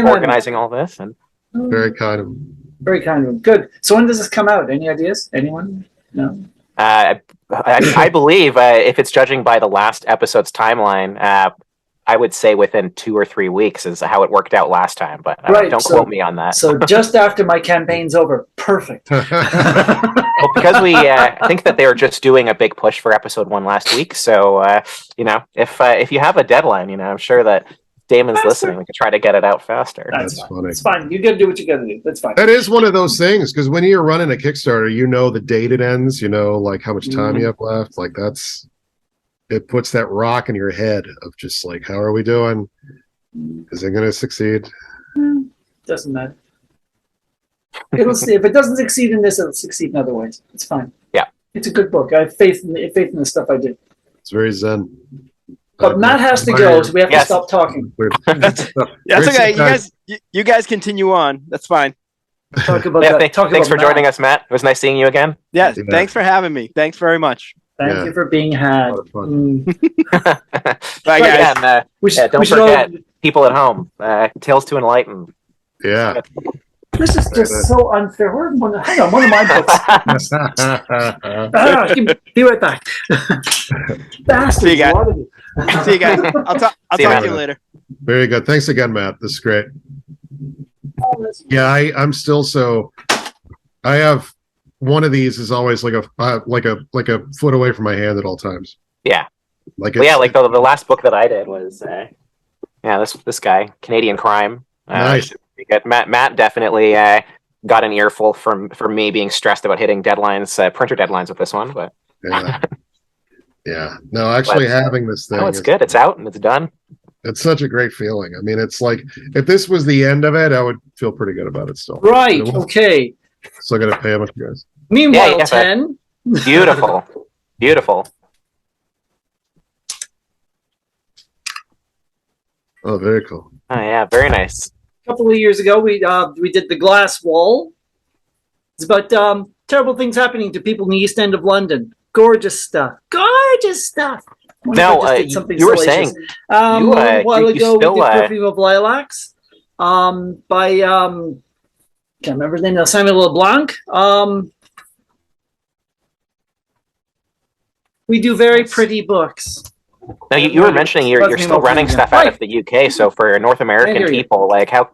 organizing all this. And very kind of him. Very kind of him. Good. So when does this come out? Any ideas? Anyone? No? I believe, if it's judging by the last episode's timeline, I would say within 2 or 3 weeks is how it worked out last time, but Right, don't so- quote me on that. So just after my campaign's over, perfect. Well, because we think that they were just doing a big push for episode 1 last week, so if you have a deadline, I'm sure that Damon's Faster. listening. We could try to get it out faster. That's That's fine. funny. It's fine. You got to do what you got to do. That's fine. That is one of those things, because when you're running a Kickstarter, you know the date it ends, like how much time you have left. Like it puts that rock in your head of just like, how are we doing? Is it going to succeed? Doesn't matter. It'll see. If it doesn't succeed in this, it'll succeed in other ways. It's fine. Yeah. It's a good book. I have faith in the stuff I do. It's very zen. But Matt has to go, so we have to Yes. stop talking. That's okay. You guys continue on. That's fine. Talk about Yeah, that. thanks for joining us, Matt. It was nice seeing you again. Yeah, Yeah. thanks for having me. Thanks very much. Thank you for being had. A lot of fun. Bye, guys. And, We should, don't we should all- forget, people at home, Tales to Enlighten. Yeah. this is just so unfair. Hang on, one of my books. Be right back. Bastards, See you guys. a lot of you. See you guys. I'll talk See you, to you man. later. Very good. Thanks again, Matt. This is great. Yeah, I'm still so. I have one of these is always like a foot away from my hand at all times. Yeah. Like Well, yeah, like the last book that I did was, this guy, Canadian Crime. Nice. Matt definitely got an earful from me being stressed about hitting deadlines, printer deadlines with this one, but Yeah. Yeah. No, actually having this thing. it's good. It's out and it's done. It's such a great feeling. I mean, it's like if this was the end of it, I would feel pretty good about it still. Right, But okay. Still got to pay much, guys. Meanwhile, Yeah, but- 10. Beautiful. Beautiful. Oh, very cool. Oh, yeah, very nice. A couple of years ago, we did The Glass Wall. It's about terrible things happening to people in the East End of London. Gorgeous stuff. Gorgeous stuff. Wonder if Now, I just did something you were salacious. saying a while you ago, still, we did Perfume of Lilacs by can't remember his name now, Samuel LeBlanc. We do very pretty books. now you were mentioning you're Perfume still of running Lilacs. stuff out of the UK. So for North I American hear you. people, like how?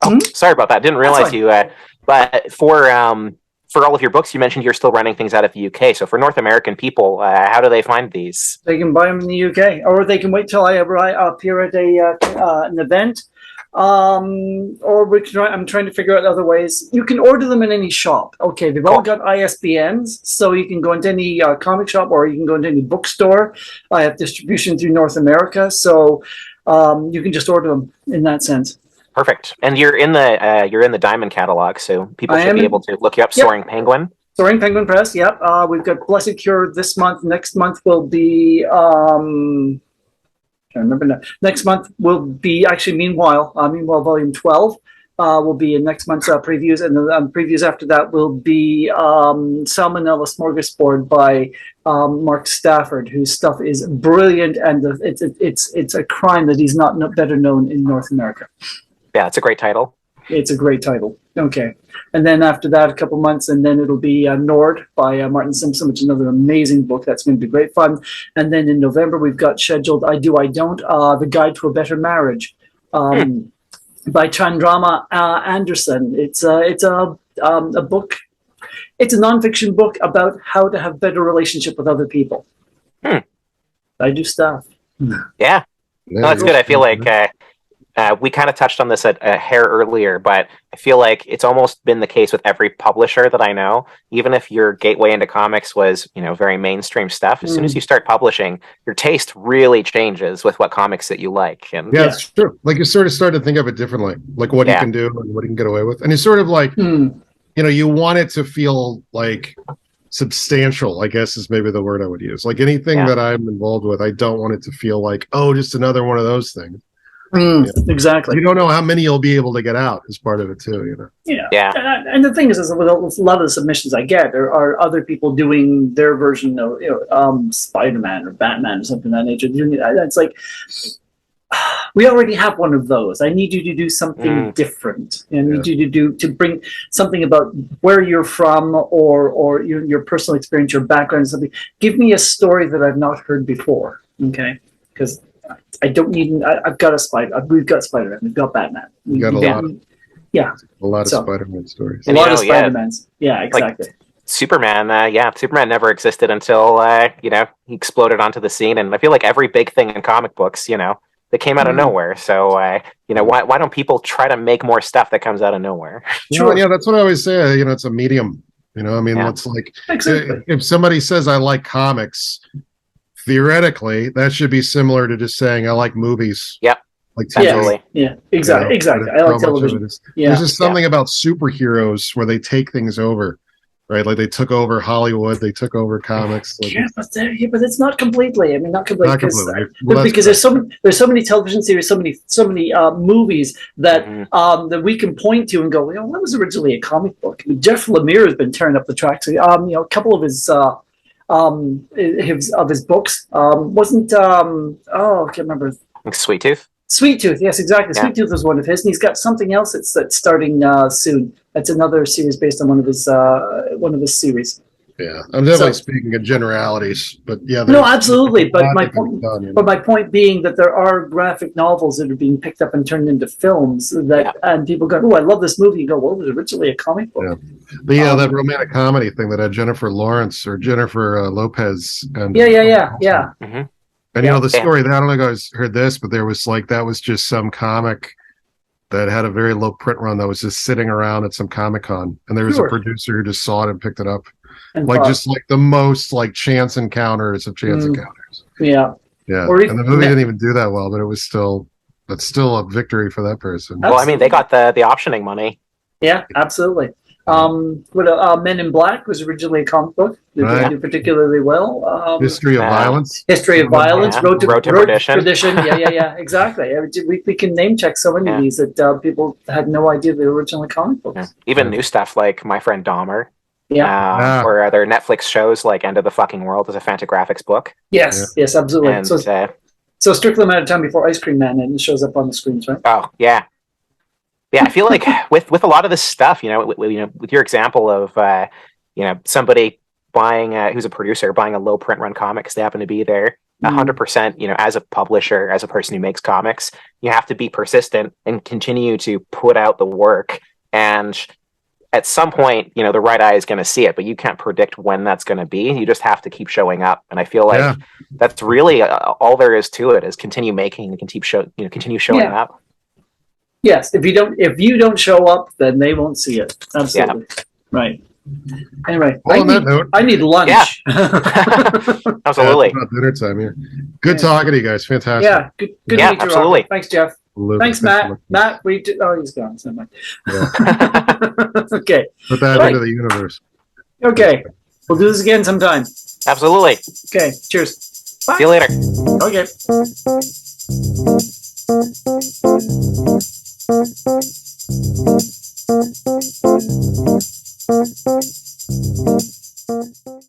Oh, Hmm? sorry about that. Didn't realize fine. you. But for all of your books, you mentioned you're still running things out of the UK. So for North American people, how do they find these? They can buy them in the UK, or they can wait till I appear at an event. Or I'm trying to figure out other ways. You can order them in any shop. Okay, they've all got ISBNs, so you can go into any comic shop or you can go into any bookstore. I have distribution through North America, so you can just order them in that sense. Perfect. And you're in the Diamond catalog, so people I should am be in- able to look you up. Yep. Soaring Penguin. Soaring Penguin Press, yep. We've got Blessed Cure this month. Next month will be can't remember now. Next month will be actually Meanwhile Volume 12 will be in next month's previews, and the previews after that will be Salmonella Smorgasbord by Mark Stafford, whose stuff is brilliant, and it's a crime that he's not better known in North America. Yeah, it's a great title. It's a great title. Okay. And then after that, a couple months, and then it'll be Nord by Martin Simpson, which is another amazing book. That's going to be great fun. And then in November, we've got scheduled I Do, I Don't, The Guide to a Better Marriage by Chandrama Anderson. It's a book. It's a nonfiction book about how to have better relationship with other people. I do stuff. Yeah. No, that's good. I feel like we kind of touched on this a hair earlier, but I feel like it's almost been the case with every publisher that I know. Even if your gateway into comics was, very mainstream stuff, as soon as you start publishing, your taste really changes with what comics that you like. And Yeah, it's true. Like you sort of start to think of it differently, like what you can do and what you can get away with. And you sort of like, you want it to feel like substantial, I guess is maybe the word I would use. Like anything that I'm involved with, I don't want it to feel like, oh, just another one of those things. Exactly. You don't know how many you'll be able to get out as part of it too, Yeah. And the thing is with a lot of the submissions I get, there are other people doing their version of Spider-Man or Batman or something of that nature. It's like, we already have one of those. I need you to do something different. I need you to bring something about where you're from or your personal experience, your background, something. Give me a story that I've not heard before. Okay, because I don't need. I've got a Spider. We've got Spider-Man. We've got Batman. You got Yeah, a lot of So- Spider-Man stories. a And, lot you of know, yeah. Spider-Mans. Yeah, exactly. Superman, Superman never existed until he exploded onto the scene, and I feel like every big thing in comic books, they came out of nowhere. So why don't people try to make more stuff that comes out of nowhere? Sure. Yeah, that's what I always say. It's a medium. I mean, Yeah. it's like Exactly. if somebody says I like comics, theoretically, that should be similar to just saying I like movies. Yep. Like Yeah. Absolutely. Yeah, exactly. Exactly. I like television. Yeah. There's just something about superheroes where they take things over, right? Like they took over Hollywood, they took over comics. Like But it's not completely. I mean, not completely. not Because, completely. Well, because there's so many television series, so many movies that that we can point to and go, that was originally a comic book. I mean, Jeff Lemire has been tearing up the tracks. A couple of his books wasn't. I can't remember. Like Sweet Tooth. Sweet Tooth, yes, exactly. Yeah. Sweet Tooth was one of his, and he's got something else that's starting soon. That's another series based on one of his series. yeah, I'm definitely speaking in generalities, but yeah. No, absolutely. But lot my that can be point, done, but my point being that there are graphic novels that are being picked up and turned into films that, and people go, "Oh, I love this movie." You go, "Well, it was originally a comic book." Yeah. That romantic comedy thing that had Jennifer Lawrence or Jennifer Lopez. And Yeah. Mhm. And the story, I don't know if you guys heard this, but there was that was just some comic that had a very low print run that was just sitting around at some Comic-Con. And there was a producer who just saw it and picked it up. And Just the most chance encounters of chance encounters. Yeah. Yeah. Or And the movie didn't even do that well, but that's still a victory for that person. Well, I mean, they got the optioning money. Yeah, absolutely. Men in Black was originally a comic book that Right. did particularly well. History of Violence. History of Violence, Yeah. Road to Perdition. Yeah, exactly. We can name check so many of these that people had no idea they were originally comic books. Yeah. Even new stuff like My Friend Dahmer. Yeah. Or other Netflix shows like End of the Fucking World is a Fantagraphics book. Yes, absolutely. And, So strictly a matter of time before Ice Cream Man and it shows up on the screens, right? Oh, yeah. Yeah, I feel like with a lot of this stuff, with your example of somebody buying who's a producer buying a low print run comic because they happen to be there 100%, as a publisher, as a person who makes comics, you have to be persistent and continue to put out the work. And at some point, the right eye is going to see it, but you can't predict when that's going to be. You just have to keep showing up. And I feel like that's really all there is to it, is continue making and continue showing up. Yes, if you don't show up, then they won't see it. Absolutely. Yeah. Right. Anyway, on that note, I need lunch. Yeah. Absolutely. It's about dinner time here. Good talking to you guys. Fantastic. Yeah. Good to meet you, absolutely. Robert. Thanks, Jeff. Thanks, Matt. Matt, he's gone. So Yeah. Okay. Put that into the universe. Okay. We'll do this again sometime. Absolutely. Okay. Cheers. Bye. See you later. Okay.